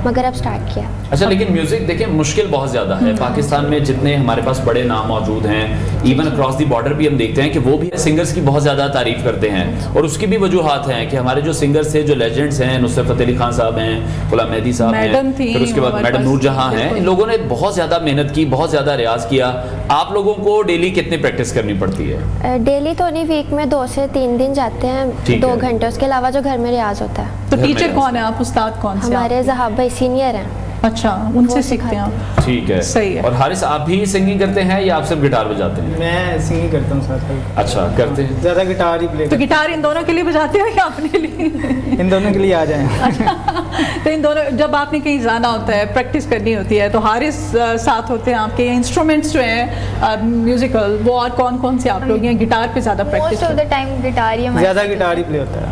मगर अब स्टार्ट किया। अच्छा, लेकिन म्यूजिक देखिए मुश्किल बहुत ज़्यादा है। पाकिस्तान में जितने हमारे पास बड़े नाम मौजूद हैं, इवन अक्रॉस द बॉर्डर भी हम देखते हैं कि वो भी सिंगर्स की बहुत ज़्यादा तारीफ करते हैं, और उसकी भी वजूहात हैं कि हमारे जो सिंगर्स थे, जो लेजेंड्स हैं, नुसरत फ़तेह अली खान साहब हैं, गुलाम मेहदी साहब हैं, फिर उसके बाद मैडम नूरजहां हैं, इन लोगों ने बहुत ज़्यादा मेहनत की, बहुत ज़्यादा रियाज किया। आप लोगों को डेली कितनी प्रैक्टिस करनी पड़ती है? डेली तो नहीं, वीक में 2 से 3 दिन जाते हैं, 2 घंटे, उसके अलावा जो घर में रियाज होता है। तो टीचर कौन है आप, उस्ताद कौन से? हमारे ज़हाब भाई सीनियर हैं। अच्छा, उनसे सीखते हैं आप? ठीक है, सही है। और हारिस, आप भी सिंगिंग करते हैं या आप सिर्फ गिटार बजाते हैं? मैं सिंगिंग करता हूँ साथ में। अच्छा, करते हैं? ज़्यादा गिटार ही प्ले। तो गिटार इन दोनों के लिए बजाते हो या अपने लिए? इन दोनों के लिए आ जाए। तो इन दोनों, जब आपने कहीं जाना होता है, प्रैक्टिस करनी होती है, तो हारिस साथ होते हैं आपके? इंस्ट्रूमेंट्स जो हैं म्यूजिकल, वो और कौन कौन से आप लोग हैं? गिटार पे ज़्यादा practice? Most of the time guitar ही, ज़्यादा गिटार ही प्ले होता है।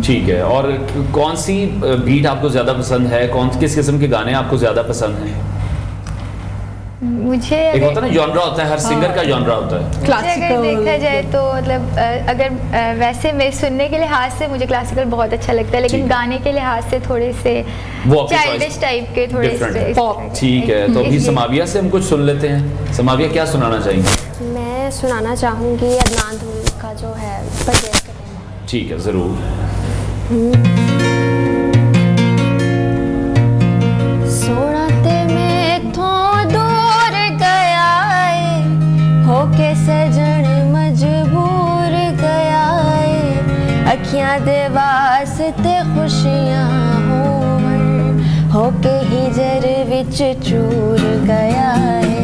ठीक है, और कौन सी बीट आपको ज़्यादा पसंद है? किस किस्म के गाने आपको ज़्यादा पसंद हैं? मुझे एक होता है ना जॉनरा, होता है हर सिंगर का जॉनरा होता है। क्लासिकल अगर देखा जाए तो मतलब अगर वैसे मैं सुनने के लिहाज से मुझे क्लासिकल बहुत अच्छा लगता है, लेकिन गाने के लिहाज से थोड़े से चाइल्डिश टाइप के, थोड़े से पॉप। ठीक है, तो अभी समाविया से हम कुछ सुन लेते हैं। समाविया, क्या सुनाना चाहेंगे? मैं सुनाना चाहूँगी अदनान धूल का जो है परदेस का। ठीक है, ज़रूर। सोना ते मैथों दूर गया है, होके सजन मजबूर गया है, अखियां दे वास्ते खुशियां होवन, होके हिजर विच चूर गया है,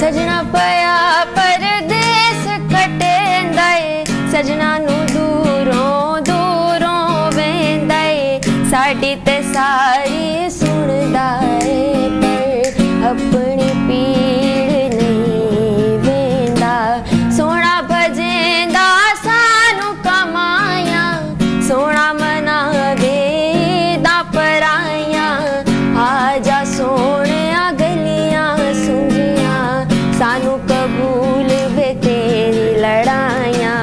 सजना पया परदेस कटेंदा है, सजना नू दूरों दूरों वेंदा है, साडी ते सारी सुनदा है, पर अपनी पीड़ नहीं वेंदा, सोना भजेंदा सानू कमाया, सोना मनावे दा पराया, आजा सोनिया गलियां सुंजियां, सानू कबूल वे तेरी लड़ाइयां,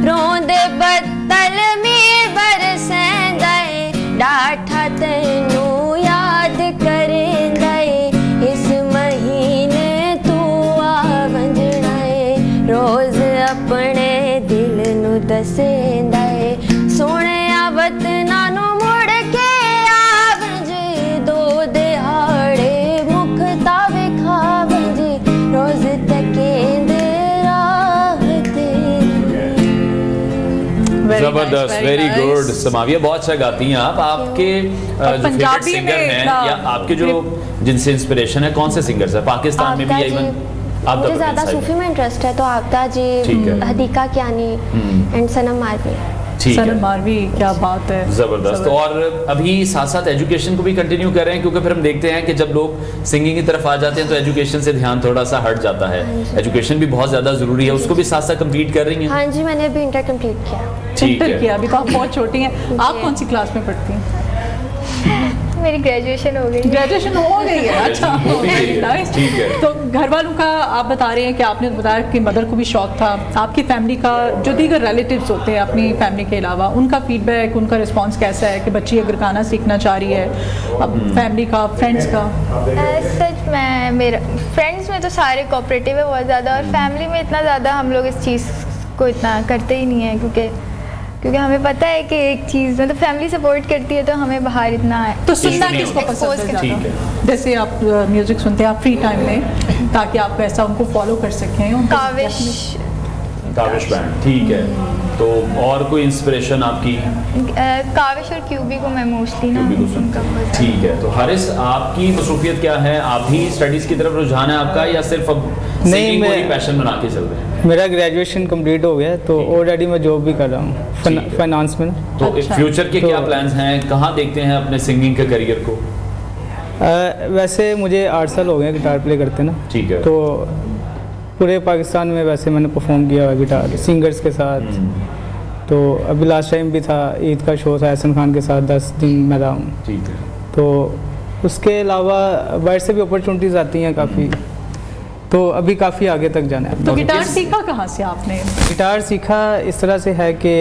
रोंदे बदल में बरसेंदा है, डाठा तैनू याद करेंदा है, इस महीने तू आ वंजना है, रोज अपने दिल नू दसेंदा है, सोने वतना नू मुड़ के आवंजे, दो दिहाड़े मुखता विखावंजे, रोज तकेंदे राह तेरी। जबरदस्त, वेरी गुड। समाविया, बहुत अच्छा गाती हैं आप। आपके जो फेवरेट सिंगर हैं या आपके जो जिनसे इंस्पिरेशन है, कौन से सिंगर्स हैं पाकिस्तान में भी? इवन मुझे ज़्यादा सूफी में इंटरेस्ट है, तो आपदा जी, हदीका कियानी एंड सनम मारवी। सनम मारवी, क्या बात है, जबरदस्त। और अभी साथ साथ एजुकेशन को भी कंटिन्यू कर रहे हैं, क्योंकि फिर हम देखते हैं कि जब लोग सिंगिंग की तरफ आ जाते हैं तो एजुकेशन से ध्यान थोड़ा सा हट जाता है। एजुकेशन भी बहुत ज़्यादा ज़रूरी है, उसको भी साथ साथ कंप्लीट कर रही हैं? हाँ जी, मैंने अभी इंटर कंप्लीट किया। ठीक है, किया, अभी तो आप बहुत छोटी हैं। आप कौन सी क्लास में पढ़ती हैं? मेरी ग्रेजुएशन हो गई। ग्रेजुएशन हो गई है? अच्छा, नाइस। ठीक है। तो घर वालों का आप बता रहे हैं कि आपने बताया कि मदर को भी शौक था, आपकी फैमिली का जो दीगर रिलेटिव्स होते हैं अपनी फैमिली के अलावा, उनका फीडबैक, उनका रिस्पांस कैसा है कि बच्ची अगर गाना सीखना चाह रही है? अब फैमिली का, फ्रेंड्स का? सच में मेरा फ्रेंड्स में तो सारे कोऑपरेटिव है बहुत ज़्यादा, और फैमिली में इतना ज़्यादा हम लोग इस चीज़ को इतना करते ही नहीं है, क्योंकि हमें पता है कि एक चीज़ मतलब फैमिली सपोर्ट करती है, तो हमें बाहर इतना तो सुनना किसको पसंद है ज़्यादा? जैसे आप म्यूजिक सुनते हैं आप फ्री टाइम में, ताकि आप वैसा उनको फॉलो कर सकें? काविश बैंड, ठीक है। तो और कोई इंस्पिरेशन आपकी? काविश और क्यूबी को मैं मोस्टली ना सुनता हूं। ठीक है, तो हारिस, आपकी मसरूफियत क्या है? आप भी स्टडीज़ की तरफ रुझान है आपका, या सिर्फ अब सिंगिंग को ही पैशन बना के चल रहे हैं? मेरा ग्रेजुएशन कंप्लीट हो गया, तो ऑलरेडी मैं जॉब भी कर रहा हूँ फाइनेंस में। तो फ्यूचर के क्या प्लान्स हैं? कहाँ देखते हैं अपने सिंगिंग के करियर को? वैसे मुझे 8 साल हो गए गिटार प्ले करते ना। ठीक है। तो पूरे पाकिस्तान में वैसे मैंने परफॉर्म किया हुआ गिटार सिंगर्स के साथ, तो अभी लास्ट टाइम भी था, ईद का शो था एहसन खान के साथ, 10 दिन मैं रहा हूँ। ठीक है। तो उसके अलावा बाहर से भी अपॉर्चुनिटीज़ आती हैं काफ़ी, तो अभी काफ़ी आगे तक जाना है। तो गिटार सीखा कहाँ से आपने? गिटार सीखा इस तरह से है कि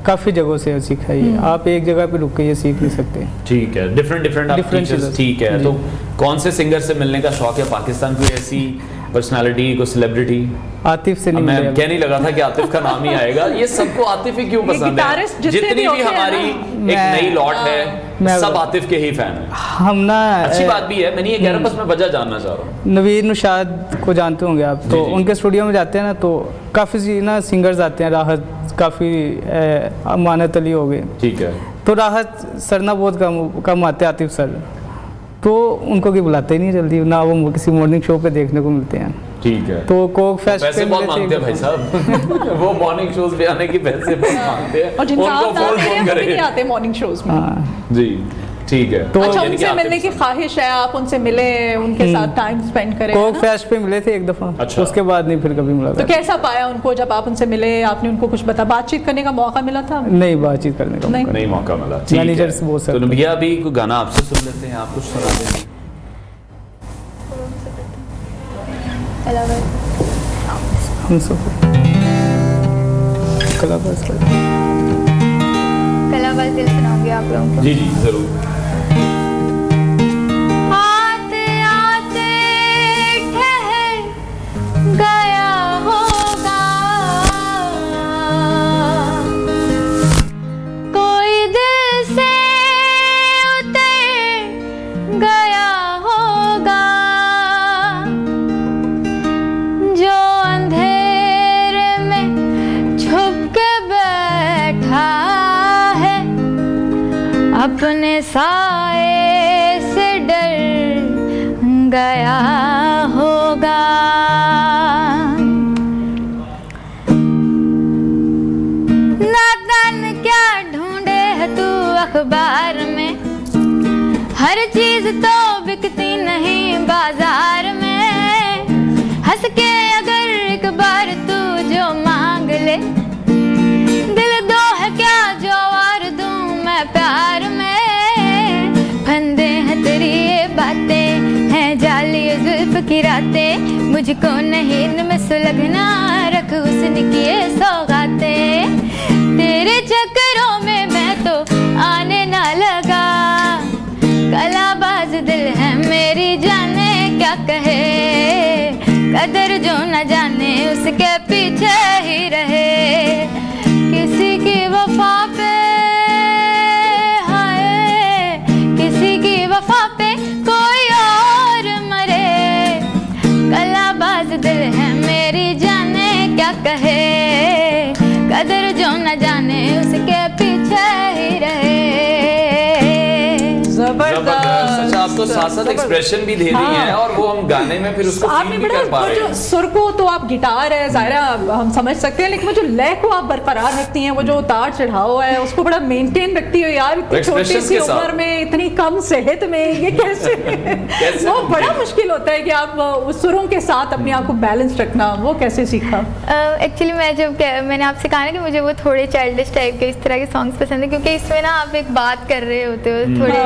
काफ़ी जगहों से सीखा है, आप एक जगह पे रुक के ये सीख नहीं सकते। ठीक है, डिफरेंट। ठीक है, तो कौन से सिंगर से मिलने का शौक है? पाकिस्तान की ऐसी पर्सनालिटी, कोई सेलिब्रिटी? आतिफ से नहीं, मैं कहने लगा था कि आतिफ का नाम ही आएगा। ये सबको आतिफ ही क्यों पसंद है? जितनी भी हमारी एक नई लॉट है, सब आतिफ के ही फैन है। हम ना अच्छी बात भी है, मैं नहीं ये कह रहा, बस मैं वजह जानना चाह रहा हूँ। नवीद नुशाद को जानते होंगे आप, तो उनके स्टूडियो में जाते हैं ना, तो काफ़ी ना सिंगर्स आते हैं, राहत, काफ़ी अमानत अली हो गए। ठीक है। तो राहत सर ना बहुत कम आते आतिफ सर, तो उनको भी बुलाते ही नहीं जल्दी ना, वो किसी मॉर्निंग शो पे देखने को मिलते हैं। ठीक है। तो कोक फेस्ट पैसे बहुत मांगते हैं भाई साहब। वो मॉर्निंग शोज पे आने की पैसे बहुत मांगते हैं, और जिनका उनको आप नाम फोन ले रहे हैं वो भी करें। नहीं आते मॉर्निंग शोज में। जी ठीक है। तो अच्छा, यानी कि उनसे मिलने की ख्वाहिश है, आप उनसे मिले, उनके साथ टाइम स्पेंड करें? कोक फेस्ट पे मिले थे एक दफ़ा। अच्छा। उसके बाद नहीं फिर कभी मिला। तो कैसा पाया उनको जब आप उनसे मिले? आपने उनको कुछ बातचीत करने का मौका मिला था? नहीं, बातचीत करने का नहीं मौका मिला। ठीक मैनेजर है। से बहुत तो नबिया अभी कोई गाना आपसे सुन लेते हैं, आप कुछ सुना दें। हम सब कलाबाज दिल सुनाऊंगी आप लोगों को। जी जी जरूर। आते आते ठहर गया होगा, कोई दिल से उतर गया होगा, जो अंधेरे में छुप के बैठा है, अपने साए से डर गया होगा। नादान क्या ढूंढे है तू अखबार में, हर चीज तो बिकती नहीं बाजार में, हंस के अगर एक बार तू जो मांग ले, दिल दो है क्या जो और दूं मैं प्यार में, फंदे हैं तेरी ये बातें, हैं जाली जुल्फ की रातें, मुझको नहीं इनमें सुलगना, रख हुस्न की ये सौगातें, तेरे चक्करों में मैं तो आने ना लगा, कलाबाज दिल है मेरी जाने क्या कहे, कदर जो न जाने उसके पीछे ही रहे, किसी की वफा पे हाय, किसी की वफा पे कोई और मरे, कलाबाज दिल है मेरी जाने क्या कहे, कदर जो न जाने उसके पीछे ही रहे। जबरदस्त। आप तो साथ साथ एक्सप्रेशन भी दे रही हैं, और वो हम गाने में फिर उसको फील भी कर पा रहे हैं। सुर को तो आप गिटार है ज़ाहिर हम समझ सकते हैं, लेकिन वो जो लय को आप बरकरार रखती हैं, वो जो उतार चढ़ाव है उसको बड़ा मेंटेन रखती हो यार, इतनी छोटी सी उम्र में, इतनी कम सेहत में, ये कैसे? वो बड़ा मुश्किल होता है कि आप उस सुरों के साथ अपने आप को बैलेंस रखना, वो कैसे सीखा? एक्चुअली मैंने आपसे कहा ना कि मुझे वो थोड़े चाइल्डिश टाइप के इस तरह के सॉन्ग्स पसंद है, क्योंकि इसमें ना आप एक बात कर रहे होते हो, थोड़े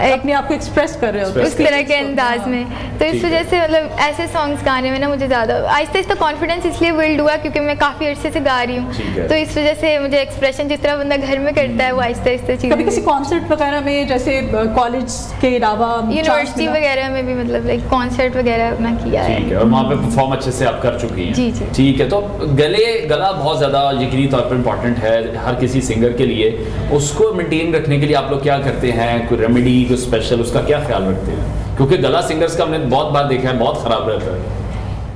अपने आप को एक्सप्रेस कर रहे हो उस तरह के अंदाज में, तो इस वजह से मतलब ऐसे सॉन्ग्स गाने में ना मुझे ज़्यादा आहिस्ता आहिस्ता कॉन्फिडेंस इसलिए बिल्ड हुआ क्योंकि मैं काफ़ी अरसे से गा रही हूँ, तो इस वजह से मुझे एक्सप्रेशन जिस तरह बंदा घर में करता है वो आहिस्ता आहिस्ता चीज़। कभी किसी कॉन्सर्ट वगैरह में, जैसे कॉलेज के अलावा यूनिवर्सिटी वगैरह में भी मतलब लाइक कॉन्सर्ट वगैरह अपना किया है, और वहाँ पे परफॉर्म अच्छे से आप कर चुकी हैं। जी जी ठीक है। तो गला बहुत ज़्यादा यकीनी तौर पर इम्पॉर्टेंट है हर किसी सिंगर के लिए, उसको मेंटेन रखने के लिए आप लोग क्या करते हैं? कोई रेमेडी, कोई स्पेशल, उसका क्या ख्याल रखते हैं? क्योंकि गला सिंगर्स का हमने बहुत बार देखा है बहुत खराब रहता है।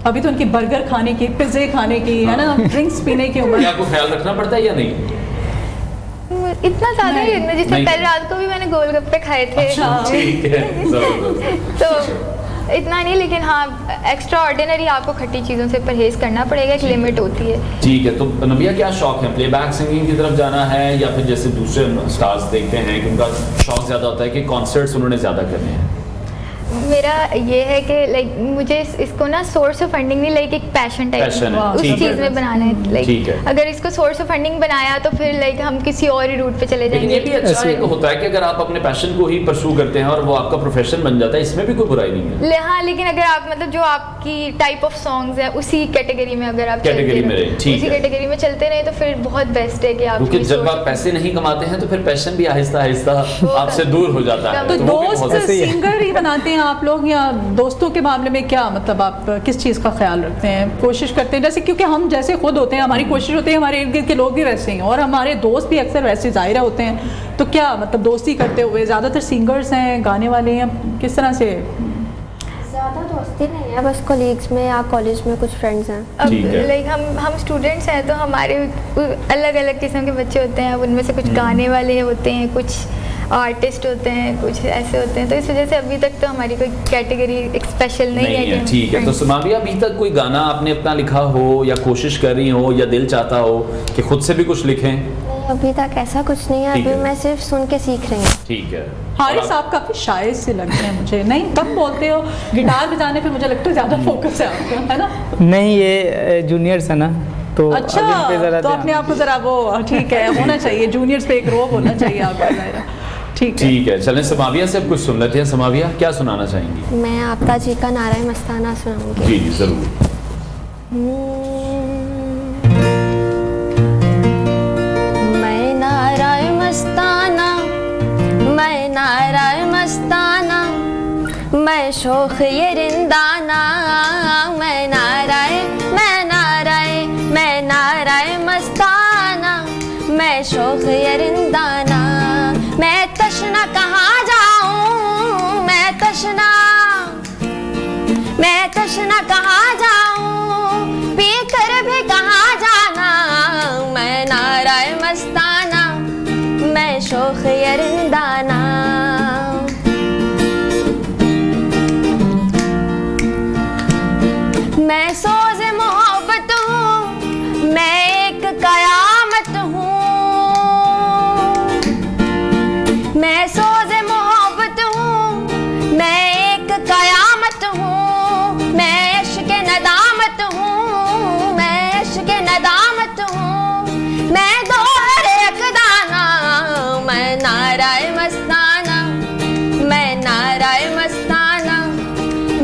अभी तो उनकी बर्गर खाने की, पिज्जे खाने की, है ना, ड्रिंक्स पीने की उम्र, क्या आपको ख्याल रखना पड़ता है या नहीं? इतना ज़्यादा नहीं रखना, जिससे कल रात को भी मैंने गोलगप्पे खाए थे। ठीक है। तो इतना नहीं, लेकिन हाँ एक्स्ट्रा ऑर्डिनरी आपको खट्टी चीज़ों से परहेज करना पड़ेगा, एक लिमिट होती है। ठीक है। तो नबिया क्या शौक है? प्लेबैक सिंगिंग की तरफ जाना है, या फिर जैसे दूसरे स्टार्स देखते हैं कि उनका शौक ज़्यादा होता है कि कॉन्सर्ट्स उन्होंने ज़्यादा करने हैं? मेरा ये है कि लाइक मुझे इसको ना सोर्स ऑफ फंडिंग नहीं, लाइक एक पैशन टाइप उस चीज़ में बनाना है। लाइक अगर इसको सोर्स ऑफ फंडिंग बनाया तो फिर लाइक हम किसी और ही रूट पे चले जाएंगे। ये भी अच्छा एक होता है कि अगर आप अपने पैशन को ही परस्यू करते हैं और वो आपका प्रोफेशन बन जाता है, इसमें भी कोई बुराई नहीं है। हाँ, लेकिन अगर आप मतलब जो आपकी टाइप ऑफ सॉन्ग्स है उसी कैटेगरी में अगर आप कैटेगरी में उसी कैटेगरी में चलते रहे तो फिर बहुत बेस्ट है कि आप, क्योंकि जब आप पैसे नहीं कमाते हैं तो फिर पैशन भी आहिस्ता आहिस्ता आपसे दूर हो जाता है। तो दोस्त सिंगर ही बनाते हैं आप लोग, या दोस्तों के मामले में क्या मतलब आप किस चीज़ का ख्याल रखते हैं, कोशिश करते हैं? जैसे क्योंकि हम जैसे खुद होते हैं, हमारी कोशिश होती है हमारे इर्द गिर्द के लोग भी वैसे ही हैं और हमारे दोस्त भी अक्सर वैसे ज़ाहिर होते हैं, तो क्या मतलब दोस्ती करते हुए ज़्यादातर सिंगर्स हैं, गाने वाले हैं, किस तरह से? ज़्यादा दोस्ती नहीं है, बस कॉलेज में या कॉलेज में कुछ फ्रेंड्स हैं। अब लाइक हम स्टूडेंट्स हैं तो हमारे अलग अलग किस्म के बच्चे होते हैं, उनमें से कुछ गाने वाले होते हैं, कुछ आर्टिस्ट होते हैं, कुछ ऐसे होते हैं, तो इस वजह से अभी तक तो हमारी कोई कैटेगरी एक स्पेशल नहीं है। ठीक है, तो समाविया अभी तक कोई गाना आपने अपना लिखा हो या कोशिश कर रही हो या दिल चाहता हो कि खुद से भी कुछ लिखें? नहीं, अभी तक ऐसा कुछ नहीं है, अभी मैं सिर्फ सुन के सीख रही हूँ। ठीक है। हारिस आप काफी शायर से लगते हैं मुझे, नहीं कम बोलते हो, गिटार बजाने पे मुझे लगता है ज्यादा फोकस है आपका, है ना? नहीं, ये जूनियर्स है ना, तो अच्छा, तो अपने आप को जरा वो ठीक है होना चाहिए, जूनियर्स पे एक रोब होना चाहिए आपका। ठीक है, चलें समाविया से अब कुछ सुन लेते हैं। समाविया क्या सुनाना चाहेंगी? मैं आपदा जी का नारा मस्ताना सुनाऊंगी। जी जरूर। मैं नारा मस्ताना, मैं नारा मस्ताना, मैं शोख ये रिंदाना, मैं नाराय मस्ताना, मैं शोख ये रिंदाना, मैं तशना कहाँ जाऊँ, मैं तशना कहाँ जाऊँ, पी कर भी कहाँ जाना, मैं नाराय मस्ताना, मैं शोख ये रिंदाना। मैं सोज़े मोहब्बत हूँ, मैं एक कयामत हूँ, मैं सोज़े मोहब्बत हूँ, मैं एक कयामत हूँ, मैं इश्क़ नदामत हूँ, मैं इश्क़ नदामत हूँ, मैं दो हर एक दाना, मैं नाराय मस्ताना, मैं नाराय मस्ताना,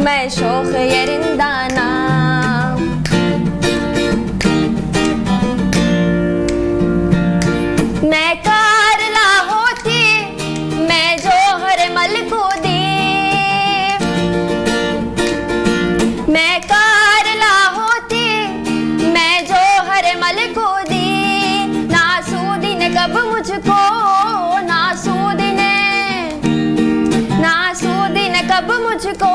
मैं शोख ये रिंदाना। मैं कारला होती, मैं जोहर मलकूदी, मैं कारला होती, मैं जोहर मलकूदी, नासूदी ने कब मुझको, नासूदी ने कब मुझको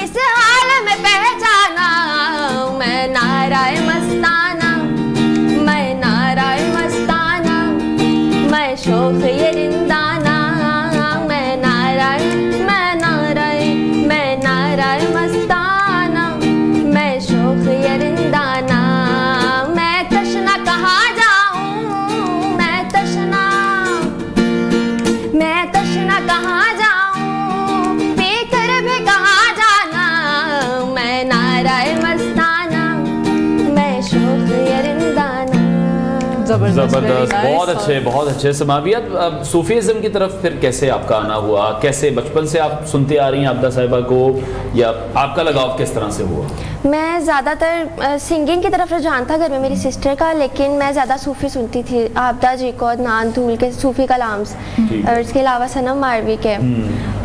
इस हाल में पहचाना, मैं नाराय मस्ताना, मैं नाराय मस्ताना, मैं शोख ये रिंदाना, मैं नाराय मस्ताना, मैं शोख ये रिंदाना। मैं तशना कहाँ जाऊँ, मैं तशना कहाँ जाऊँ, पी कर भी कहाँ जाना, मैं नाराय मस्ताना, मैं शोख ये रिंदाना। जबरदस्त, बहुत अच्छे। समाविया, सूफीज़म की तरफ फिर कैसे आपका आना हुआ? कैसे बचपन से आप सुनते आ रही हैं आपदा साहिबा को, या आपका लगाव किस तरह से हुआ? मैं ज़्यादातर सिंगिंग की तरफ रुझान था घर में मेरी सिस्टर का, लेकिन मैं ज़्यादा सूफ़ी सुनती थी, आपदा जी को, अदनान धूल के सूफ़ी कलाम्स, और इसके अलावा सनम मारवी के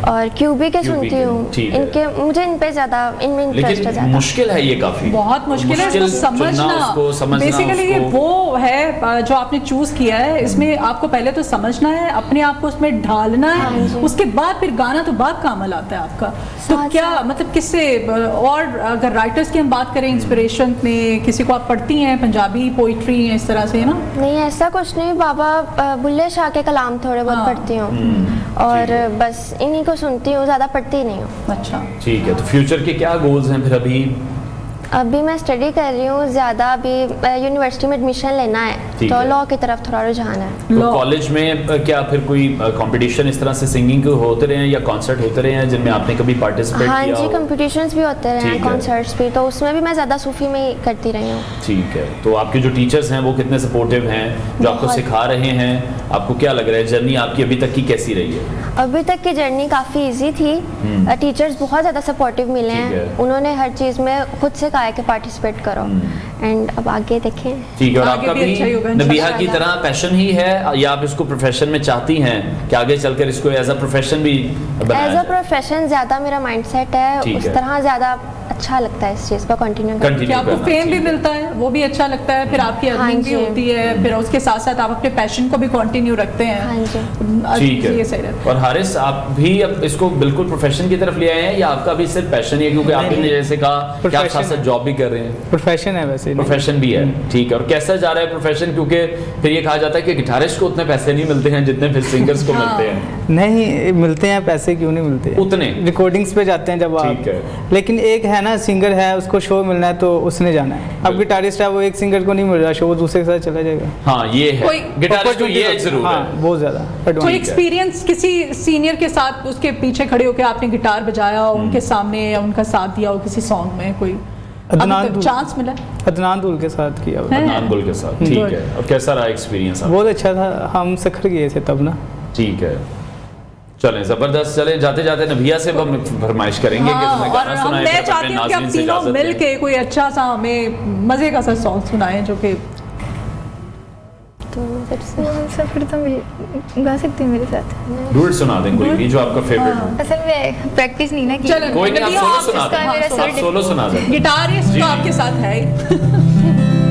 और क्यूबी के सुनती हूँ। इनके मुझे इन पे ज़्यादा, इनमें इंटरेस्ट है ज़्यादा। मुश्किल है ये, काफ़ी बहुत मुश्किल है इसको समझना। बेसिकली ये वो है जो आपने चूज किया है, इसमें आपको पहले तो समझना है, अपने आप को उसमें ढालना है, उसके बाद फिर गाना तो बाद का अमल आता है आपका। तो क्या मतलब किससे, और अगर राइटर्स की हम बात करें, इंस्पिरेशन में किसी को आप पढ़ती हैं, पंजाबी पोइट्री इस तरह से, ना? नहीं, ऐसा कुछ नहीं, बाबा बुल्ले शाह के कलाम थोड़े बहुत पढ़ती हूँ और बस इन्हीं को सुनती हूँ, ज़्यादा पढ़ती नहीं हूँ। अच्छा, ठीक है। तो फ्यूचर के क्या गोल्स हैं फिर अभी? अभी मैं स्टडी कर रही हूँ ज़्यादा, अभी यूनिवर्सिटी में एडमिशन लेना है तो लॉ की तरफ थोड़ा रुझान है। तो कॉलेज में क्या फिर कोई कंपटीशन इस तरह से सिंगिंग के होते रहे हैं या कॉन्सर्ट होते रहे हैं जिनमें आपने कभी पार्टिसिपेट हाँ किया? हाँ जी, कंपटीशंस भी होते रहे हैं, कॉन्सर्ट्स भी, तो उसमें भी मैं ज़्यादा सूफी में ही करती रही हूँ। ठीक है, तो आपके जो टीचर्स हैं वो कितने सपोर्टिव हैं जो आपको सिखा रहे हैं? आपको क्या लग रहा है जर्नी आपकी अभी तक की कैसी रही है? अभी तक की जर्नी काफ़ी इजी थी, टीचर्स बहुत ज़्यादा सपोर्टिव मिले हैं, उन्होंने हर चीज़ में खुद से कहा है कि पार्टिसिपेट करो, एंड अब आगे देखें। ठीक है, और आपका भी नबिहा की तरह पैशन ही है या आप इसको प्रोफेशन में चाहती हैं कि आगे चलकर इसको एज अ प्रोफेशन भी बनाया जाए? एज अ प्रोफेशन ज़्यादा मेरा माइंडसेट है, उस तरह ज़्यादा अच्छा लगता है इस चीज़ को कंटिन्यू करना। आपको फेम भी मिलता है, वो भी अच्छा लगता है, फिर आपकी अर्निंग भी होती है, फिर उसके साथ साथ आप अपने पैशन को भी कंटिन्यू रखते हैं। हाँ जी, ठीक है। ये सही रहता है। और हारिस, आप भी अब इसको बिल्कुल प्रोफेशन की तरफ ले आए हैं या आपका भी सिर्फ पैशन है? क्योंकि आपने जैसे कहा कि आप साथ साथ जॉब भी कर रहे हैं। प्रोफेशन है वैसे, प्रोफेशन भी है। ठीक है, और कैसा जा रहा है प्रोफेशन? क्योंकि फिर ये कहा जाता है कि गिटारिस्ट को उतने पैसे नहीं मिलते हैं जितने फिर सिंगर्स को मिलते हैं। नहीं मिलते हैं पैसे, क्यों नहीं मिलते उतने? रिकॉर्डिंग्स पे जाते हैं जब आप, लेकिन एक है ना सिंगर है, उसको शो मिलना है तो उसने जाना है। अब गिटारिस्ट है, वो एक सिंगर को नहीं मिल रहा शो, वो दूसरे के साथ चला जाएगा। हाँ, ये है गिटारिस्ट को ये जरूर है, बहुत ज्यादा। कोई एक्सपीरियंस किसी सीनियर के साथ उसके पीछे खड़े होकर आपने गिटार बजाया हो उनके सामने या उनका साथ दिया हो किसी सॉन्ग में, कोई चांस मिला? अदनान दुल के साथ किया। अदनान दुल के साथ, ठीक है। और कैसा रहा एक्सपीरियंस? बहुत अच्छा था, हम सखर गए थे तब ना। ठीक है, चलें जबरदस्त। चलें जाते जाते नबिया से हम फरमाइश करेंगे कि तुम्हें गाना सुनाएं। मैं चाहती हूँ कि आप तीनों मिल के कोई अच्छा सा हमें मजे का सा सॉन्ग सुनाएं जो कि फिर तो गा सकती हूँ मेरे साथ। डुएट सुना दें कोई भी जो आपका फेवरेट हो। असल में प्रैक्टिस नहीं ना की। कोई नहीं, आप सोलो सुना दें, आप सोलो सुना दें। गिटारिस्ट तो आपके साथ है ही।